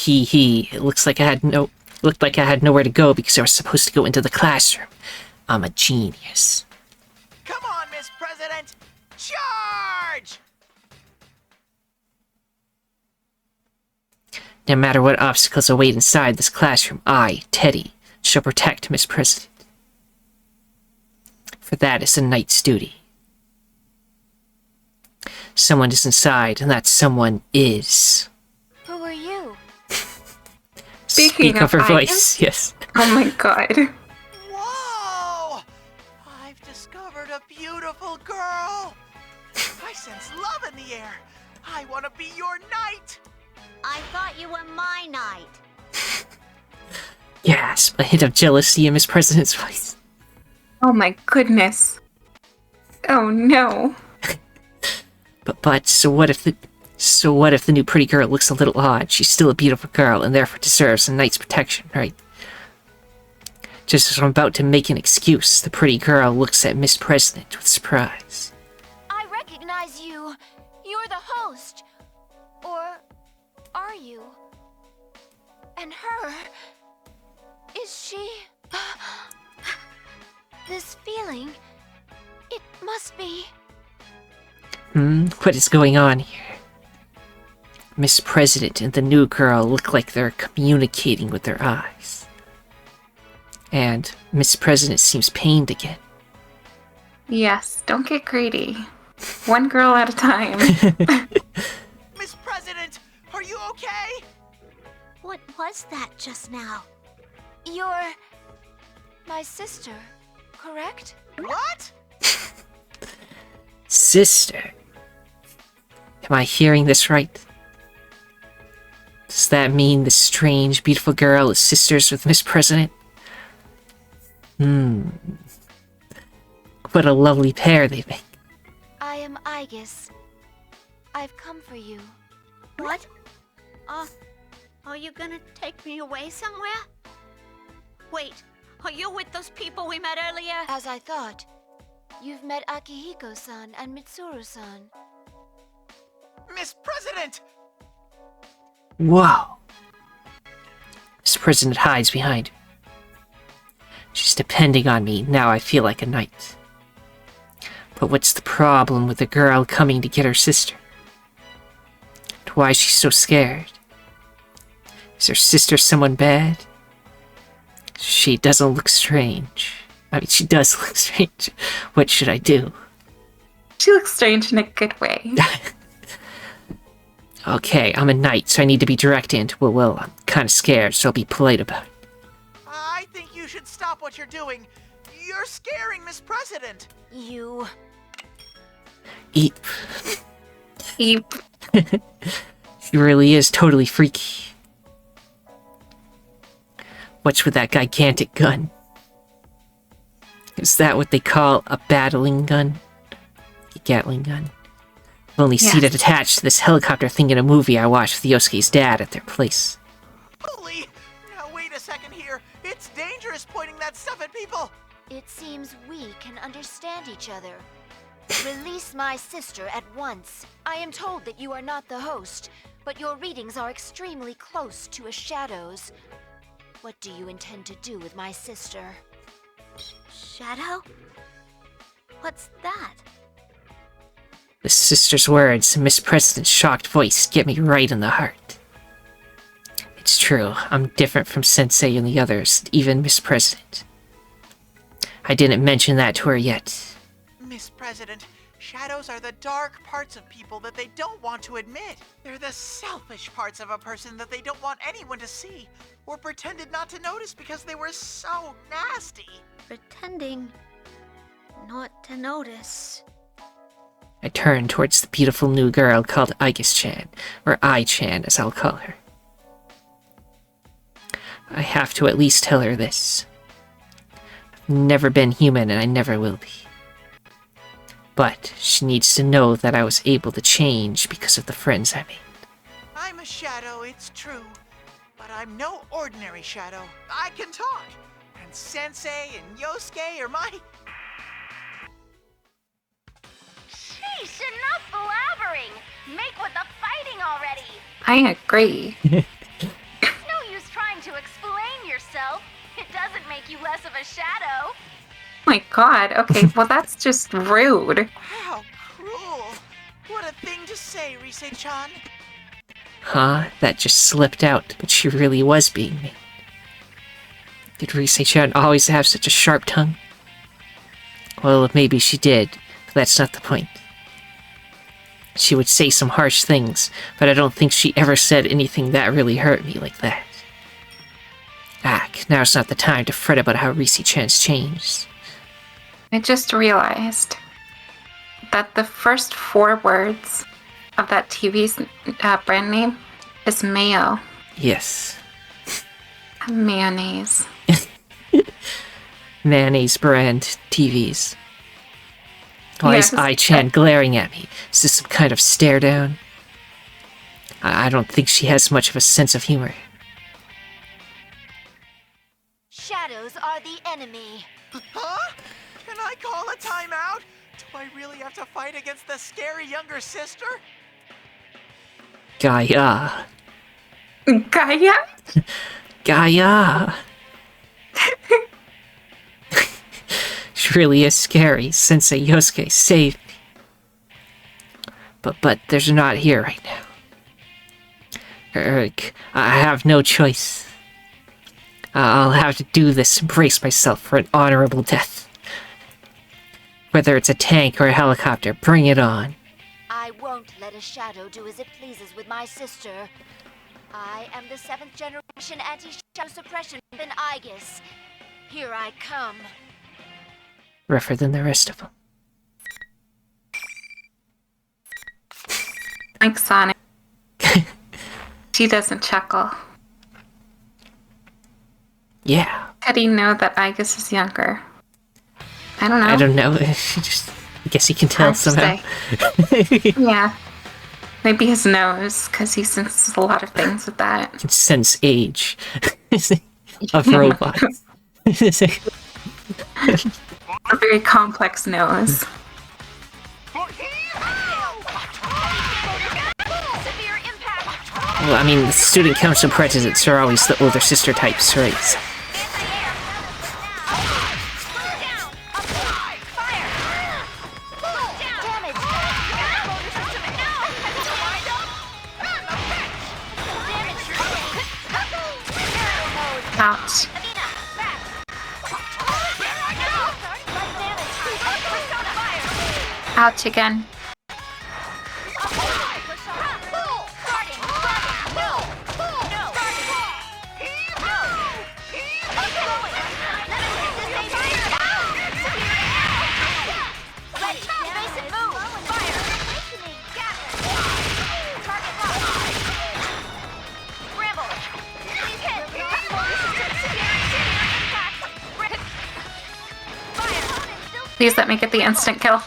It looks like I had nowhere to go because I was supposed to go into the classroom. I'm a genius. Come on, Miss President! Charge! No matter what obstacles await inside this classroom, I, Teddie, shall protect Miss President. For that is a knight's duty. Someone is inside, and that someone is... Who are you? Speak of her voice, yes. Oh my god. Whoa! I've discovered a beautiful girl! I sense love in the air! I want to be your knight! I thought you were my knight. Yes, a hint of jealousy in Miss President's voice. Oh my goodness. Oh no. But so what if the new pretty girl looks a little odd? She's still a beautiful girl and therefore deserves a knight's protection, right? Just as I'm about to make an excuse, the pretty girl looks at Miss President with surprise. I recognize you. You're the host. Or are you? And her... is she... This feeling... it must be... What is going on here? Miss President and the new girl look like they're communicating with their eyes. And Miss President seems pained again. Yes, don't get greedy. One girl at a time. Miss President, are you okay? What was that just now? You're... my sister, correct? What? Sister? Am I hearing this right? Does that mean this strange, beautiful girl is sisters with Miss President? What a lovely pair they make. I am Igus. I've come for you. What? Are you gonna take me away somewhere? Wait, are you with those people we met earlier? As I thought. You've met Akihiko-san and Mitsuru-san. Miss President! Whoa. Miss President hides behind her. She's depending on me, now I feel like a knight. But what's the problem with the girl coming to get her sister? And why is she so scared? Is her sister someone bad? She doesn't look strange. I mean, she does look strange. What should I do? She looks strange in a good way. Okay, I'm a knight, so I need to be direct and, well, I'm kind of scared, so I'll be polite about it. I think you should stop what you're doing. You're scaring Miss President. You... Eep. Eep. He really is totally freaky. What's with that gigantic gun? Is that what they call a battling gun? A Gatling gun? I've only seen it attached to this helicopter thing in a movie I watched with Yosuke's dad at their place. Holy! Now wait a second here. It's dangerous pointing that stuff at people. It seems we can understand each other. Release my sister at once. I am told that you are not the host, but your readings are extremely close to a shadow's. What do you intend to do with my sister? Shadow? What's that? The sister's words and Miss President's shocked voice get me right in the heart. It's true, I'm different from Sensei and the others, even Miss President. I didn't mention that to her yet. Miss President, shadows are the dark parts of people that they don't want to admit. They're the selfish parts of a person that they don't want anyone to see, or pretended not to notice because they were so nasty. Pretending not to notice. I turned towards the beautiful new girl called Aigis-chan, or Ai-chan as I'll call her. I have to at least tell her this. I've never been human and I never will be. But she needs to know that I was able to change because of the friends I made. I'm a shadow, it's true. But I'm no ordinary shadow. I can talk. And Sensei and Yosuke are my... Sheesh, enough blabbering! Make with the fighting already! I agree. It's no use trying to explain yourself. It doesn't make you less of a shadow. Oh my god, okay, well that's just rude. How cruel. What a thing to say, Rise-chan. Huh? That just slipped out, but she really was being mean. Did Rise-chan always have such a sharp tongue? Well, maybe she did, but that's not the point. She would say some harsh things, but I don't think she ever said anything that really hurt me like that. Now's not the time to fret about how Rise-chan's changed. I just realized that the first 4 words of that TV's brand name is mayo. Yes. Mayonnaise. Mayonnaise brand TVs. Why is Ai-chan glaring at me? Is this some kind of stare down? I don't think she has much of a sense of humor. Shadows are the enemy. Huh? Can I call a timeout? Do I really have to fight against the scary younger sister? Gaia. Gaia? Gaia. She really is scary. Sensei Yosuke saved me. But there's not here right now. I have no choice. I'll have to do this and brace myself for an honorable death. Whether it's a tank or a helicopter, bring it on. I won't let a shadow do as it pleases with my sister. I am the 7th generation anti-shadow suppression in Aigis. Here I come. Rougher than the rest of them. Like Sonic. She doesn't chuckle. Yeah. How do you know that Aigis is younger? I don't know. I don't know. I guess he can tell somehow. Yeah. Maybe his nose, because he senses a lot of things with that. He can sense age of robots. A very complex nose. Well, I mean, the student council presidents are always the older sister types, right? Ouch. Ouch again. Please let me get the instant kill.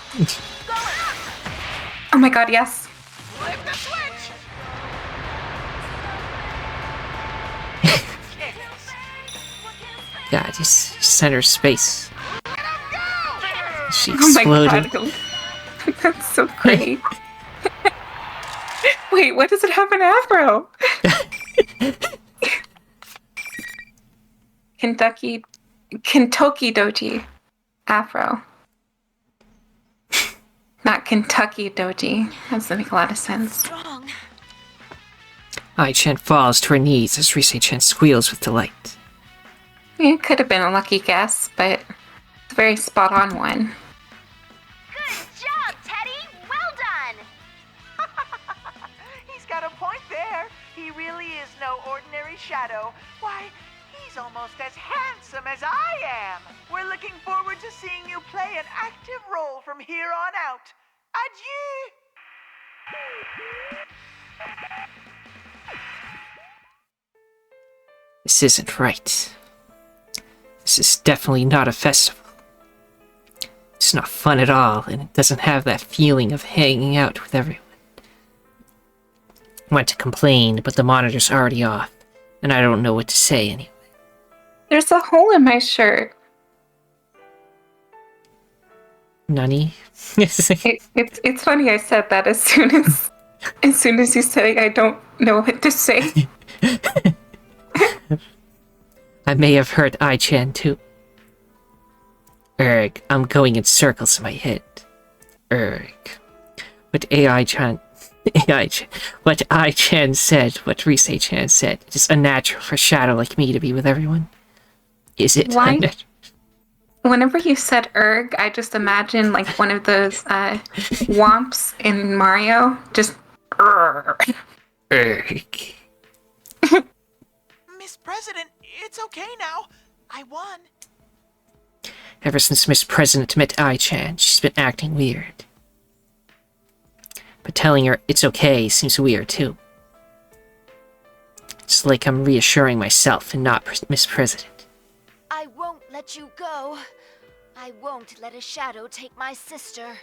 Oh my god, yes. God, just center space. She Oh my exploded. god. That's so great. Wait, what does it have in Afro? Kentucky Doji. Afro. Not Kentucky Doji. That doesn't make a lot of sense. Ai-chan falls to her knees as Rise-chan squeals with delight. It could have been a lucky guess, but it's a very spot on one. Good job, Teddie! Well done! He's got a point there. He really is no ordinary shadow. Why, he's almost as handsome as I am. We're looking forward to seeing you play an active role from here on out. Adieu! This isn't right. This is definitely not a festival. It's not fun at all, and it doesn't have that feeling of hanging out with everyone. I went to complain, but the monitor's already off, and I don't know what to say anyway. There's a hole in my shirt. Nani? It's funny I said that as soon as you said it, I don't know what to say. I may have heard Ai-chan too. Erg, I'm going in circles in my head. Erg. What Ai-chan said, what Rise-chan said, it is unnatural for a shadow like me to be with everyone. Is it Why? unnatural? Whenever you said erg, I just imagine like one of those womps in Mario. Just erg. Erg. Miss President, it's okay now. I won. Ever since Miss President met Ai-chan, she's been acting weird. But telling her it's okay seems weird too. It's like I'm reassuring myself and not Miss President. I won't let you go. I won't let a shadow take my sister.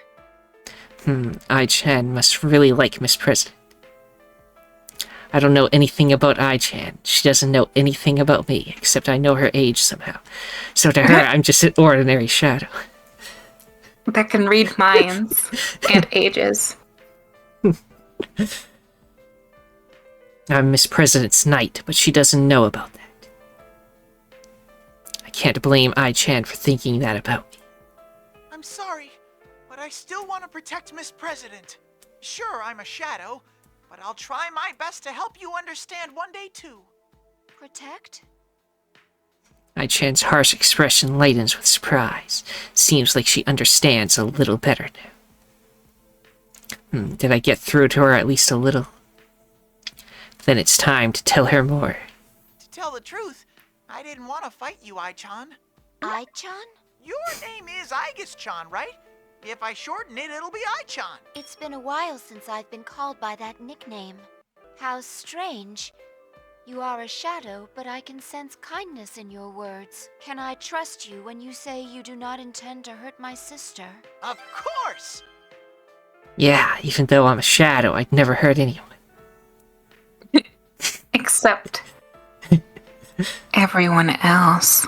Ai-chan must really like Miss President. I don't know anything about Ai-chan. She doesn't know anything about me, except I know her age somehow. So to her, I'm just an ordinary shadow. That can read minds and ages. I'm Miss President's knight, but she doesn't know about that. I can't blame Ai-chan for thinking that about me. I'm sorry, but I still want to protect Miss President. Sure, I'm a shadow, but I'll try my best to help you understand one day too. Protect? Ai-chan's harsh expression lightens with surprise. Seems like she understands a little better now. Did I get through to her at least a little? Then it's time to tell her more. To tell the truth, I didn't want to fight you, Ai-chan. Ai-chan? Your name is Aigis-chan, right? If I shorten it, it'll be Ai-chan. It's been a while since I've been called by that nickname. How strange. You are a shadow, but I can sense kindness in your words. Can I trust you when you say you do not intend to hurt my sister? Of course! Yeah, even though I'm a shadow, I'd never hurt anyone. Except everyone else.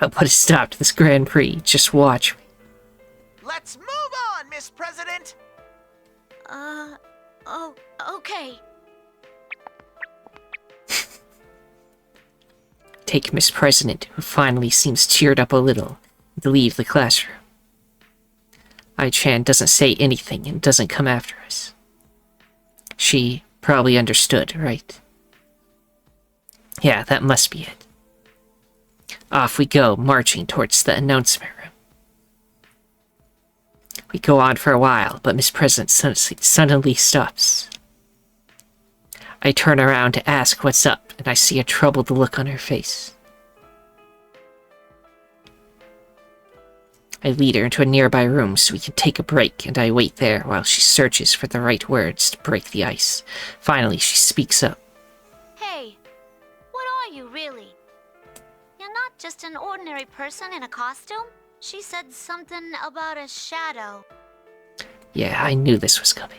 I'll put a stop to this Grand Prix. Just watch me. Let's move on, Miss President! Oh, okay. Take Miss President, who finally seems cheered up a little, to leave the classroom. Ai-chan doesn't say anything and doesn't come after us. She probably understood, right? Yeah, that must be it. Off we go, marching towards the announcement room. We go on for a while, but Miss President suddenly stops. I turn around to ask what's up, and I see a troubled look on her face. I lead her into a nearby room so we can take a break, and I wait there while she searches for the right words to break the ice. Finally, she speaks up. Hey, what are you really? You're not just an ordinary person in a costume. She said something about a shadow. Yeah, I knew this was coming.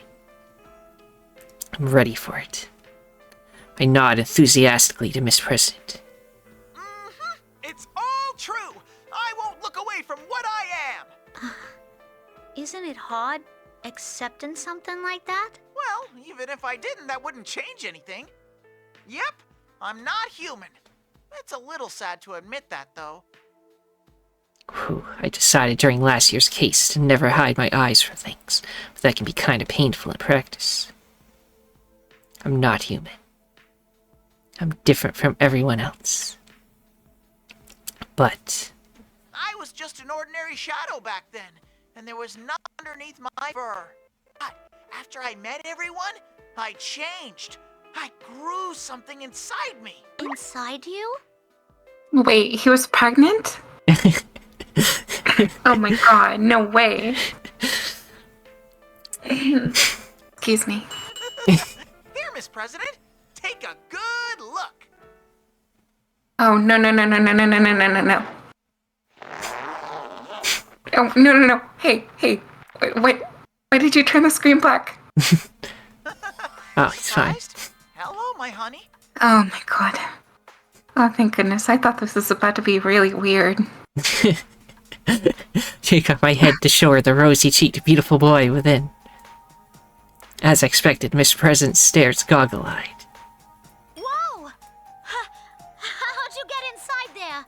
I'm ready for it. I nod enthusiastically to Miss President. It's all true. I won't look away from what I am. Isn't it hard accepting something like that? Well, even if I didn't, that wouldn't change anything. Yep, I'm not human. It's a little sad to admit that, though. Whew, I decided during last year's case to never hide my eyes for things, but that can be kind of painful in practice. I'm not human. I'm different from everyone else. But I was just an ordinary shadow back then, and there was nothing underneath my fur. But after I met everyone, I changed. I grew something inside me. Inside you? Wait, he was pregnant? Oh my god, no way. Excuse me. Here, Miss President, take a good look. Oh, no. Oh, no. Hey. Wait, why did you turn the screen black? oh, it's fine. Hello, my honey. Oh my god. Oh, thank goodness. I thought this was about to be really weird. Take off my head to show her the rosy-cheeked beautiful boy within. As expected, Miss President stares goggle-eyed. Whoa! How'd you get inside there?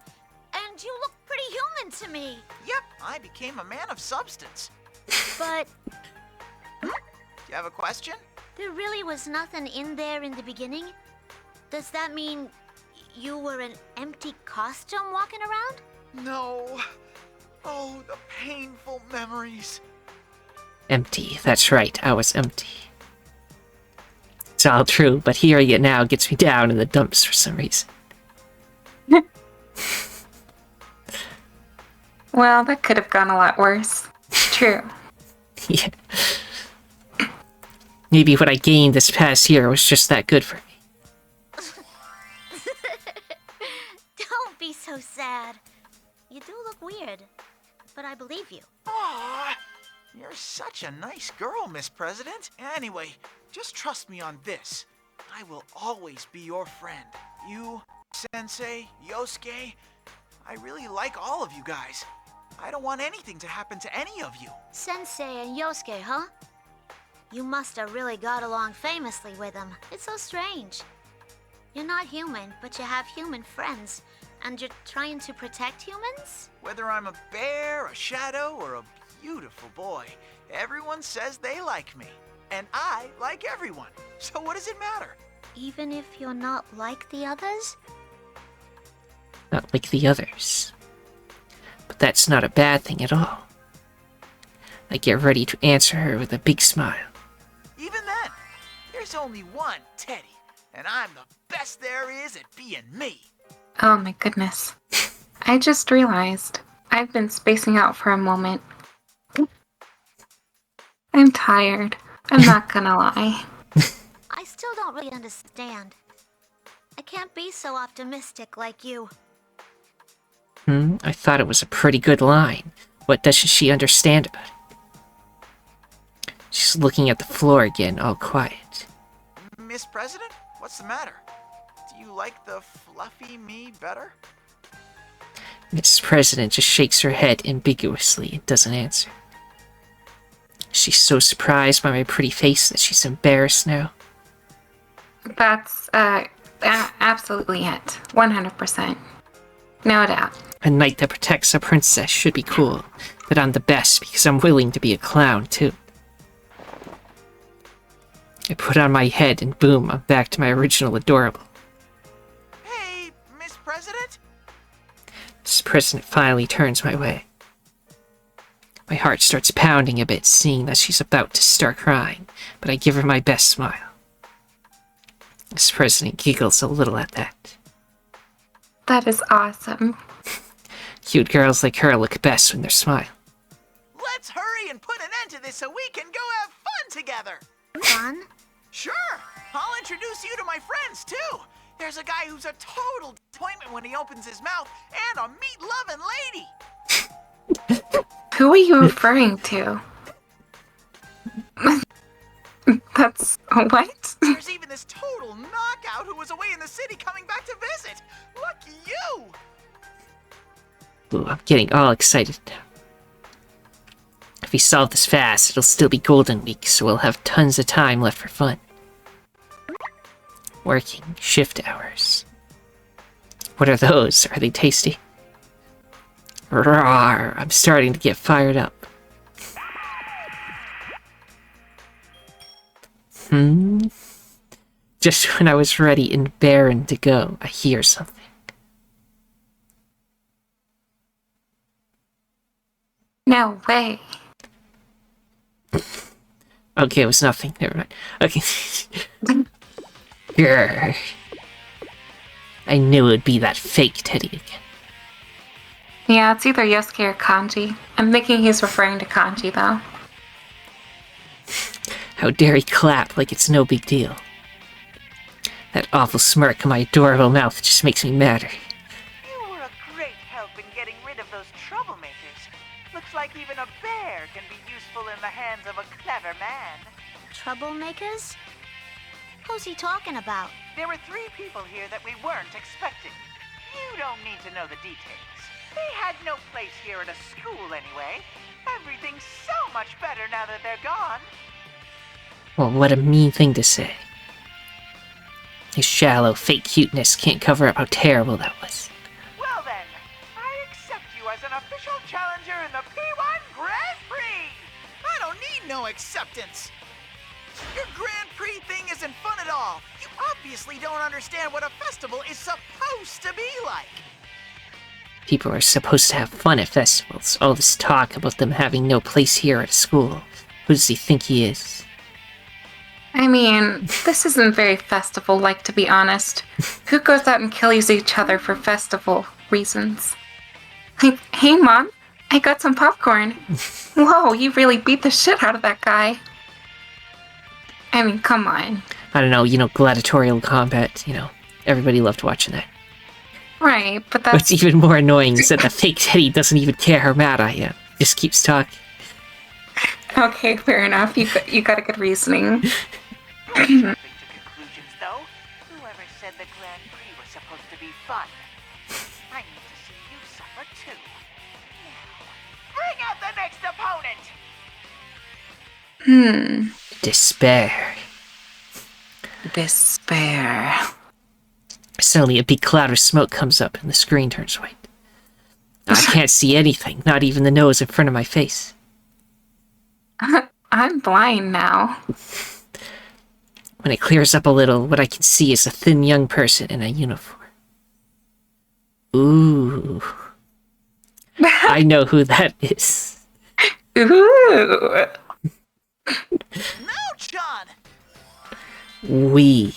And you look pretty human to me. Yep, I became a man of substance. But Do you have a question? there really was nothing in there in the beginning? Does that mean you were an empty costume walking around? No. Oh, the painful memories. Empty, that's right, I was empty. It's all true, but hearing it now gets me down in the dumps for some reason. Well, that could have gone a lot worse. True. Yeah. Maybe what I gained this past year was just that good for me. Don't be so sad. You do look weird, but I believe you. Aw, you're such a nice girl, Miss President. Anyway, just trust me on this. I will always be your friend. You, Sensei, Yosuke, I really like all of you guys. I don't want anything to happen to any of you. Sensei and Yosuke, huh? You must have really got along famously with them. It's so strange. You're not human, but you have human friends. And you're trying to protect humans? Whether I'm a bear, a shadow, or a beautiful boy, everyone says they like me. And I like everyone. So what does it matter? Even if you're not like the others? Not like the others. But that's not a bad thing at all. I get ready to answer her with a big smile. Even then, there's only one Teddie, and I'm the best there is at being me. Oh my goodness. I just realized I've been spacing out for a moment. I'm tired. I'm not gonna lie. I still don't really understand. I can't be so optimistic like you. I thought it was a pretty good line. What doesn't she understand about it? She's looking at the floor again, all quiet. Miss President, what's the matter? Do you like the fluffy me better? Mrs. President just shakes her head ambiguously and doesn't answer. She's so surprised by my pretty face that she's embarrassed now. That's, absolutely it. 100%. No doubt. A knight that protects a princess should be cool, but I'm the best because I'm willing to be a clown, too. I put on my head and boom, I'm back to my original adorable. Hey, President? Mr. President finally turns my way. My heart starts pounding a bit, seeing that she's about to start crying, but I give her my best smile. Mr. President giggles a little at that. That is awesome. Cute girls like her look best when they're smiling. Let's hurry and put an end to this so we can go have fun together. Fun? Sure. I'll introduce you to my friends, too. There's a guy who's a total disappointment when he opens his mouth, and a meat-loving lady. Who are you referring to? That's what? There's even this total knockout who was away in the city coming back to visit. Lucky you! Ooh, I'm getting all excited now. If we solve this fast, it'll still be Golden Week, so we'll have tons of time left for fun. Working shift hours. What are those? Are they tasty? Rawr, I'm starting to get fired up. Just when I was ready and barren to go, I hear something. No way. Okay, it was nothing. Never mind. Okay. Grr. I knew it would be that fake Teddie again. Yeah, it's either Yosuke or Kanji. I'm thinking he's referring to Kanji, though. How dare he clap like it's no big deal. That awful smirk on my adorable mouth just makes me madder. You were a great help in getting rid of those troublemakers. Looks like even a bear can be useful in the hands of a clever man. Troublemakers? Who's he talking about? There were 3 people here that we weren't expecting. You don't need to know the details. They had no place here at a school anyway. Everything's so much better now that they're gone. Well, what a mean thing to say. His shallow, fake cuteness can't cover up how terrible that was. Well then, I accept you as an official challenger in the P1 Grand Prix! I don't need no acceptance! Your Grand Prix thing isn't fun at all. You obviously don't understand what a festival is supposed to be like. People are supposed to have fun at festivals. All this talk about them having no place here at school. Who does he think he is? I mean, this isn't very festival-like, to be honest. Who goes out and kills each other for festival reasons? Like, hey Mom, I got some popcorn. Whoa, you really beat the shit out of that guy. I mean, come on. I don't know, gladiatorial combat, everybody loved watching that. Right, but that's... What's even more annoying is that the fake Teddie doesn't even care how mad I am. Just keeps talking. Okay, fair enough. You got a good reasoning. Jumping to conclusions, though. Whoever said the Grand Prix was supposed to be fun? I need to see you suffer too. Now, bring out the next opponent! Despair. Despair. Suddenly a big cloud of smoke comes up and the screen turns white. I can't see anything, not even the nose in front of my face. I'm blind now. When it clears up a little, what I can see is a thin young person in a uniform. Ooh. I know who that is. Ooh. No, John! We.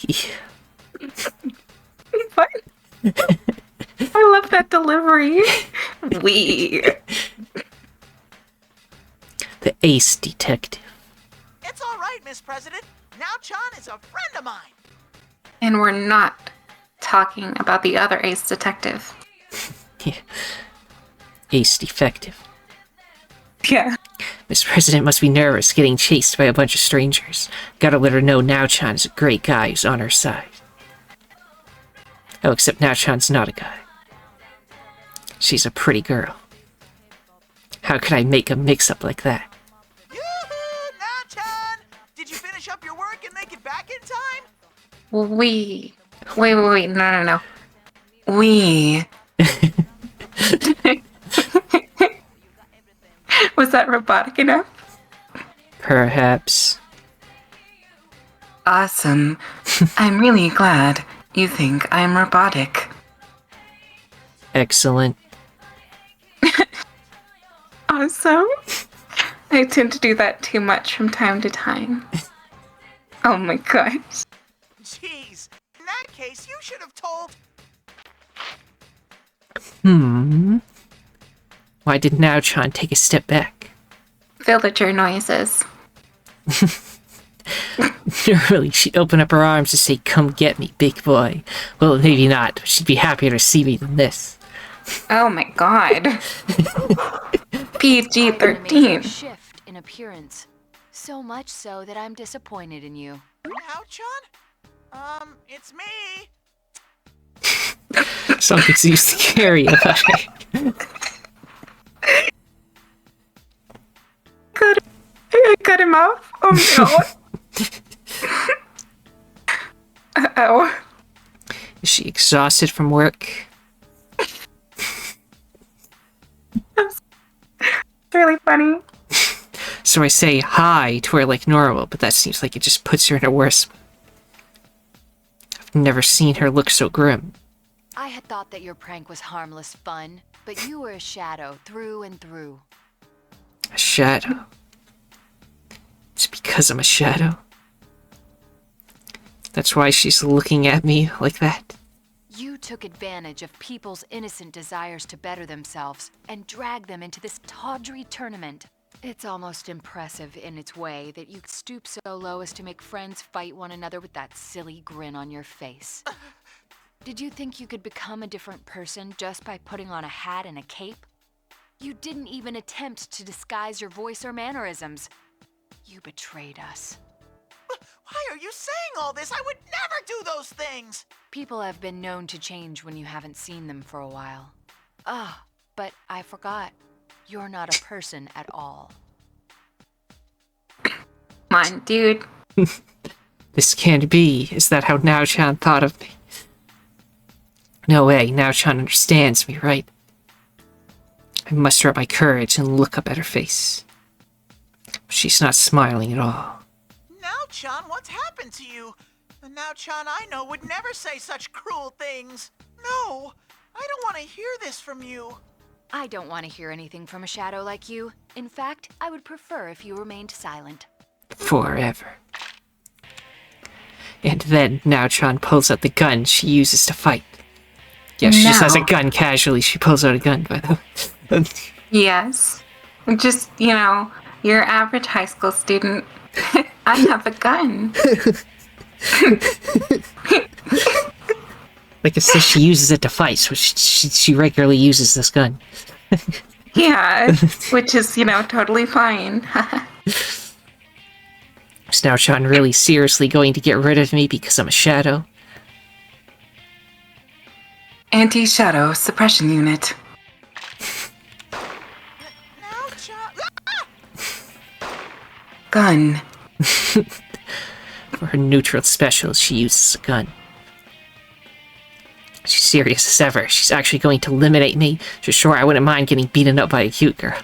What? I love that delivery. We. The ace detective. It's all right, Miss President. Now Chan is a friend of mine. And we're not talking about the other ace detective. Yeah. Ace defective. Yeah. Miss President must be nervous getting chased by a bunch of strangers. Gotta let her know Now-chan is a great guy who's on her side. Oh, except Now-chan's not a guy. She's a pretty girl. How could I make a mix-up like that? Yoo-hoo, Now-chan! Did you finish up your work and make it back in time? Wait, no. We. Was that robotic enough? Perhaps. Awesome. I'm really glad you think I'm robotic. Excellent. Awesome. I tend to do that too much from time to time. Oh my gosh. Jeez, in that case, you should have told. Why did Now-chan take a step back? Villager noises. Really, she'd open up her arms to say, "Come get me, big boy." Well, maybe not. She'd be happier to see me than this. Oh my god. PG-13. Shift in appearance. So much so that I'm disappointed in you. Now-chan? It's me. Something seems scary about it. I cut him off. Oh no. Uh-oh. Is she exhausted from work? It's really funny. So I say hi to her like normal, but that seems like it just puts her in a worse... I've never seen her look so grim. I had thought that your prank was harmless fun, but you were a shadow through and through. A shadow? It's because I'm a shadow? That's why she's looking at me like that? You took advantage of people's innocent desires to better themselves and dragged them into this tawdry tournament. It's almost impressive in its way that you stoop so low as to make friends fight one another with that silly grin on your face. Did you think you could become a different person just by putting on a hat and a cape? You didn't even attempt to disguise your voice or mannerisms. You betrayed us. Why are you saying all this? I would never do those things! People have been known to change when you haven't seen them for a while. Ah, but I forgot. You're not a person at all. Come on, dude. This can't be. Is that how Now-chan thought of me? No way, Now-chan understands me, right? I muster up my courage and look up at her face. She's not smiling at all. Now-chan, what's happened to you? The Now-chan I know would never say such cruel things. No, I don't want to hear this from you. I don't want to hear anything from a shadow like you. In fact, I would prefer if you remained silent. Forever. And then Now-chan pulls out the gun she uses to fight. Yes, she just has a gun casually. She pulls out a gun, by the way. Yes. Just, you know, your average high school student. I have a gun. Like I said, she uses it to fight, so she regularly uses this gun. Yeah, which is, you know, totally fine. Is Now-chan really seriously going to get rid of me because I'm a shadow? Anti-shadow suppression unit. Gun. For her neutral specials, she uses a gun. She's serious as ever. She's actually going to eliminate me. Sure, I wouldn't mind getting beaten up by a cute girl.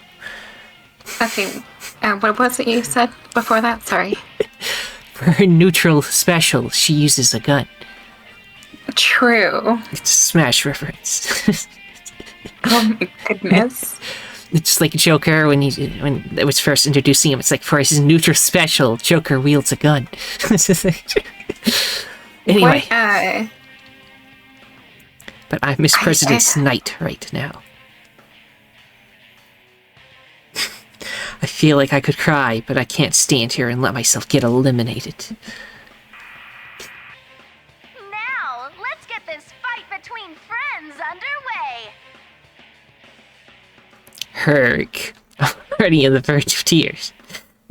Okay, what was it you said before that? Sorry. For her neutral special, she uses a gun. True. It's a Smash reference. Oh my goodness. It's like Joker when it was first introducing him. It's like for his neutral special, Joker wields a gun. Anyway. What, but I'm Miss President's knight right now. I feel like I could cry, but I can't stand here and let myself get eliminated. Now, let's get this fight between friends underway. Herg. Already on the verge of tears.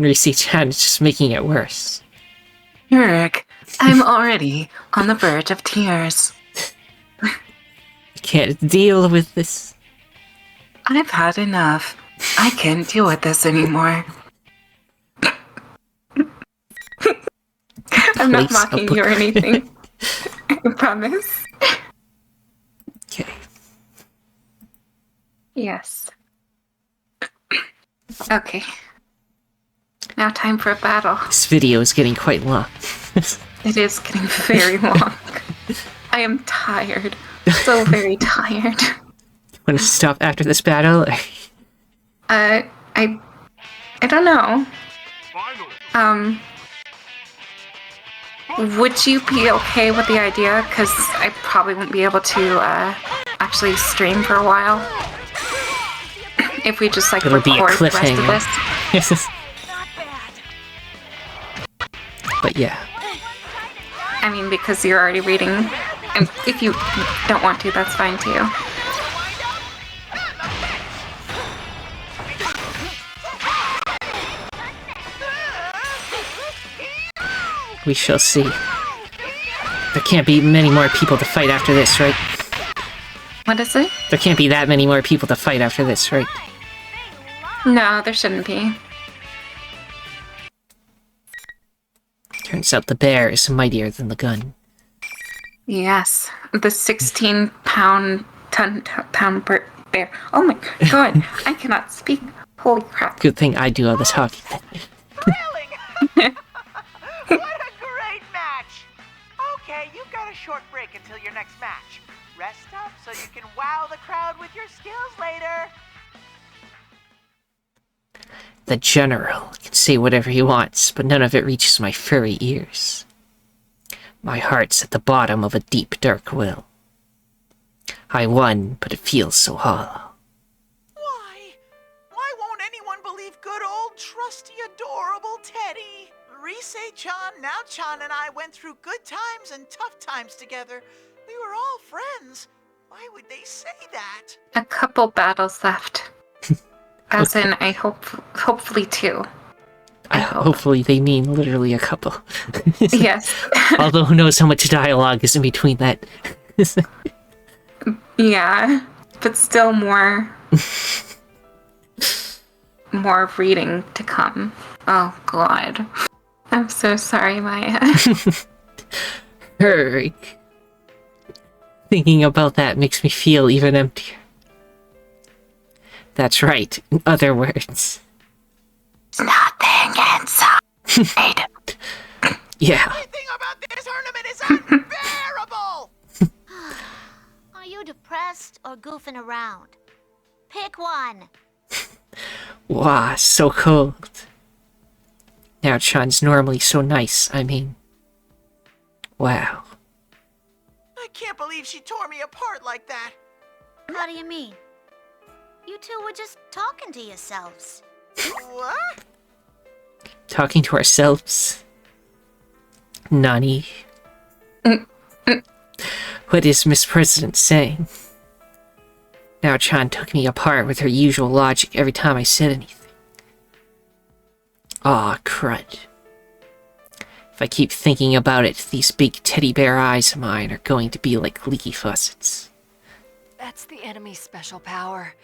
Risi-chan is just making it worse. Herg, I'm already on the verge of tears. I can't deal with this. I've had enough. I can't deal with this anymore. I'm not mocking you or anything. I promise. Okay. Yes. Okay. Now time for a battle. This video is getting quite long. It is getting very long. I am tired. So very tired. Want to stop after this battle? I don't know. Would you be okay with the idea? Because I probably won't be able to actually stream for a while. If we just like It'll be a record the rest of cliffhanger. this. But yeah. I mean, because you're already reading. And if you don't want to, that's fine too. We shall see. There can't be many more people to fight after this, right? What is it? There can't be that many more people to fight after this, right? No, there shouldn't be. Turns out the bear is mightier than the gun. Yes, the 16-pound bear. Oh my god, I cannot speak. Holy crap. Good thing I do all the talking. What a great match! Okay, you've got a short break until your next match. Rest up so you can wow the crowd with your skills later. The General can say whatever he wants, but none of it reaches my furry ears. My heart's at the bottom of a deep, dark well. I won, but it feels so hollow. Why won't anyone believe good old, trusty, adorable Teddie? Rise-chan, Now-chan, and I went through good times and tough times together. We were all friends. Why would they say that? A couple battles left. As in, I hopefully two. Hopefully they mean literally a couple. Yes. Although who knows how much dialogue is in between that. Yeah, but still more reading to come. Oh god. I'm so sorry, Maya. Herg. Thinking about that makes me feel even emptier. That's right, in other words. Nothing inside. Yeah. Everything about this tournament is unbearable! Are you depressed or goofing around? Pick one. Wow, so cold. Now Chan's normally so nice, I mean... Wow. I can't believe she tore me apart like that. How do you mean? You two were just talking to yourselves. What? Talking to ourselves? Nani? What is Miss President saying? Now Chan took me apart with her usual logic every time I said anything. Aw, crud. If I keep thinking about it, these big teddy bear eyes of mine are going to be like leaky faucets. That's the enemy's special power.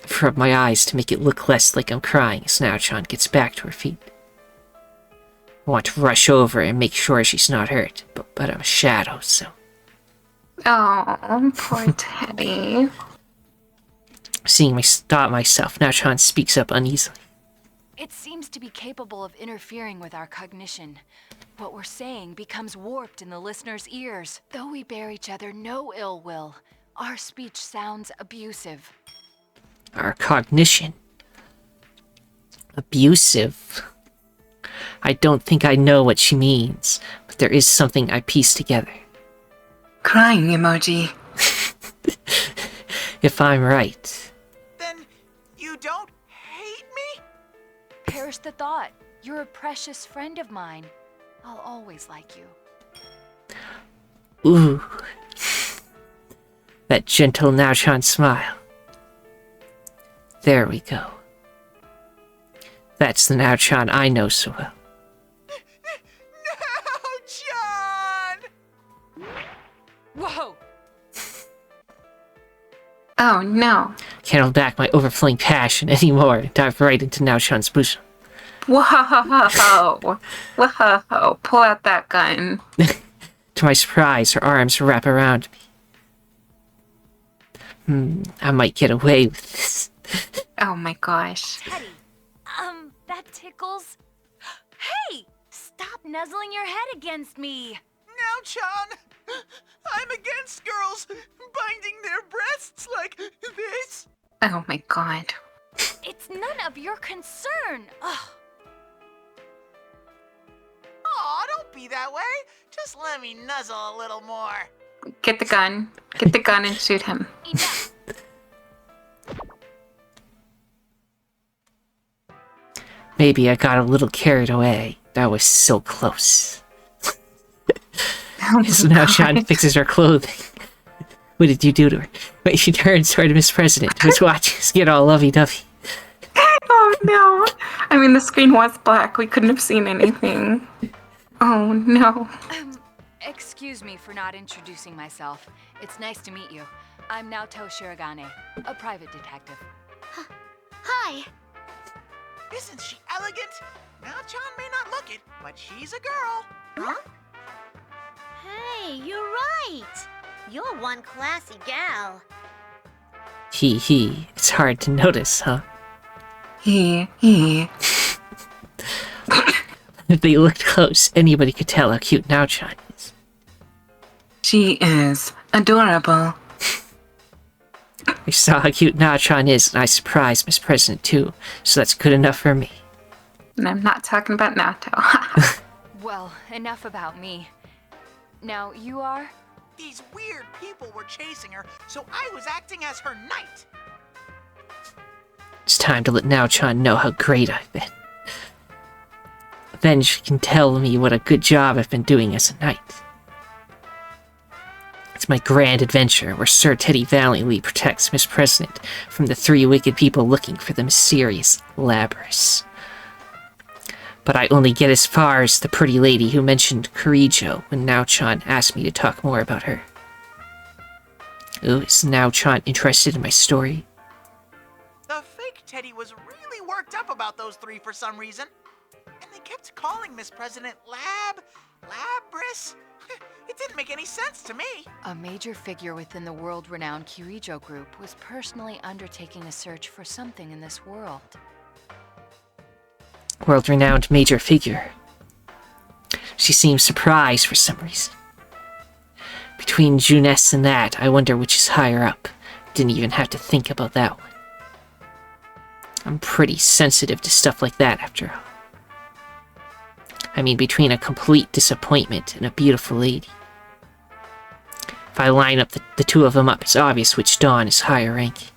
I've rubbed my eyes to make it look less like I'm crying as Now-chan gets back to her feet. I want to rush over and make sure she's not hurt, but I'm a shadow, so... Oh, poor Teddie. Seeing me stop myself, Now-chan speaks up uneasily. It seems to be capable of interfering with our cognition. What we're saying becomes warped in the listener's ears. Though we bear each other no ill will, our speech sounds abusive. Our cognition. Abusive. I don't think I know what she means, but there is something I piece together. Crying emoji. If I'm right. Then you don't hate me? Perish the thought. You're a precious friend of mine. I'll always like you. Ooh. That gentle Now-chan smile. There we go. That's the Now-chan I know so well. Now-chan! Whoa! Oh no. Can't hold back my overflowing passion anymore and dive right into Now-chan's bosom. Whoa. Whoa. Pull out that gun. To my surprise, her arms wrap around me. I might get away with this. Oh my gosh. Teddie, that tickles. Hey! Stop nuzzling your head against me. Now-chan, I'm against girls binding their breasts like this. Oh my god. It's none of your concern. Ugh. Aw, don't be that way. Just let me nuzzle a little more. Get the gun. Get the gun and shoot him. Enough. Maybe I got a little carried away. That was so close. So now Sean fixes her clothing. What did you do to her? Wait, she turns toward Miss President, who's watching us get all lovey-dovey. Oh no. I mean, the screen was black. We couldn't have seen anything. Oh no. Excuse me for not introducing myself. It's nice to meet you. I'm Naoto Shiragane, a private detective. Hi. Isn't she elegant? Now, Chan may not look it, but she's a girl. Huh? Hey, you're right. You're one classy gal. Hee. It's hard to notice, huh? He. If they looked close, anybody could tell how cute Nao-chan is. She is adorable. I saw how cute Nao-chan is, and I surprised Miss President too, so that's good enough for me. And I'm not talking about Naoto. Well, enough about me. Now, you are? These weird people were chasing her, so I was acting as her knight. It's time to let Nao-chan know how great I've been. Then she can tell me what a good job I've been doing as a knight. It's my grand adventure where Sir Teddie valiantly protects Miss President from the three wicked people looking for the mysterious Labrys. But I only get as far as the pretty lady who mentioned Kirijo when Nao-chan asked me to talk more about her. Ooh, is Nao-chan interested in my story? The fake Teddie was really worked up about those three for some reason. And they kept calling Miss President Labrys. It didn't make any sense to me. A major figure within the world-renowned Kirijo group was personally undertaking a search for something in this world. World-renowned major figure. She seems surprised for some reason. Between Juness and that, I wonder which is higher up. Didn't even have to think about that one. I'm pretty sensitive to stuff like that, after all. I mean, between a complete disappointment and a beautiful lady. If I line up the two of them up, it's obvious which Dawn is higher ranking.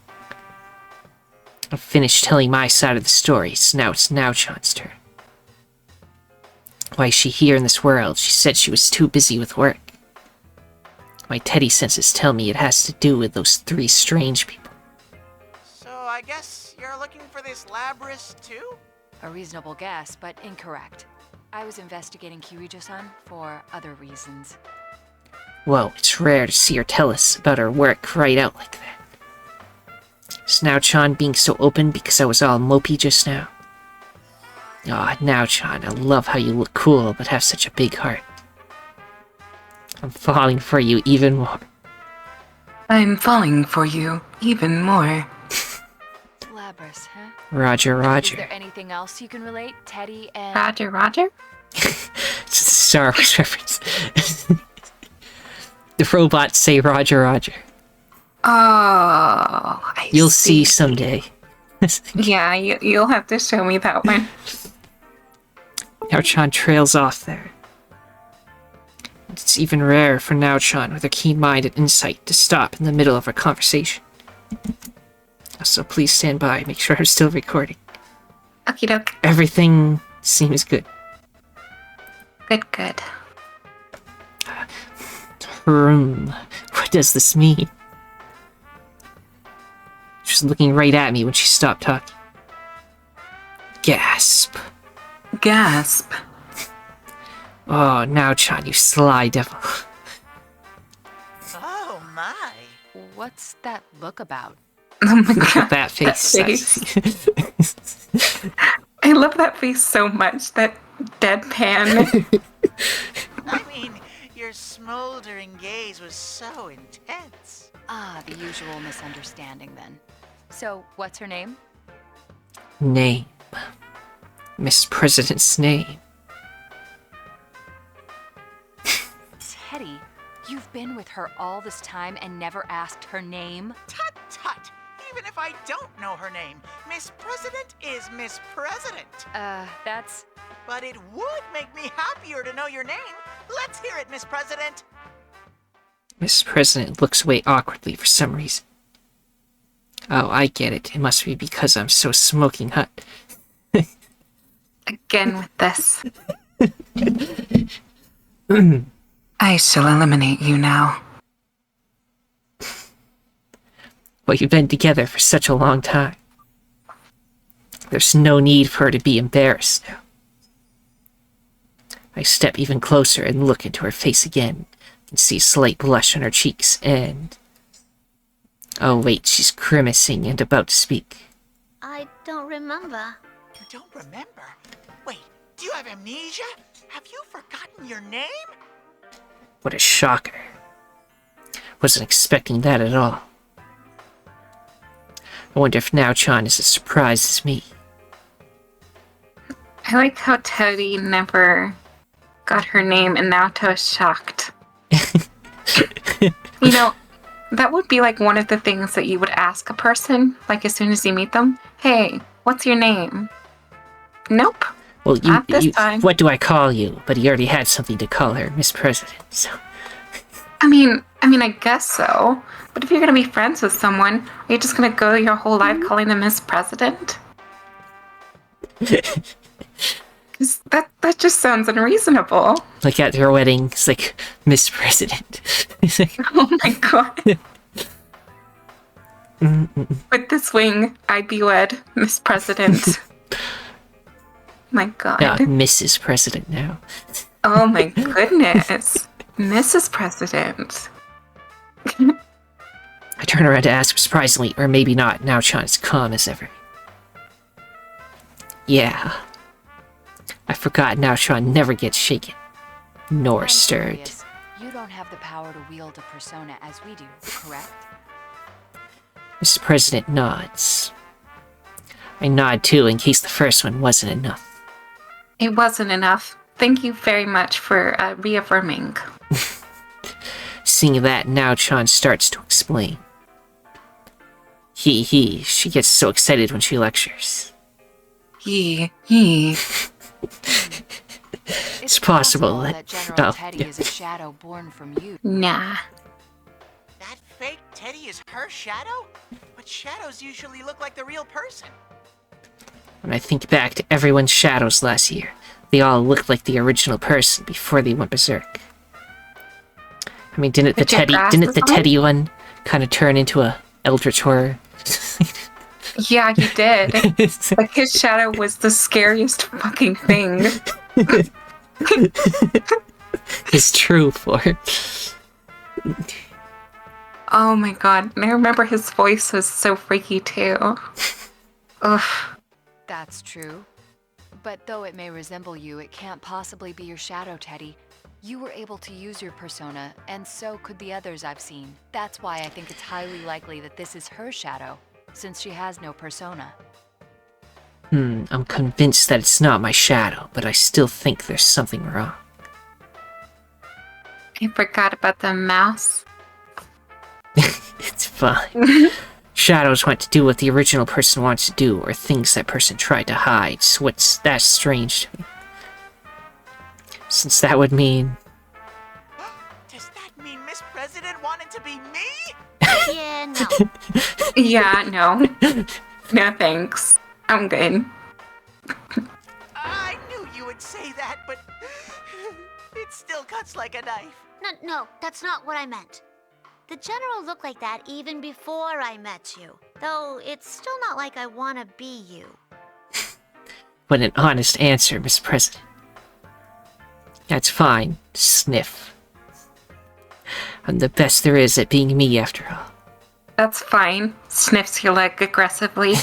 I've finished telling my side of the story, so now it's Nao-chan's turn. Why is she here in this world? She said she was too busy with work. My Teddie senses tell me it has to do with those three strange people. So I guess you're looking for this Labrys too? A reasonable guess, but incorrect. I was investigating Kirijo-san for other reasons. Whoa, it's rare to see her tell us about her work right out like that. Is Nao-chan being so open because I was all mopey just now? Aw, Nao-chan, I love how you look cool but have such a big heart. I'm falling for you even more. I'm falling for you even more. Labrys, huh? Roger. Is there anything else you can relate, Teddie and... Roger? It's a Star Wars reference. The robots say Roger. Oh, You'll see someday. Yeah, you'll have to show me that one. Nao-chan trails off there. It's even rare for Nao-chan with her keen mind and insight to stop in the middle of our conversation. So please stand by, make sure I'm still recording. Okie doke. Everything seems good. Good. What does this mean? She's looking right at me when she stopped talking. Gasp. Oh, Nao-chan, you sly devil. Oh my. What's that look about? Oh my god. That face. I love that face so much. That deadpan. I mean, your smoldering gaze was so intense. Ah, the usual misunderstanding then. So, what's her name? Name. Miss President's name. Teddie, you've with her all this time and never asked her name? Tut tut! Even if I don't know her name, Miss President is Miss President. That's... But it would make me happier to know your name. Let's hear it, Miss President. Miss President looks away awkwardly for some reason. Oh, I get it. It must be because I'm so smoking hot. Again with this. I shall eliminate you now. Well, you've been together for such a long time. There's no need for her to be embarrassed now. I step even closer and look into her face again, and see a slight blush on her cheeks, and... Oh wait, she's grimacing and about to speak. I don't remember. You don't remember? Wait, do you have amnesia? Have you forgotten your name? What a shocker. Wasn't expecting that at all. I wonder if Now-chan is as surprised as me. I like how Teddie never got her name and Naoto is shocked. You know, that would be like one of the things that you would ask a person, like as soon as you meet them. Hey, what's your name? Nope. Well, not this time. What do I call you? But he already had something to call her, Miss President, so... I mean, I guess so. But if you're gonna be friends with someone, are you just gonna go your whole life calling them Miss President? Because that just sounds unreasonable. Like at their wedding, it's like, Miss President. Oh my god. With this wing, I'd be wed, Miss President. My god. Yeah, Mrs. President now. Oh my goodness. Mrs. President. I turn around to ask surprisingly, or maybe not, Now-chan as calm as ever. Yeah. I forgot Now-chan never gets shaken, nor stirred. Curious. You don't have the power to wield a persona as we do, correct? Mr. President nods. I nod too, in case the first one wasn't enough. It wasn't enough. Thank you very much for reaffirming. Seeing that, Now-chan starts to explain. She gets so excited when she lectures. It's possible that General Teddie is a shadow born from you. Nah. That fake Teddie is her shadow? But shadows usually look like the real person. When I think back to everyone's shadows last year, they all looked like the original person before they went berserk. I mean, didn't the Teddie one kind of turn into a eldritch horror? Yeah, he did. Like, his shadow was the scariest fucking thing. His true form. Oh my god. And I remember his voice was so freaky too. Ugh. That's true. But though it may resemble you, it can't possibly be your shadow, Teddie. You were able to use your persona, and so could the others I've seen. That's why I think it's highly likely that this is her shadow, since she has no persona. I'm convinced that it's not my shadow, but I still think there's something wrong. I forgot about the mouse. It's fine. Shadows want to do what the original person wants to do, or things that person tried to hide, so that's strange to me. Since that would mean... Does that mean Miss President wanted to be me? Yeah, no. Yeah, no. No thanks. I'm good. I knew you would say that, but it still cuts like a knife. No, that's not what I meant. The General looked like that even before I met you. Though it's still not like I want to be you. What an honest answer, Miss President. That's fine. Sniff. I'm the best there is at being me, after all. That's fine. Sniffs your leg aggressively.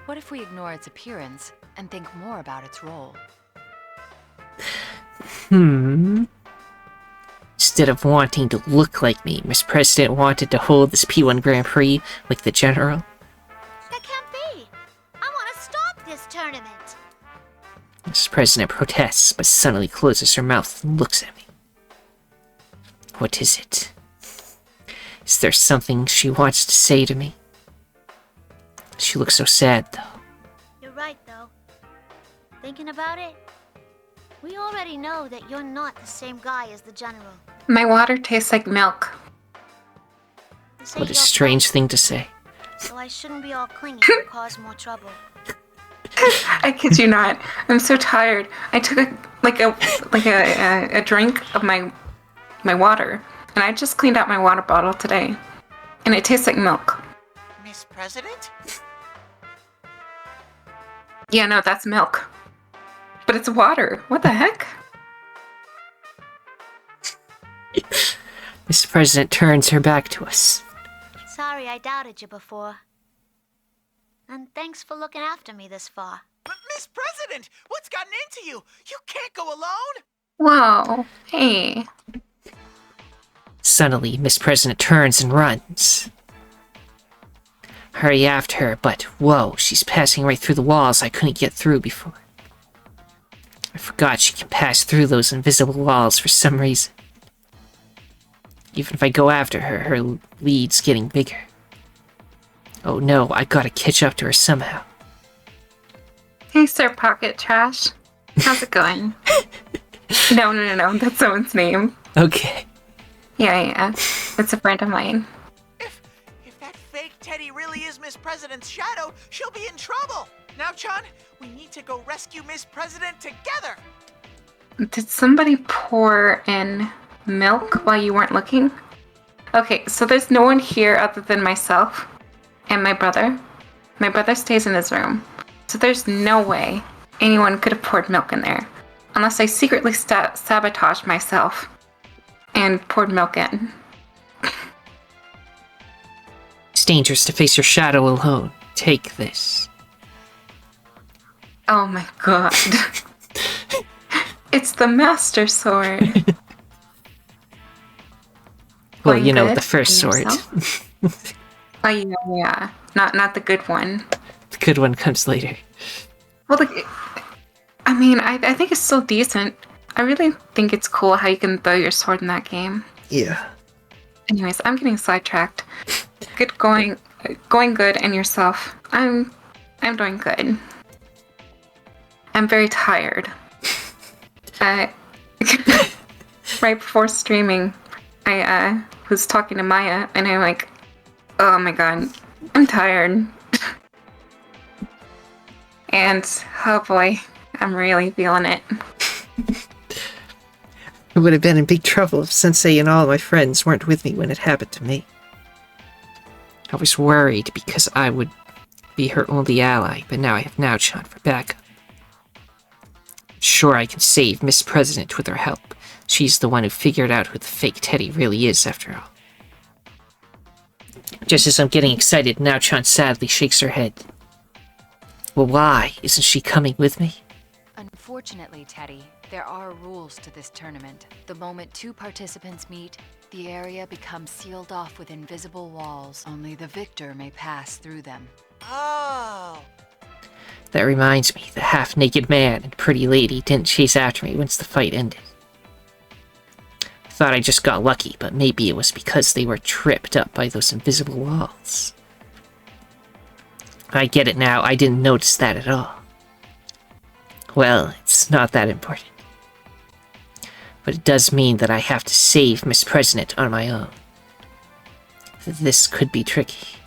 What if we ignore its appearance and think more about its role? Instead of wanting to look like me, Miss President wanted to hold this P1 Grand Prix like the General. That can't be. I want to stop this tournament. Miss President protests, but suddenly closes her mouth and looks at me. What is it? Is there something she wants to say to me? She looks so sad, though. You're right, though. Thinking about it, we already know that you're not the same guy as the General. My water tastes like milk. What a strange thing to say. So I shouldn't be all clingy and cause more trouble. I kid you not. I'm so tired. I took a drink of my water, and I just cleaned out my water bottle today, and it tastes like milk. Miss President? Yeah, no, that's milk. But it's water. What the heck? Mr. President turns her back to us. Sorry I doubted you before. And thanks for looking after me this far. But Miss President, what's gotten into you? You can't go alone! Whoa, hey. Suddenly, Miss President turns and runs. Hurry after her, but whoa, she's passing right through the walls I couldn't get through before. I forgot she can pass through those invisible walls for some reason. Even if I go after her, her lead's getting bigger. Oh no, I gotta catch up to her somehow. Hey, Sir Pocket Trash. How's it going? No, that's someone's name. Okay. Yeah. It's a friend of mine. If that fake Teddie really is Miss President's shadow, she'll be in trouble. Now, Chun, we need to go rescue Miss President together. Did somebody pour in milk while you weren't looking? Okay, so there's no one here other than myself and my brother. My brother stays in his room. So there's no way anyone could have poured milk in there. Unless I secretly sabotaged myself and poured milk in. It's dangerous to face your shadow alone. Take this. Oh my god. It's the Master Sword. Well, you know, the first sword. Oh, yeah. Not the good one. The good one comes later. Well, I think it's still decent. I really think it's cool how you can throw your sword in that game. Yeah. Anyways, I'm getting sidetracked. Good going good, and yourself? I'm doing good. I'm very tired. Right before streaming, I was talking to Maya, and I'm like, oh my god, I'm tired. And, oh boy, I'm really feeling it. I would have been in big trouble if Sensei and all my friends weren't with me when it happened to me. I was worried because I would be her only ally, but now I have Now-chan for backup. Sure, I can save Miss President with her help. She's the one who figured out who the fake Teddie really is, after all. Just as I'm getting excited, Now-chan sadly shakes her head. Well, why? Isn't she coming with me? Unfortunately, Teddie, there are rules to this tournament. The moment two participants meet, the area becomes sealed off with invisible walls. Only the victor may pass through them. Oh. That reminds me, the half-naked man and pretty lady didn't chase after me once the fight ended. I thought I just got lucky, but maybe it was because they were tripped up by those invisible walls. I get it now, I didn't notice that at all. Well, it's not that important. But it does mean that I have to save Miss President on my own. This could be tricky.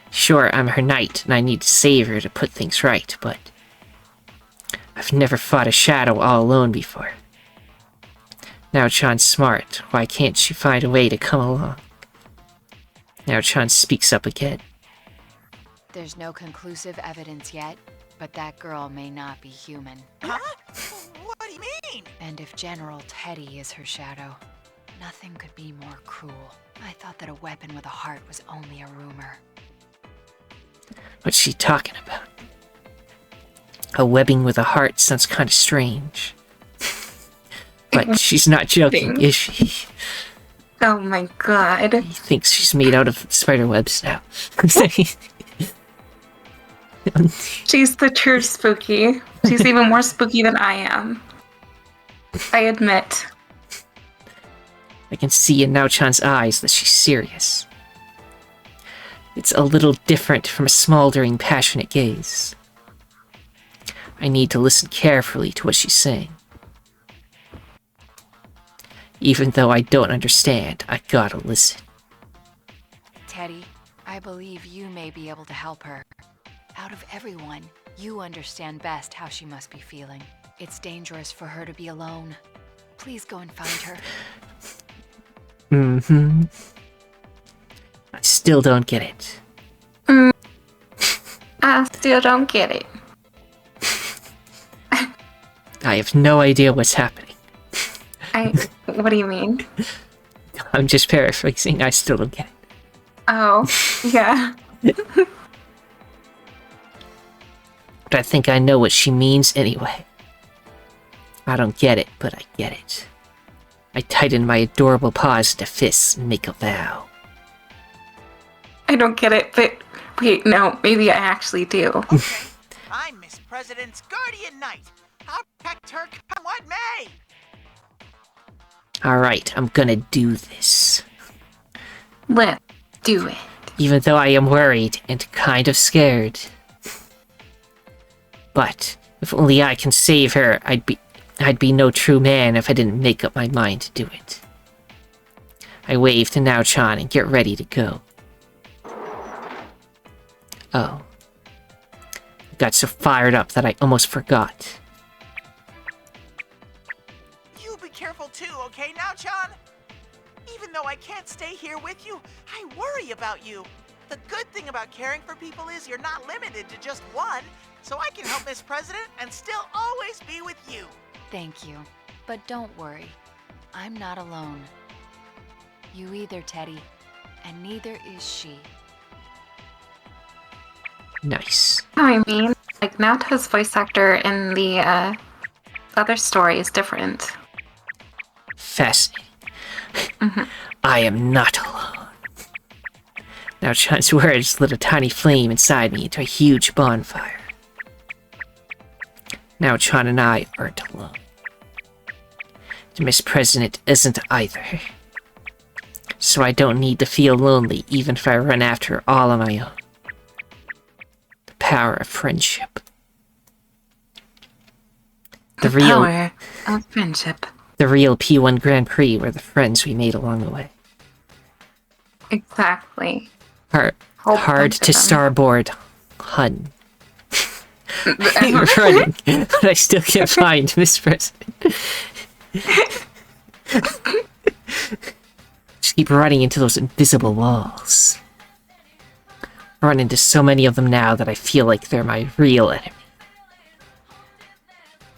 Sure, I'm her knight, and I need to save her to put things right, but I've never fought a shadow all alone before. Now-chan's smart. Why can't she find a way to come along? Now-chan speaks up again. There's no conclusive evidence yet, but that girl may not be human. Huh? What do you mean? And if General Teddie is her shadow, nothing could be more cruel. I thought that a weapon with a heart was only a rumor. What's she talking about? A webbing with a heart sounds kind of strange. But she's not joking, is she? Oh my god. He thinks she's made out of spider webs now. She's the true spooky. She's even more spooky than I am. I admit. I can see in Now-chan's eyes that she's serious. It's a little different from a smoldering, passionate gaze. I need to listen carefully to what she's saying. Even though I don't understand, I gotta listen. Teddie, I believe you may be able to help her. Out of everyone, you understand best how she must be feeling. It's dangerous for her to be alone. Please go and find her. Mm-hmm. I still don't get it. I still don't get it. I have no idea what's happening. What do you mean? I'm just paraphrasing. I still don't get it. Oh, yeah. But I think I know what she means anyway. I don't get it, but I get it. I tighten my adorable paws into fists and make a vow. I don't get it, but wait, no, maybe I actually do. Okay, I'm Miss President's Guardian Knight. I'll protect her come what may. Alright, I'm gonna do this. Let's do it. Even though I am worried and kind of scared. But if only I can save her, I'd be no true man if I didn't make up my mind to do it. I wave to Now-chan and get ready to go. Oh. I got so fired up that I almost forgot. You be careful too, okay Now-chan? Even though I can't stay here with you, I worry about you. The good thing about caring for people is you're not limited to just one, so I can help Miss President and still always be with you. Thank you. But don't worry. I'm not alone. You either, Teddie, and neither is she. Nice. I mean, like, Naoto's voice actor in the other story is different. Fascinating. I am not alone. Now-chan's words lit a tiny flame inside me into a huge bonfire. Now-chan and I aren't alone. The Miss President isn't either. So I don't need to feel lonely even if I run after her all on my own. The power of friendship. The power of friendship. The real P1 Grand Prix were the friends we made along the way. Exactly. Hard to starboard, hun. I'm running, but I still can't find Miss President. Just keep running into those invisible walls. I run into so many of them now that I feel like they're my real enemy.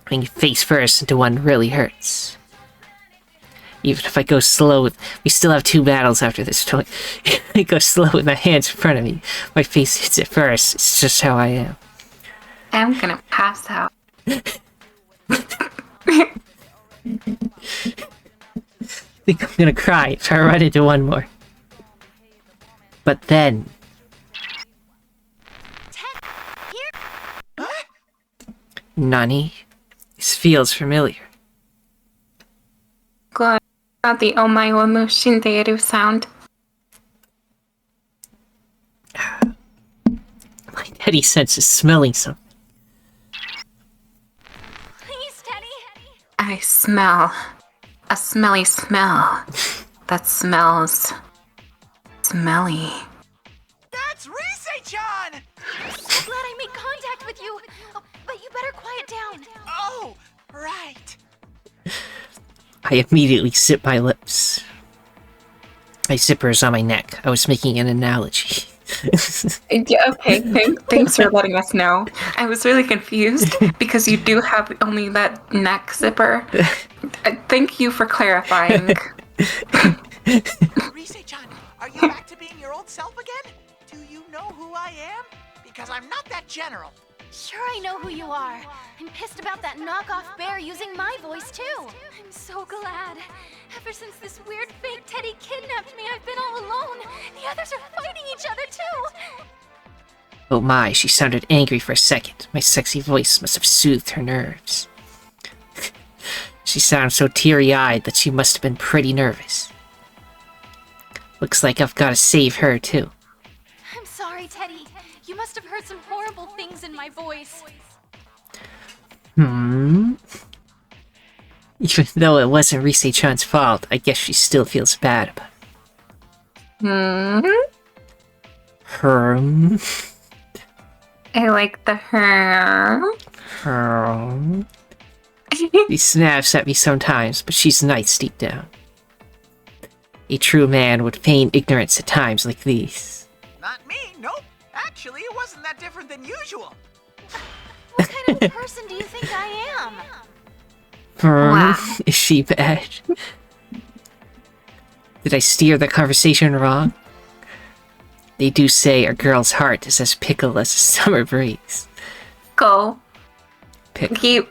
Running face first into one really hurts. Even if I go slow we still have 2 battles after this point. I go slow with my hands in front of me. My face hits it first. It's just how I am. I'm gonna pass out. I think I'm gonna cry if I run into one more. But then... Nani? This feels familiar. Glad about the Omae wa Mushinderu sound. My Teddie sense is smelling something. Please, Teddie. I smell a smelly smell that smells smelly. That's Risei-chan! So glad I made contact with you. Oh, but you better quiet down. Oh, right. I immediately zip my lips. My zipper is on my neck. I was making an analogy. Yeah, okay, thanks for letting us know. I was really confused because you do have only that neck zipper. Thank you for clarifying. Risei-chan, are you back to being your old self again? Do you know who I am? Because I'm not that general. Sure, I know who you are. I'm pissed about that knockoff bear using my voice, too. I'm so glad. Ever since this weird fake Teddie kidnapped me, I've been all alone. The others are fighting each other, too. Oh my, she sounded angry for a second. My sexy voice must have soothed her nerves. She sounded so teary-eyed that she must have been pretty nervous. Looks like I've got to save her, too. I'm sorry, Teddie. You must have heard some horrible things in my voice. Even though it wasn't Rise-chan's fault, I guess she still feels bad about it. I like the her. He snaps at me sometimes, but she's nice deep down. A true man would feign ignorance at times like these. Not me, nope. Actually, it wasn't that different than usual. What kind of person do you think I am? Wow. Is she bad? Did I steer the conversation wrong? They do say a girl's heart is as pickle as a summer breeze. Go. Pickle.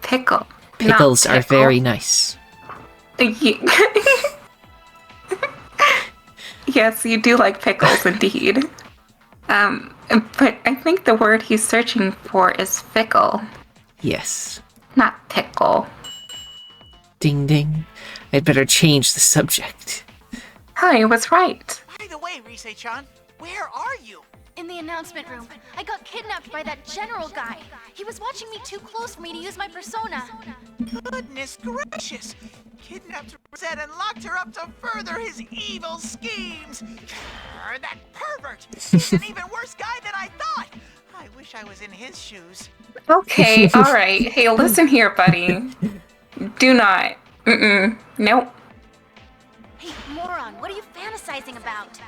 Pickle. Pickles are very nice. Yes, you do like pickles, indeed. But I think the word he's searching for is fickle. Yes. Not pickle. Ding ding. I'd better change the subject. I was right. By the way, Rise-chan, where are you? In the announcement room. I got kidnapped by that general guy. He was watching me too close for me to use my persona. Goodness gracious! Kidnapped Rosette and locked her up to further his evil schemes! That pervert! He's an even worse guy than I thought! I wish I was in his shoes. Okay, alright. Hey, listen here, buddy. Do not. Nope. Hey, moron, what are you fantasizing about?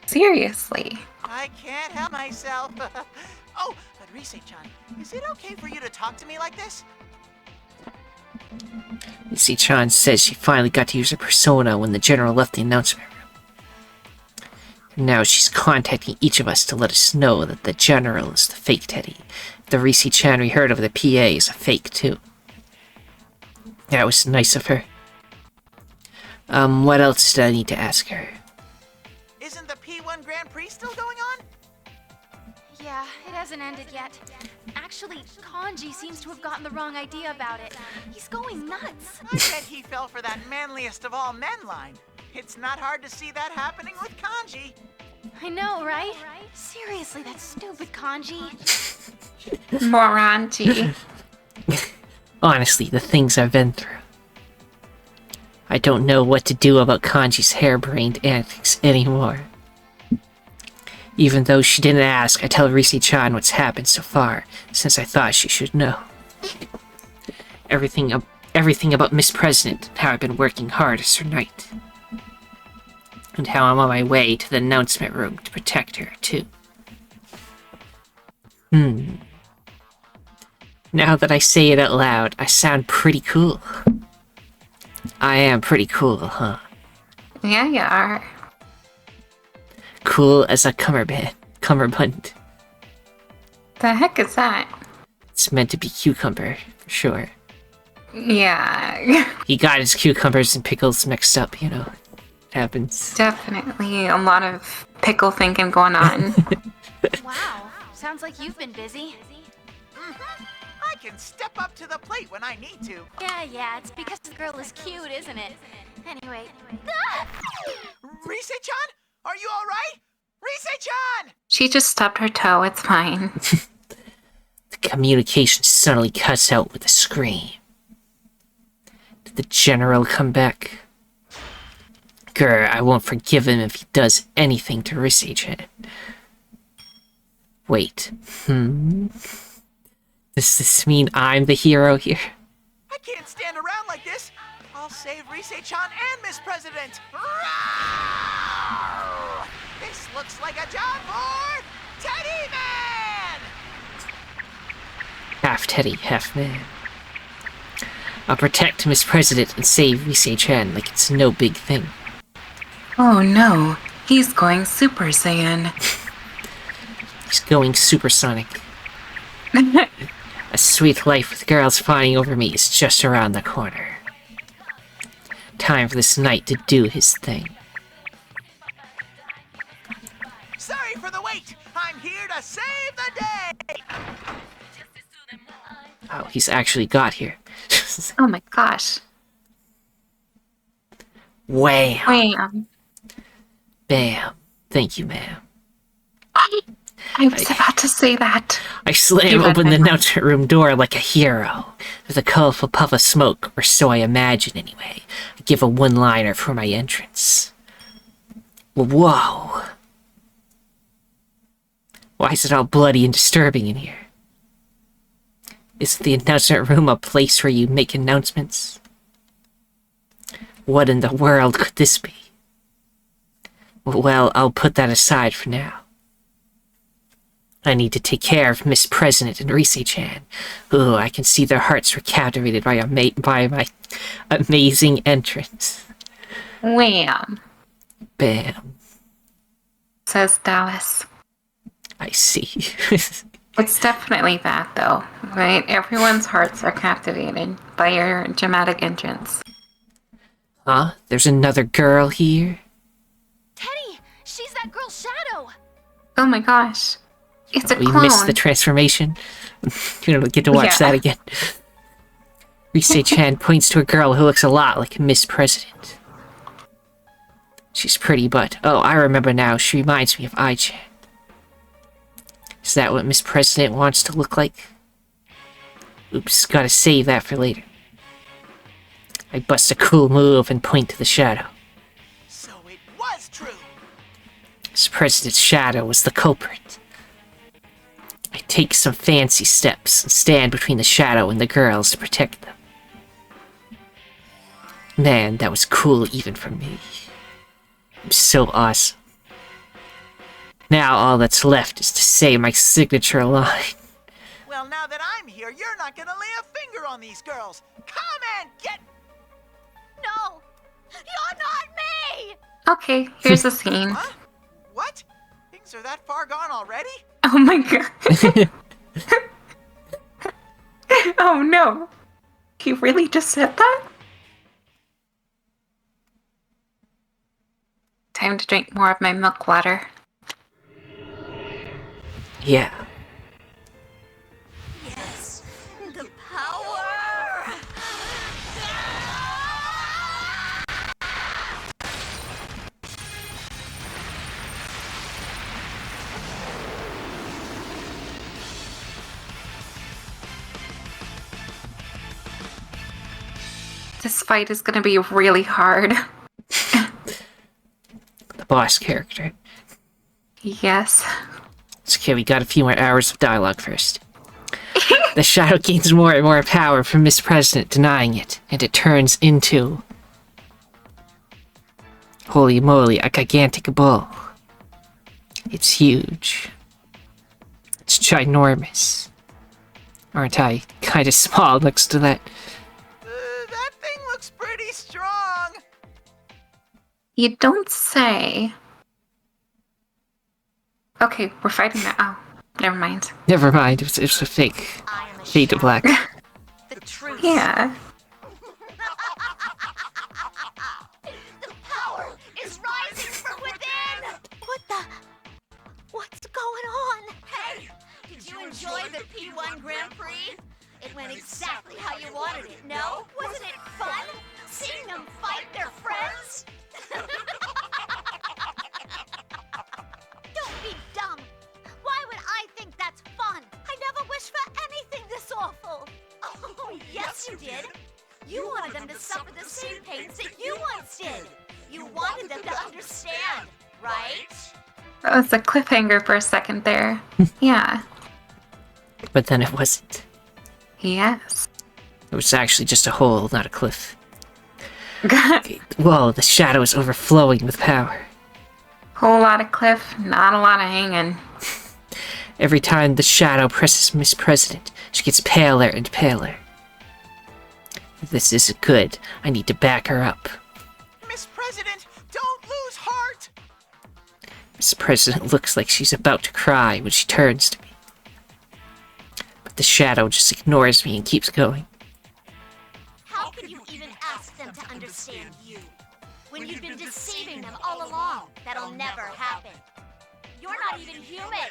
Seriously. I can't help myself. Oh, but Rise-chan, is it okay for you to talk to me like this? Rise-chan says she finally got to use her persona when the general left the announcement room. And now she's contacting each of us to let us know that the general is the fake Teddie. The Rise-chan we heard over the PA is a fake too. That was nice of her. What else did I need to ask her? Isn't the P1 Grand Prix still going on? Yeah, it hasn't ended yet. Actually, Kanji seems to have gotten the wrong idea about it. He's going nuts. I bet he fell for that manliest of all men line. It's not hard to see that happening with Kanji. I know, right? Seriously, that stupid Kanji. Moranji. Honestly, the things I've been through. I don't know what to do about Kanji's harebrained antics anymore. Even though she didn't ask, I tell Rise-chan what's happened so far, since I thought she should know. Everything about Miss President, and how I've been working hard as her knight. And how I'm on my way to the announcement room to protect her, too. Now that I say it out loud, I sound pretty cool. I am pretty cool, huh? Yeah, you are. Cool as a cummerbund. The heck is that? It's meant to be cucumber, for sure. Yeah. He got his cucumbers and pickles mixed up, you know. It happens. Definitely a lot of pickle thinking going on. Wow, sounds like you've been busy. I can step up to the plate when I need to. Yeah, it's because the girl is cute, isn't it? Anyway. Rise-chan? Are you alright? Rise-chan! She just stubbed her toe, it's fine. The communication suddenly cuts out with a scream. Did the general come back? Grr, I won't forgive him if he does anything to Rise-chan. Wait, Does this mean I'm the hero here? I can't stand around like this. I'll save Rise-chan and Miss President. This looks like a job for Teddie Man! Half Teddie, half man. I'll protect Miss President and save Rise-chan like it's no big thing. Oh no, he's going Super Saiyan. He's going supersonic. A sweet life with girls fawning over me is just around the corner. Time for this knight to do his thing. Sorry for the wait. I'm here to save the day. Oh, he's actually got here. Oh my gosh. Wham! Wham. Bam. Thank you, ma'am. I was about to say that. I slam open the announcement room door like a hero, with a colorful puff of smoke, or so I imagine anyway. I give a one-liner for my entrance. Whoa. Why is it all bloody and disturbing in here? Is the announcement room a place where you make announcements? What in the world could this be? Well, I'll put that aside for now. I need to take care of Miss President and Rise-chan. Ooh, I can see their hearts were captivated by my amazing entrance. Wham. Bam. Says Dallas. I see. It's definitely that, though, right? Everyone's hearts are captivated by your dramatic entrance. Huh? There's another girl here? Teddie! She's that girl's shadow! Oh my gosh. It's a We clone. missed the transformation. You don't get to watch that again. Rise-chan points to a girl who looks a lot like Miss President. She's pretty, but... Oh, I remember now. She reminds me of I-chan. Is that what Miss President wants to look like? Oops, gotta save that for later. I bust a cool move and point to the shadow. So it was true. Miss President's shadow was the culprit. I take some fancy steps and stand between the shadow and the girls to protect them. Man, that was cool even for me. I'm so awesome. Now all that's left is to say my signature line. Well, now that I'm here, you're not gonna lay a finger on these girls. Come and get... No! You're not me! Okay, here's the scene. Huh? What? Things are that far gone already? Oh my god. Oh no. He really just said that? Time to drink more of my milk water. Yeah. Yes! The power! This fight is gonna be really hard. The boss character. Yes. It's okay, we got a few more hours of dialogue first. The shadow gains more and more power from Miss President denying it, and it turns into... Holy moly, a gigantic bull. It's huge. It's ginormous. Aren't I kinda small next to that? That thing looks pretty strong. You don't say. Okay, we're fighting now. Oh, never mind. Never mind, it was a fake. Fade to black. The truth. Yeah. The power is rising from within! What's going on? Hey! Did you enjoy the P1 Grand Prix? It went exactly how you wanted it, no? Wasn't it fun? Seeing them fight their friends? Don't be dumb! Why would I think that's fun? I never wished for anything this awful! Oh, yes you did! You wanted them to suffer the same pains that you once did! You wanted them to understand, right? That was a cliffhanger for a second there. Yeah. But then it wasn't. Yes. It was actually just a hole, not a cliff. Whoa, the shadow is overflowing with power. Whole lot of cliff, not a lot of hanging. Every time the shadow presses Miss President, she gets paler and paler. This isn't good. I need to back her up. Miss President, don't lose heart! Miss President looks like she's about to cry when she turns to me. But the shadow just ignores me and keeps going. How could you even ask them to understand you? When you've been deceiving them all along, that'll never happen. You're not even human.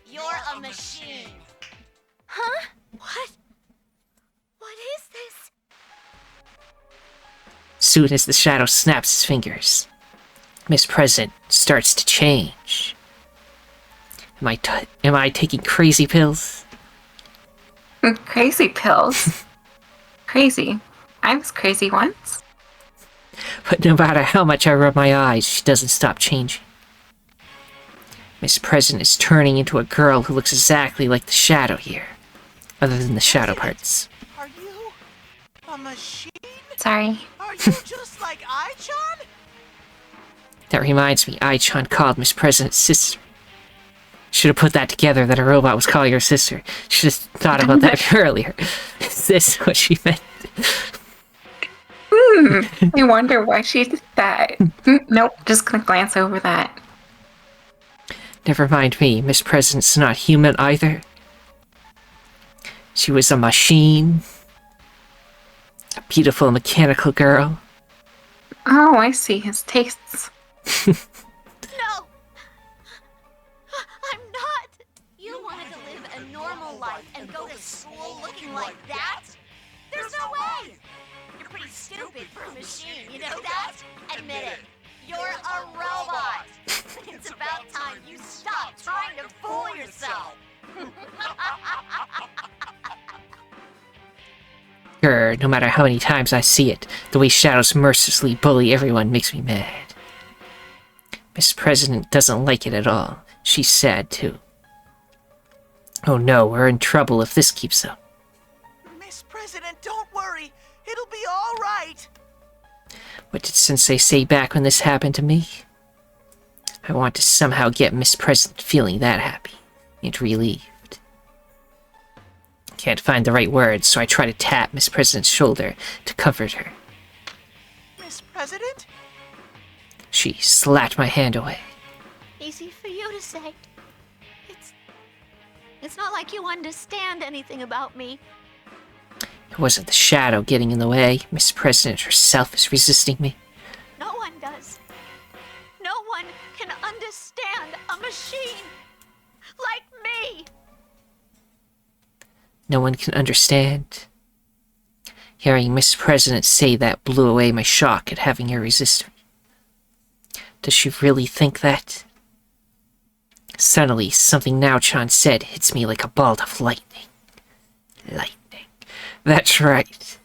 You're a machine. Huh? What? What is this? Soon as the shadow snaps his fingers, Miss President starts to change. Am I taking crazy pills? Crazy pills? Crazy. I was crazy once. But no matter how much I rub my eyes, she doesn't stop changing. Miss President is turning into a girl who looks exactly like the shadow here, other than the shadow parts. Are you a machine? Sorry. Are you just like Ai-chan? That reminds me, Ai-chan called Miss President's sister. Should have put that together that a robot was calling her sister. Should have thought about that earlier. Is this what she meant? I wonder why she did that. Nope, just gonna glance over that. Never mind me, Miss President's not human either. She was a machine. A beautiful mechanical girl. Oh, I see his tastes. No! I'm not! You wanted to live a normal life and go to school looking like that? There's no way! You're pretty stupid for a machine, you know that? Admit it. You're a robot! It's about time you stop trying to fool yourself! Grr, no matter how many times I see it, the way shadows mercilessly bully everyone makes me mad. Miss President doesn't like it at all. She's sad, too. Oh no, we're in trouble if this keeps up. Miss President, don't worry. It'll be all right. What did Sensei say back when this happened to me? I want to somehow get Miss President feeling that happy and relieved. Can't find the right words, so I try to tap Miss President's shoulder to comfort her. Miss President? She slapped my hand away. Easy for you to say. It's not like you understand anything about me. It wasn't the shadow getting in the way. Miss President herself is resisting me. No one does. No one can understand a machine like me. No one can understand. Hearing Miss President say that blew away my shock at having her resist me. Does she really think that? Suddenly, something Now-chan said hits me like a bolt of lightning. Lightning. That's right.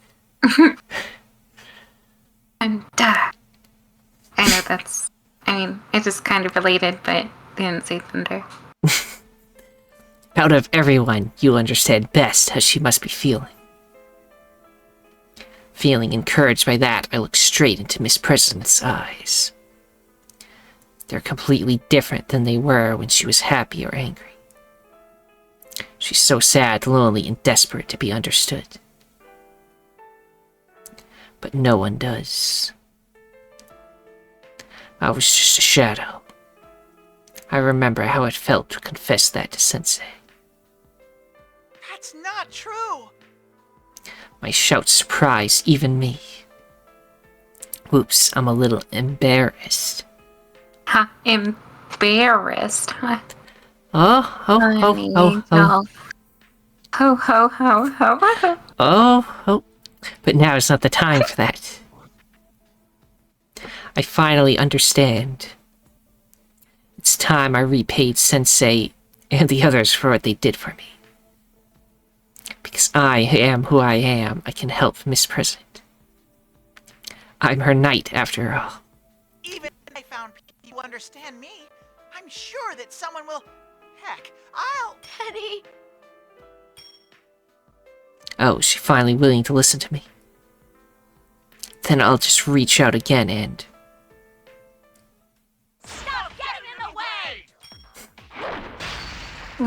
And I know that's... I mean, it is kind of related, but they didn't say thunder. Out of everyone, you'll understand best how she must be feeling. Feeling encouraged by that, I look straight into Miss President's eyes. They're completely different than they were when she was happy or angry. She's so sad, lonely, and desperate to be understood. But no one does. I was just a shadow. I remember how it felt to confess that to Sensei. That's not true. My shouts surprised even me. Whoops, I'm a little embarrassed. Ha, embarrassed, huh? Oh. Ho, ho, ho, ho, ho. Oh. But now is not the time for that. I finally understand. It's time I repaid Sensei and the others for what they did for me. Because I am who I am, I can help Miss President. I'm her knight, after all. Even if I found people who understand me, I'm sure that someone will... Heck, I'll... Teddie. Oh, she's finally willing to listen to me. Then I'll just reach out again and... Stop getting in the way!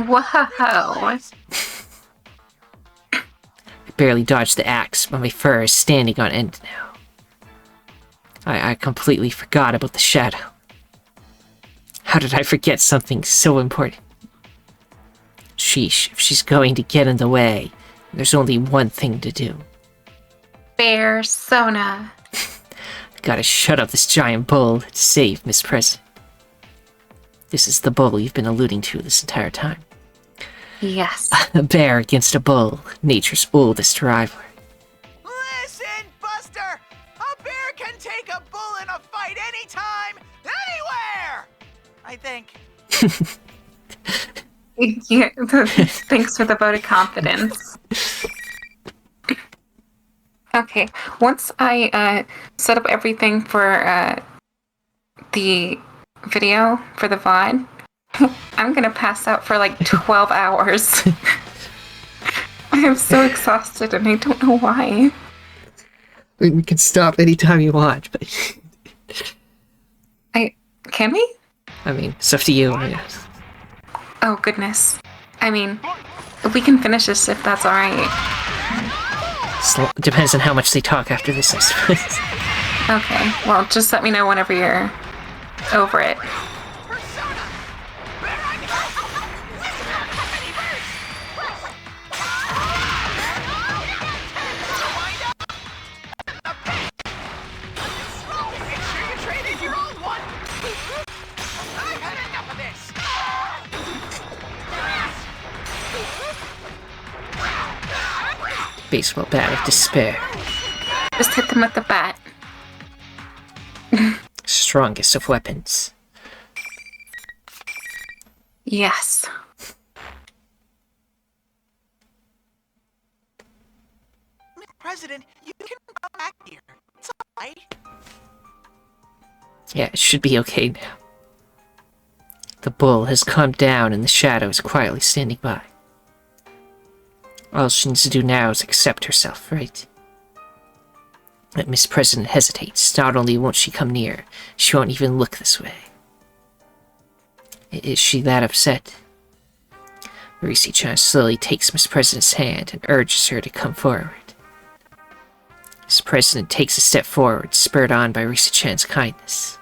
Whoa. I barely dodged the axe, but my fur is standing on end now. I completely forgot about the shadow. How did I forget something so important? Sheesh, if she's going to get in the way, there's only one thing to do. Persona. Gotta shut up this giant bull to save Miss President. This is the bull you've been alluding to this entire time. Yes. A bear against a bull, nature's oldest rival. Listen, Buster! A bear can take a bull in a fight anytime, anywhere! I think. Yeah, thanks for the vote of confidence. Okay, once I set up everything for the video, for the VOD, I'm gonna pass out for like 12 hours. I am so exhausted and I don't know why. We can stop anytime you want, but... Can we? I mean, it's up to you, I guess. Oh, goodness. I mean, we can finish this if that's alright. Depends on how much they talk after this, I suppose. Okay, well, just let me know whenever you're over it. Baseball bat of despair. Just hit them with the bat. Strongest of weapons. Yes. Mr. President, you can come back here. It's alright. Yeah, it should be okay now. The bull has calmed down and the shadow is quietly standing by. All she needs to do now is accept herself, right? But Miss President hesitates. Not only won't she come near, she won't even look this way. Is she that upset? Marisi-chan slowly takes Miss President's hand and urges her to come forward. Miss President takes a step forward, spurred on by Marisi-chan's kindness.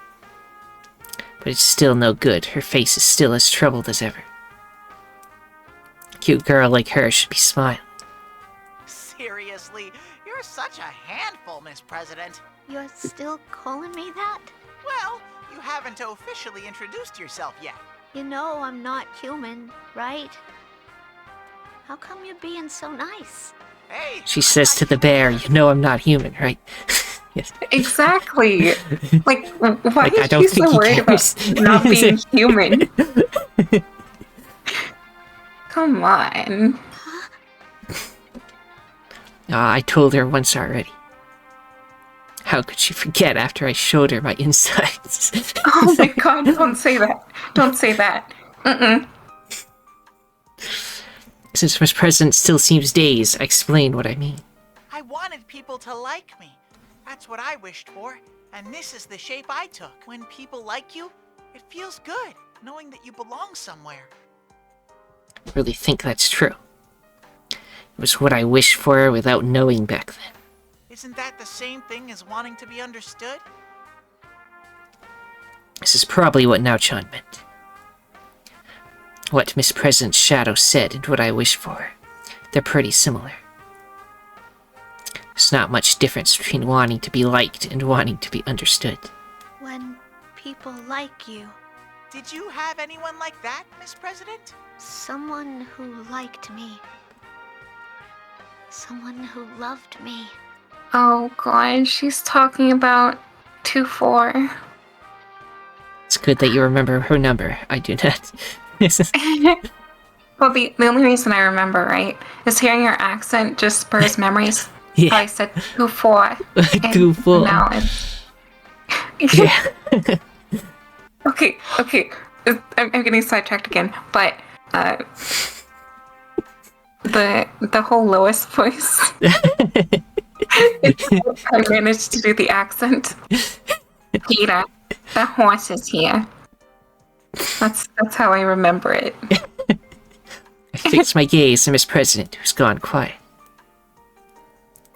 But it's still no good. Her face is still as troubled as ever. A cute girl like her should be smiling. Seriously, you're such a handful, Miss President. You're still calling me that? Well, you haven't officially introduced yourself yet. You know I'm not human, right? How come you're being so nice? Hey, She says to the bear, "You know I'm not human, right?" Yes. Exactly. Like, why Like, I is don't she think so he worried cares. about not being human? Come on. I told her once already. How could she forget after I showed her my insides? Oh my god, don't say that. Don't say that. Mm-mm. Since Miss President still seems dazed, I explained what I mean. I wanted people to like me. That's what I wished for. And this is the shape I took. When people like you, it feels good, knowing that you belong somewhere. I really think that's true. It was what I wished for without knowing back then. Isn't that the same thing as wanting to be understood? This is probably what Now-chan meant. What Miss President's shadow said and what I wished for. They're pretty similar. There's not much difference between wanting to be liked and wanting to be understood. When people like you. Did you have anyone like that, Miss President? Someone who liked me. Someone who loved me. Oh god, she's talking about 2-4. It's good that you remember her number. I do not. Well, the only reason I remember, right, is hearing your accent just spurs memories. Yeah. I said 2-4. 2-4. Now it's... Yeah. Okay. I'm getting sidetracked again, but the whole Lois voice. I managed to do the accent. Peter, the horse is here. That's how I remember it. I fixed my gaze on Miss President, who's gone quiet.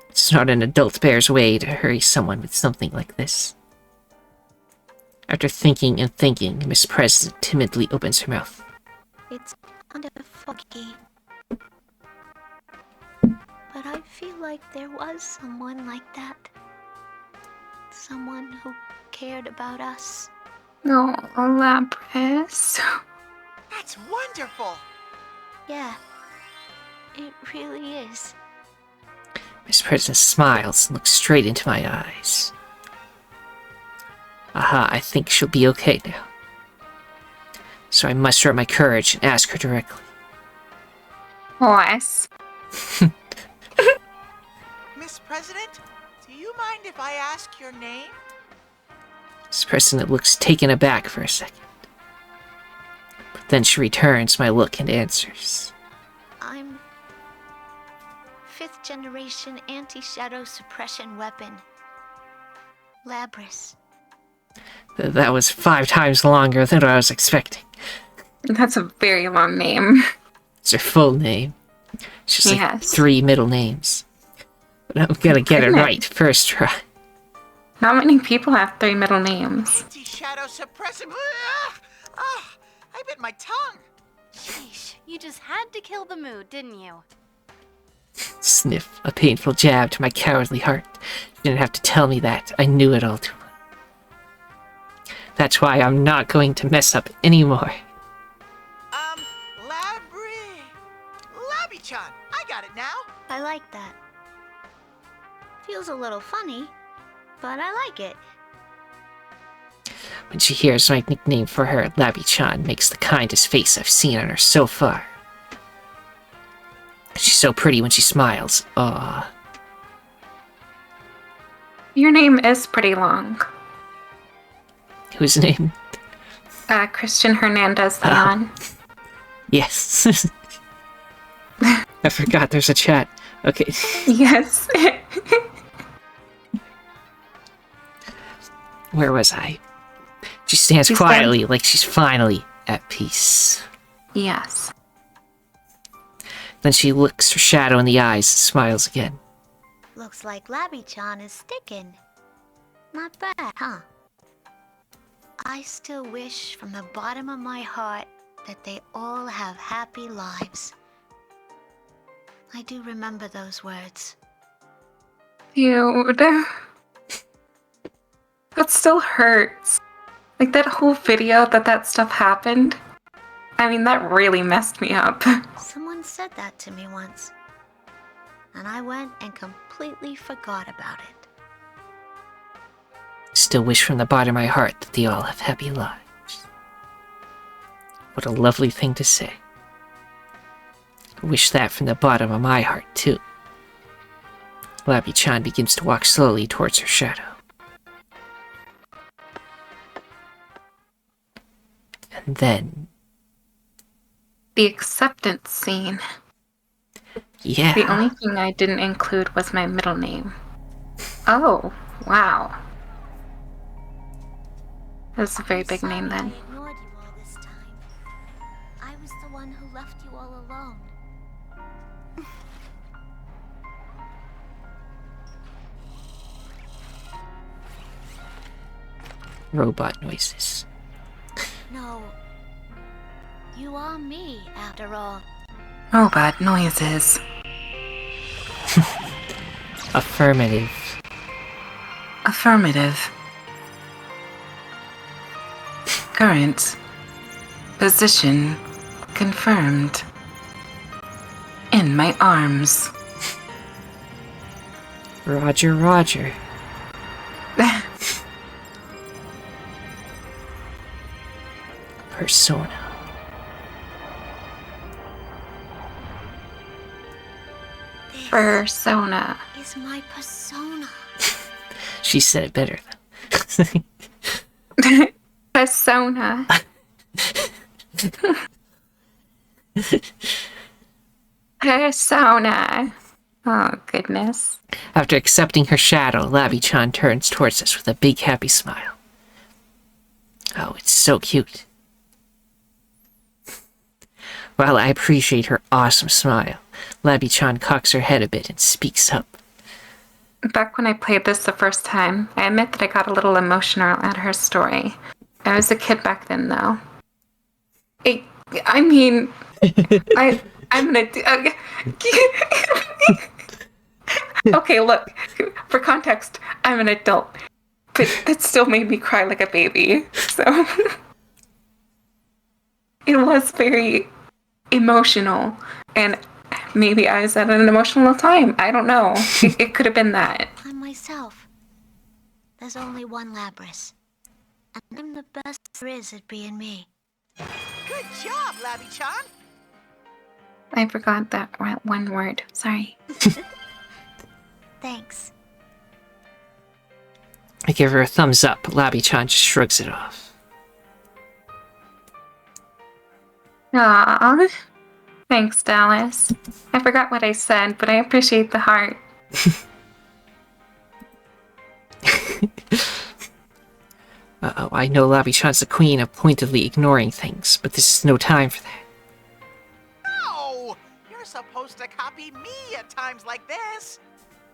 It's not an adult bear's way to hurry someone with something like this. After thinking and thinking, Miss President timidly opens her mouth. It's kind of foggy. But I feel like there was someone like that. Someone who cared about us. Oh, Lapras. That's wonderful. Yeah, it really is. Miss President smiles and looks straight into my eyes. Aha, I think she'll be okay now. So I muster up my courage and ask her directly. What? Miss President, do you mind if I ask your name? Miss President looks taken aback for a second. But then she returns my look and answers. I'm 5th generation anti-shadow suppression weapon. Lapras. That was 5 times longer than I was expecting. That's a very long name. It's her full name. It's just like Yes. 3 middle names. But I'm gonna get it right first try. Not many people have 3 middle names. Anti-shadow suppressive. Ah, I bit my tongue. Sheesh, you just had to kill the mood, didn't you? Sniff, a painful jab to my cowardly heart. You didn't have to tell me that. I knew it all too well. That's why I'm not going to mess up anymore. Labby-chan, I got it now. I like that. Feels a little funny, but I like it. When she hears my nickname for her, Labby-chan makes the kindest face I've seen on her so far. She's so pretty when she smiles. Aww. Your name is pretty long. Whose name? Christian Hernandez Leon. Yes. I forgot there's a chat. Okay. Yes. Where was I? She stands quietly like she's finally at peace. Yes. Then she looks her shadow in the eyes and smiles again. Looks like Labby-chan is sticking. Not bad, huh? I still wish from the bottom of my heart that they all have happy lives. I do remember those words. Dude. That still hurts. Like, that whole video that stuff happened. I mean, that really messed me up. Someone said that to me once. And I went and completely forgot about it. Still wish from the bottom of my heart that they all have happy lives. What a lovely thing to say. I wish that from the bottom of my heart, too. Labby-chan begins to walk slowly towards her shadow. And then... The acceptance scene. Yeah. The only thing I didn't include was my middle name. Oh, wow. That's a very big name then. I ignored you all this time. I was the one who left you all alone. Robot noises. No. You are me, after all. Robot noises. Affirmative. Affirmative. Current position confirmed. In my arms. Roger, Roger. Persona. Persona. Is my persona. She said it better, though. Persona. Persona. Oh, goodness. After accepting her shadow, Labby-chan turns towards us with a big happy smile. Oh, it's so cute. While I appreciate her awesome smile, Labby-chan cocks her head a bit and speaks up. Back when I played this the first time, I admit that I got a little emotional at her story. I was a kid back then, though. I'm gonna do... Okay, look. For context, I'm an adult. But it still made me cry like a baby. So it was very emotional. And maybe I was at an emotional time. I don't know. It could have been that. I'm myself. There's only one Lapras. And I'm the best there is at being me. Good job, Labby-chan. I forgot that one word. Sorry. Thanks. I give her a thumbs up, but Labby-chan just shrugs it off. Aww. Thanks, Dallas. I forgot what I said, but I appreciate the heart. Uh-oh, I know Labby-chan's the queen of pointedly ignoring things, but this is no time for that. No! You're supposed to copy me at times like this.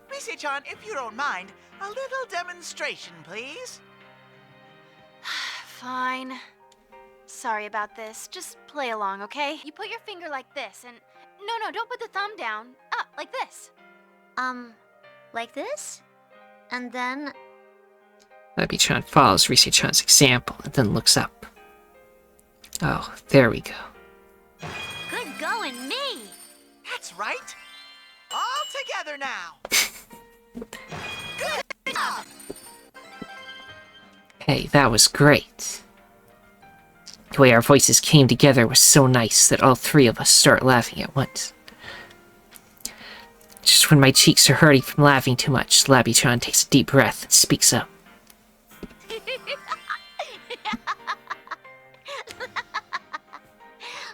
Rise-chan, if you don't mind, a little demonstration, please. Fine. Sorry about this. Just play along, okay? You put your finger like this and... No, don't put the thumb down. Up, like this. Like this? And then... Labby-chan follows Rise-chan's example and then looks up. Oh, there we go. Good going, me! That's right. All together now. Good job! Hey, that was great. The way our voices came together was so nice that all three of us start laughing at once. Just when my cheeks are hurting from laughing too much, Labby-chan takes a deep breath and speaks up.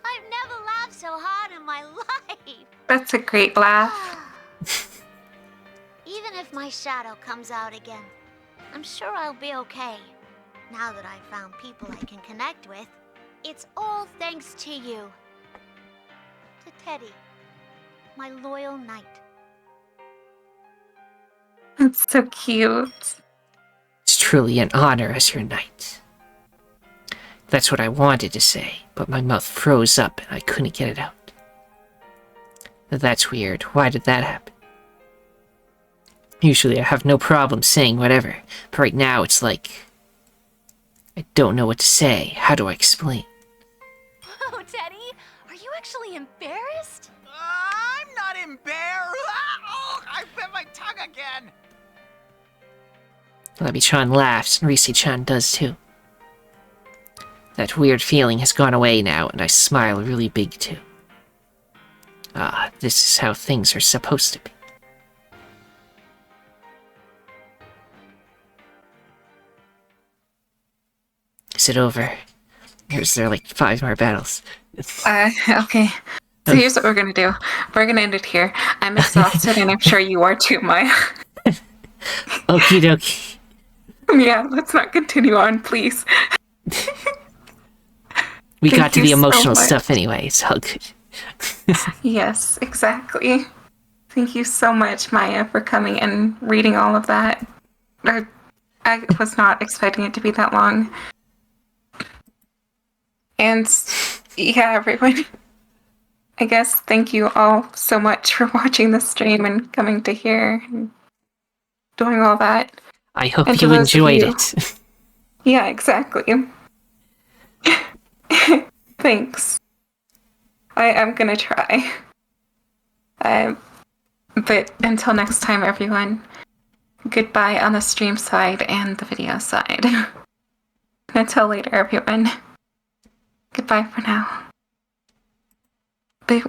I've never laughed so hard in my life. That's a great laugh. Even if my shadow comes out again, I'm sure I'll be okay. Now that I've found people I can connect with, it's all thanks to you. To Teddie, my loyal knight. That's so cute. It's truly an honor as your knight. That's what I wanted to say, but my mouth froze up and I couldn't get it out. That's weird. Why did that happen? Usually I have no problem saying whatever, but right now it's like... I don't know what to say. How do I explain? Whoa, Teddie! Are you actually embarrassed? I'm not embarrassed. Oh, I bit my tongue again. Labby-chan laughs, and Rise-chan does too. That weird feeling has gone away now, and I smile really big too. Ah, this is how things are supposed to be. Is it over? Or is there like 5 more battles? Okay. So here's what we're gonna do. We're gonna end it here. I'm exhausted, and I'm sure you are too, Maya. Okie dokie. Yeah, let's not continue on, please. We got to the emotional so stuff anyway, it's all good. Yes, exactly. Thank you so much, Maya, for coming and reading all of that. I was not expecting it to be that long. And yeah, everyone, I guess thank you all so much for watching the stream and coming to here and doing all that. I hope you enjoyed it. Yeah, exactly. Thanks. I am gonna try. But until next time, everyone, goodbye on the stream side and the video side. Until later, everyone. Goodbye for now. Bye.